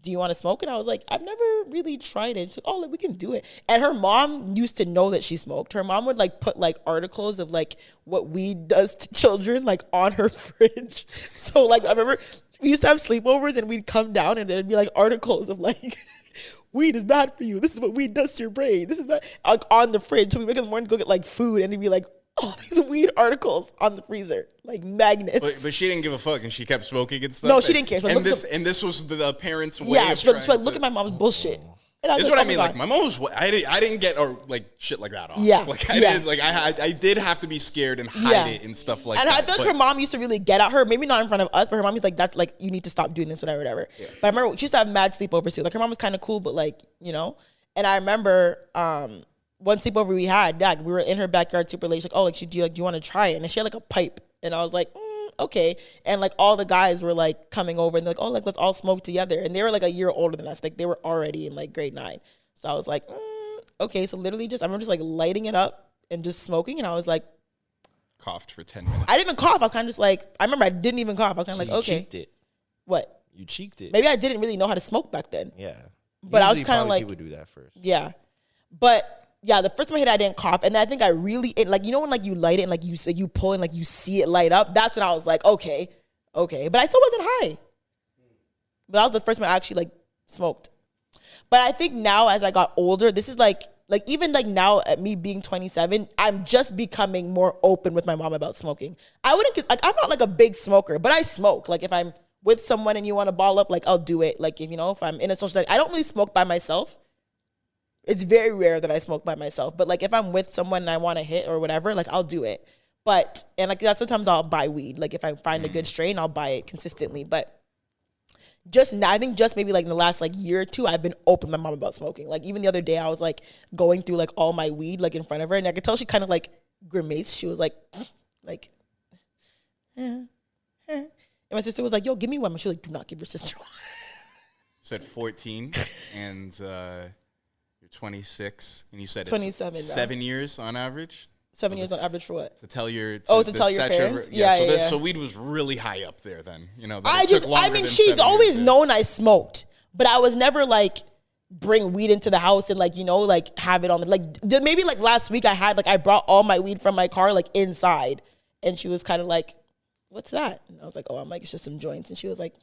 do you want to smoke?" And I was like, "I've never really tried it." She's like, "Oh, like, we can do it." And her mom used to know that she smoked. Her mom would like put like articles of like what weed does to children like on her fridge. So like I remember. We used to have sleepovers and we'd come down and there'd be like articles of like, weed is bad for you. This is what weed does to your brain. This is bad. Like on the fridge. So we wake up in the morning to go get like food and it'd be like, oh, these weed articles on the freezer. Like magnets. But she didn't give a fuck and she kept smoking and stuff. No, she didn't care. And this was the parents' way of she trying was like, to... look at my mom's bullshit. And This is what I mean. Like my mom was, I didn't get like shit like that off. Yeah, like I did have to be scared and hide it and stuff like and that. I feel like her mom used to really get at her, maybe not in front of us, but her mom was like, "That's like you need to stop doing this, whatever." Yeah. But I remember she used to have mad sleepovers too. Like her mom was kind of cool, but like you know. And I remember one sleepover we had, we were in her backyard super late. She's like, "Oh, like do you want to try it?" And she had like a pipe, and I was like, okay. And like all the guys were like coming over and they're like, "Oh, like let's all smoke together." And they were like a year older than us. Like they were already in like grade 9. So I was like, okay. So literally I remember just like lighting it up and just smoking. And I was like, coughed for 10 minutes. I didn't even cough. I was kind of just like, I remember I didn't even cough. I was kind of like, okay. Cheeked it. What? You cheeked it. Maybe I didn't really know how to smoke back then. Yeah. But I was kind of like, people do that first. Yeah. But yeah, the first time I hit it, I didn't cough. And then I think I really, like, you know when like you light it and like you pull and like you see it light up? That's when I was like, okay. But I still wasn't high. But that was the first time I actually like smoked. But I think now as I got older, this is like even like now at me being 27, I'm just becoming more open with my mom about smoking. I'm not like a big smoker, but I smoke. Like if I'm with someone and you want to ball up, like I'll do it. Like if I'm in a social setting, I don't really smoke by myself. It's very rare that I smoke by myself. But like if I'm with someone and I want to hit or whatever, like I'll do it. But and like that sometimes I'll buy weed. Like if I find a good strain, I'll buy it consistently. But just now, I think just maybe like in the last like year or two, I've been open with my mom about smoking. Like even the other day, I was like going through like all my weed like in front of her, and I could tell she kind of like grimaced. She was like, and my sister was like, "Yo, give me one." And she was like, "Do not give your sister one." Said 14, and you're 26, and you said 27, it's right? 7 years on average. 7 years on average for what? To tell your to tell your parents. So weed was really high up there then. You know, she's always known I smoked, but I was never like bring weed into the house and like like have it on like maybe like last week I brought all my weed from my car like inside, and she was kind of like, "What's that?" And I was like, "Oh, I'm like it's just some joints," and she was like,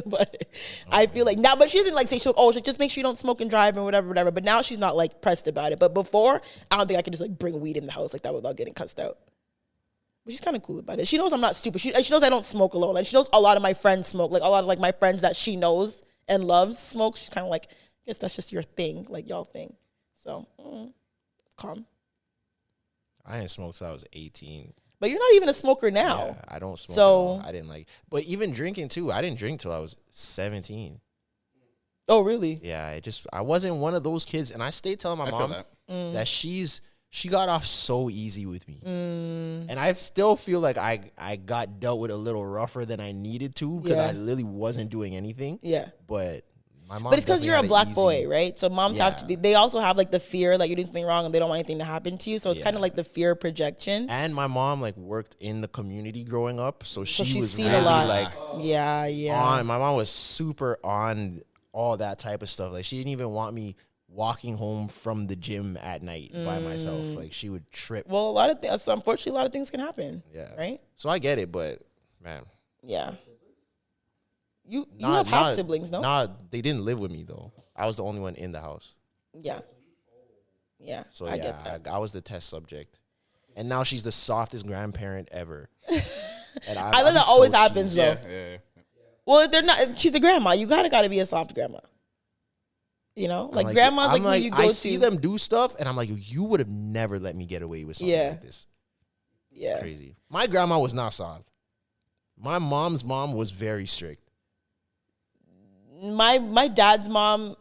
But I feel like now, but she doesn't like say, just make sure you don't smoke and drive and whatever. But now she's not like pressed about it. But before, I don't think I could just like bring weed in the house like that without getting cussed out. But she's kind of cool about it. She knows I'm not stupid. She knows I don't smoke alone. And she knows a lot of my friends smoke. Like a lot of like my friends that she knows and loves smoke. She's kind of like, I guess that's just your thing, like y'all thing. So it's calm. I didn't smoke till I was 18. But you're not even a smoker now. Yeah, I don't smoke. So I didn't like. But even drinking too, I didn't drink till I was 17. Oh, really? Yeah, I wasn't one of those kids, and I stayed telling my mom that she got off so easy with me, and I still feel like I got dealt with a little rougher than I needed to because I literally wasn't doing anything. Yeah, but My mom But it's because definitely you're a had it black easy. boy, right? So moms have to be. They also have like the fear, like you're doing something wrong, and they don't want anything to happen to you. So it's kind of like the fear projection. And my mom like worked in the community growing up, so she was seen really a lot. like Yeah. on. My mom was super on all that type of stuff. Like she didn't even want me walking home from the gym at night by myself. Like she would trip. Well, a lot of things. Unfortunately, a lot of things can happen. Yeah. Right. So I get it, but man. Yeah. You have half siblings, no? Nah, they didn't live with me though. I was the only one in the house. Yeah. Yeah. So I get that. I was the test subject. And now she's the softest grandparent ever. And I think that always happens though. Yeah. Well, if they're not. She's a grandma. You gotta be a soft grandma. You know, like grandmas, like who you go to. I see them do stuff, and I'm like, you would have never let me get away with something like this. Yeah, crazy. My grandma was not soft. My mom's mom was very strict. My dad's mom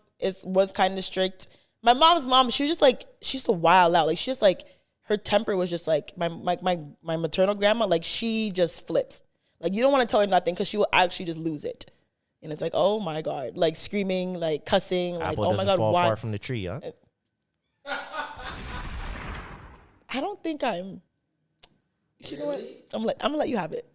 was kind of strict. My mom's mom, she was just like, she's a wild out. Like she just like, her temper was just like my maternal grandma. Like she just flips. Like you don't want to tell her nothing because she will actually just lose it. And it's like, oh my God, like screaming, like cussing, like, Apple oh my God, fall why? far from the tree, huh? I don't think I'm. You know what? I'm gonna let you have it.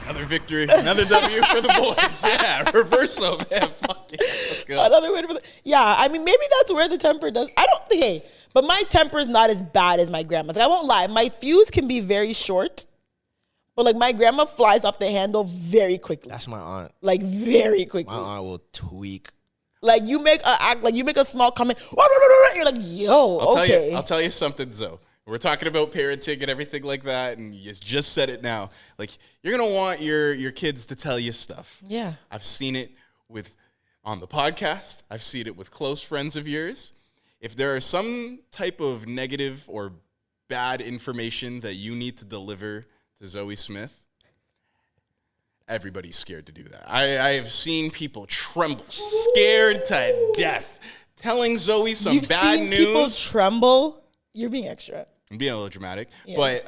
Another victory, another W for the boys. Yeah, reverso, man. Fuck it. Let's go. Another way to. Yeah, I mean, maybe that's where the temper does. I don't think. Hey, but my temper is not as bad as my grandma's. Like, I won't lie. My fuse can be very short. But like my grandma flies off the handle very quickly. That's my aunt. Like very quickly. My aunt will tweak. Like you make a small comment. You're like, yo, okay. I'll tell you something, Zoe. We're talking about parenting and everything like that, and you just said it now. Like you're gonna want your kids to tell you stuff. Yeah. I've seen it on the podcast. I've seen it with close friends of yours. If there are some type of negative or bad information that you need to deliver to Zoe Smith, everybody's scared to do that. I have seen people tremble, scared to death, telling Zoe some You've bad seen news. people tremble. You're being extra. I'm being a little dramatic, Yeah. but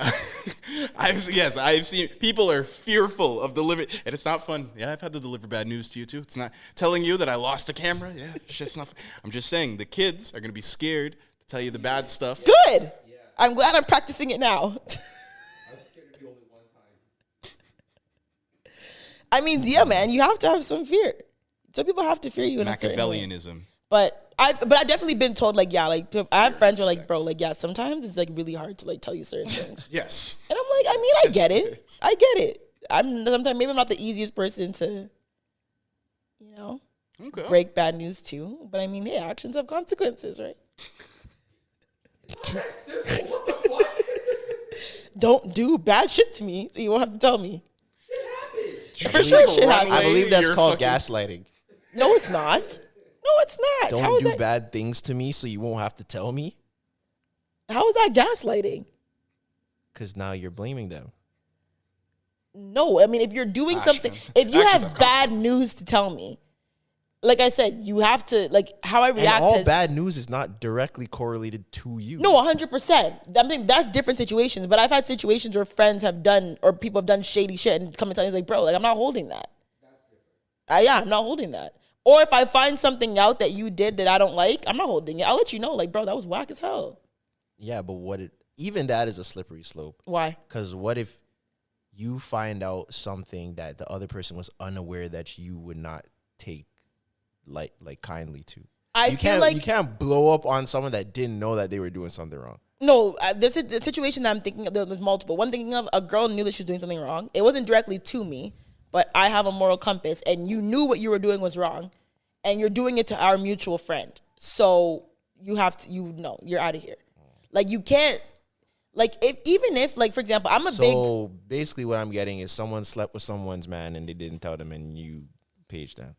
I've seen people are fearful of delivering, and it's not fun. Yeah, I've had to deliver bad news to you too. It's not telling you that I lost a camera. Yeah, it's just not. I'm just saying the kids are gonna be scared to tell you the bad stuff. Good. Yeah. I'm glad I'm practicing it now. I mean, yeah, man, you have to have some fear. Some people have to fear you in a certain way. Machiavellianism. But I've definitely been told, like, yeah, like, I have friends who are like, bro, like, yeah, sometimes it's, like, really hard to, like, tell you certain things. Yes. And I'm like, I mean, I get it. I get it. Sometimes maybe I'm not the easiest person to, you know, break bad news to. But I mean, hey, actions have consequences, right? What the fuck? Don't do bad shit to me, so you won't have to tell me. Shit happens. For sure, shit happens. I believe that's You're called fucking- gaslighting. No, it's not. No, it's not. How Don't is do that? bad things to me so you won't have to tell me. How is that gaslighting? Because now you're blaming them. No, I mean, if you're doing something, if you Actions have have bad consequences. news to tell me, like I said, you have to, like, how I And react all has, bad news is not directly correlated to you. no, 100%. I mean, that's different situations, but I've had situations where friends have done, or people have done shady shit and come and tell me, like, bro, like, I'm not holding that. Yeah, I'm not holding that. Or if I find something out that you did that I don't like, I'm not holding it. I'll let you know, like, bro, that was whack as hell. Yeah, but even that is a slippery slope. Why? Because what if you find out something that the other person was unaware that you would not take like kindly to? I feel like you can't blow up on someone that didn't know that they were doing something wrong. no, this is the situation that I'm thinking of. There's multiple. One thinking of, a girl knew that she was doing something wrong. It wasn't directly to me, but I have a moral compass, and you knew what you were doing was wrong, and you're doing it to our mutual friend. So you have to, you're out of here. Like you can't, like even if, like for example, I'm a big. So basically, what I'm getting is someone slept with someone's man and they didn't tell them, and you paged them.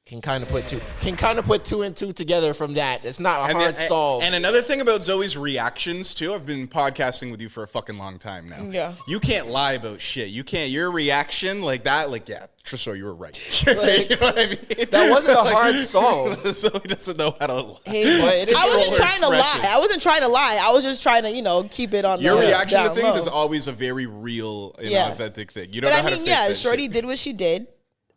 Can kind of put two and two together from that. It's not a hard solve. And another thing about Zoe's reactions too, I've been podcasting with you for a fucking long time now. Yeah. You can't lie about shit. You can't. Your reaction like that, like yeah, Tresor, you were right. Like, you know what I mean? that wasn't a hard solve. Zoe doesn't know how to lie. Hey, But it is I wasn't roller trying to expression. lie. I wasn't trying to lie. I was just trying to, keep it on. Your the reaction to down things low. is always a very real and Yeah. authentic thing. You don't But know I how mean, to fake yeah, that Shorty shit. did what she did.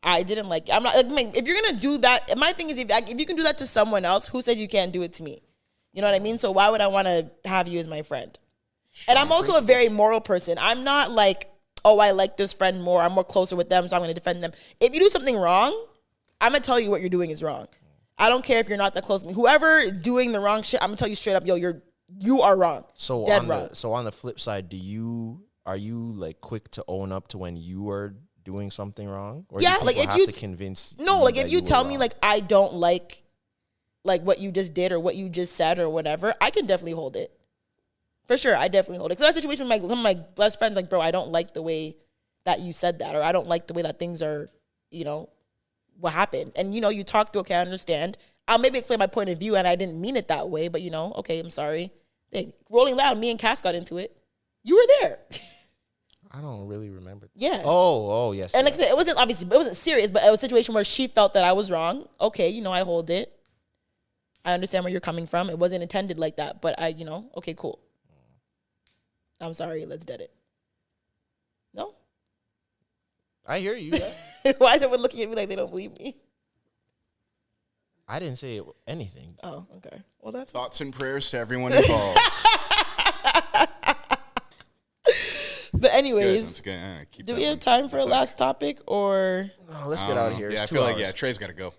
I didn't like it. I'm not like, if you're gonna do that, my thing is if you can do that to someone else, who said you can't do it to me? You know what I mean? So why would I want to have you as my friend? And I'm also a very moral person. I'm not like, oh, I like this friend more. I'm more closer with them, so I'm going to defend them. If you do something wrong, I'm going to tell you what you're doing is wrong. I don't care if you're not that close to me. Whoever doing the wrong shit, I'm going to tell you straight up, yo, you are wrong. So dead wrong. So on the flip side, are you like quick to own up to when you are doing something wrong? Or yeah, do like if have you to convince no, like if you tell me wrong? like I don't like what you just did or what you just said or whatever, I can definitely hold it. For sure, I definitely hold it. So that situation with some of my best friends, like, bro, I don't like the way that you said that, or I don't like the way that things are, what happened. And, you talk through, okay, I understand. I'll maybe explain my point of view, and I didn't mean it that way, but, okay, I'm sorry. Hey, Rolling Loud, me and Cass got into it. You were there. I don't really remember. Yeah. Oh, yes. And like I said, it wasn't serious, but it was a situation where she felt that I was wrong. Okay, I hold it. I understand where you're coming from. It wasn't intended like that, but okay, cool. I'm sorry, let's dead it. No? I hear you. Why is everyone looking at me like they don't believe me? I didn't say anything. Oh, okay. Well, that's Thoughts and prayers to everyone involved. But anyways, That's good. Keep do that we have one. time for a last topic or? No, let's get out of here. Yeah, It's I 2 feel hours. like Trey's got to go.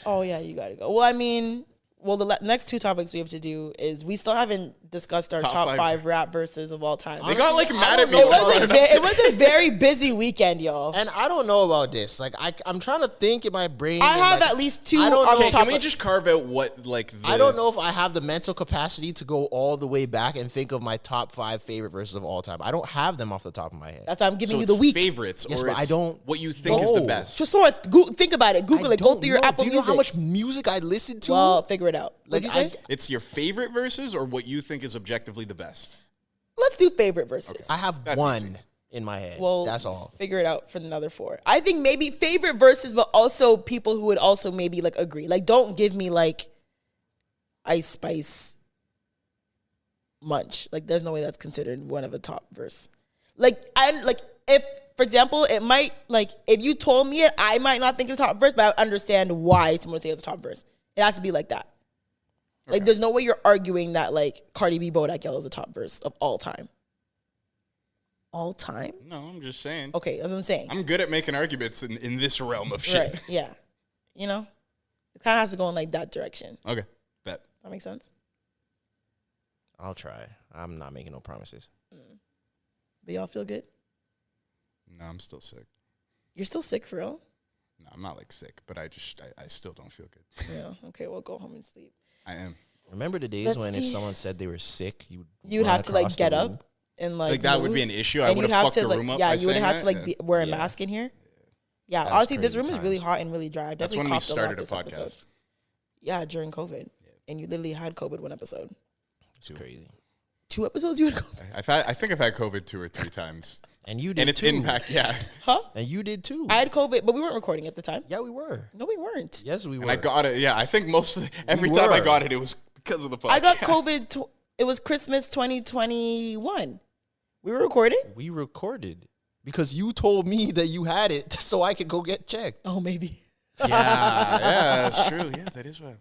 Oh yeah, you gotta go. Well, I mean, the next 2 topics we have to do is we still haven't discussed our Top top five. 5 rap verses of all time. They got like mad at me. It when I brought was it up. it was a very busy weekend, y'all. And I don't know about this. Like, I'm trying to think in my brain. I and, have like, at least 2 I don't on know. the Okay, top. can we just carve out what like the... I don't know if I have the mental capacity to go all the way back and think of my top 5 favorite verses of all time. I don't have them off the top of my head. That's why I'm giving So you it's the week. favorites, Yes, or but I it's don't what you think is the know. best. Just think about it. Google it. Go don't through your know. Apple Do you know Music. how much music I listen to? Well, figure it out. Like, What'd you say? It's your favorite verses or what you think is objectively the best? Let's do favorite verses. I have That's one easy. in my head. Well, That's all. Figure it out for another 4. I think maybe favorite verses, but also people who would also maybe like agree. Like, don't give me like Ice Spice Munch. Like, there's no way that's considered one of a top verse. Like, if, for example, it might, like, if you told me it, I might not think it's a top verse, but I understand why someone would say it's a top verse. It has to be like that. Like, there's no way you're arguing that, like, Cardi B Bodak Yellow is a top verse of all time. All time? No, I'm just saying. Okay, that's what I'm saying. I'm good at making arguments in this realm of shit. Right, yeah. It kind of has to go in, like, that direction. Okay, bet. That makes sense? I'll try. I'm not making no promises. But y'all feel good? No, I'm still sick. You're still sick for real? No, I'm not like sick, but I still don't feel good. Yeah. Okay, well, go home and sleep. I am. Remember the days Let's when if see. someone said they were sick, You'd run have to, like, across get the up room? and, Like that would move. be an issue. I And would you'd have fucked to, the like, room up. yeah, by you would saying have to, that. like, wear a Yeah. mask in here. Yeah, That's honestly, this crazy room is really times. hot and really dry. I That's definitely when we coughed a lot started a this podcast. episode. Yeah, during COVID. And you literally had COVID one episode. It's crazy. 2 episodes you had COVID? I think I've had COVID 2 or 3 times, And you did and it's too. impact. Yeah, Huh? And you did too. I had COVID, but we weren't recording at the time. Yeah, we were. No, we weren't. Yes, we were. and I got it. Yeah, I think every time I were. got it, it was because of the podcast. I got COVID. It was Christmas 2021. We were recording? We recorded because you told me that you had it so I could go get checked. Oh, maybe. Yeah, that's true. Yeah, that is right.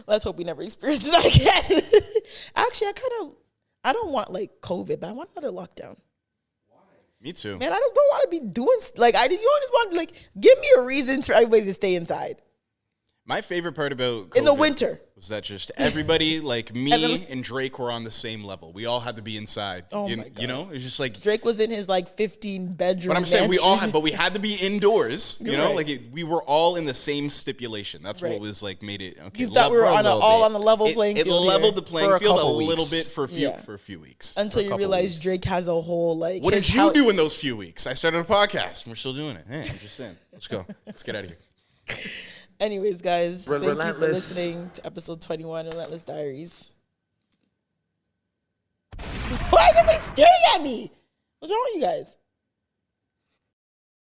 Let's hope we never experience that again. Actually, I don't want like COVID, but I want another lockdown. Me too. Man, I just don't want to be doing like you don't just want like give me a reason for everybody to stay inside My favorite part about COVID in the winter. was that just everybody, like me Everyone- and Drake, were on the same level. We all had to be inside. Oh you, my God. you know, it's just like. Drake was in his like 15 bedroom. But I'm saying we all mansion. had, but we had to be indoors. You You're know, right. like we were all in the same stipulation. That's Right. what was like made it. Okay, You thought we were for a on little all bit. on the level it, playing it field leveled here. the playing For a field a couple little weeks. bit for Yeah. a few weeks. Until you couple realize weeks. Drake has a whole like. What his did you house- do in those few weeks? I started a podcast. And we're still doing it. Hey, I'm just saying. Let's go. Let's get out of here. Anyways, guys, thank you for Relentless. listening to episode 21 of Relentless Diaries. Why is everybody staring at me? What's wrong with you guys?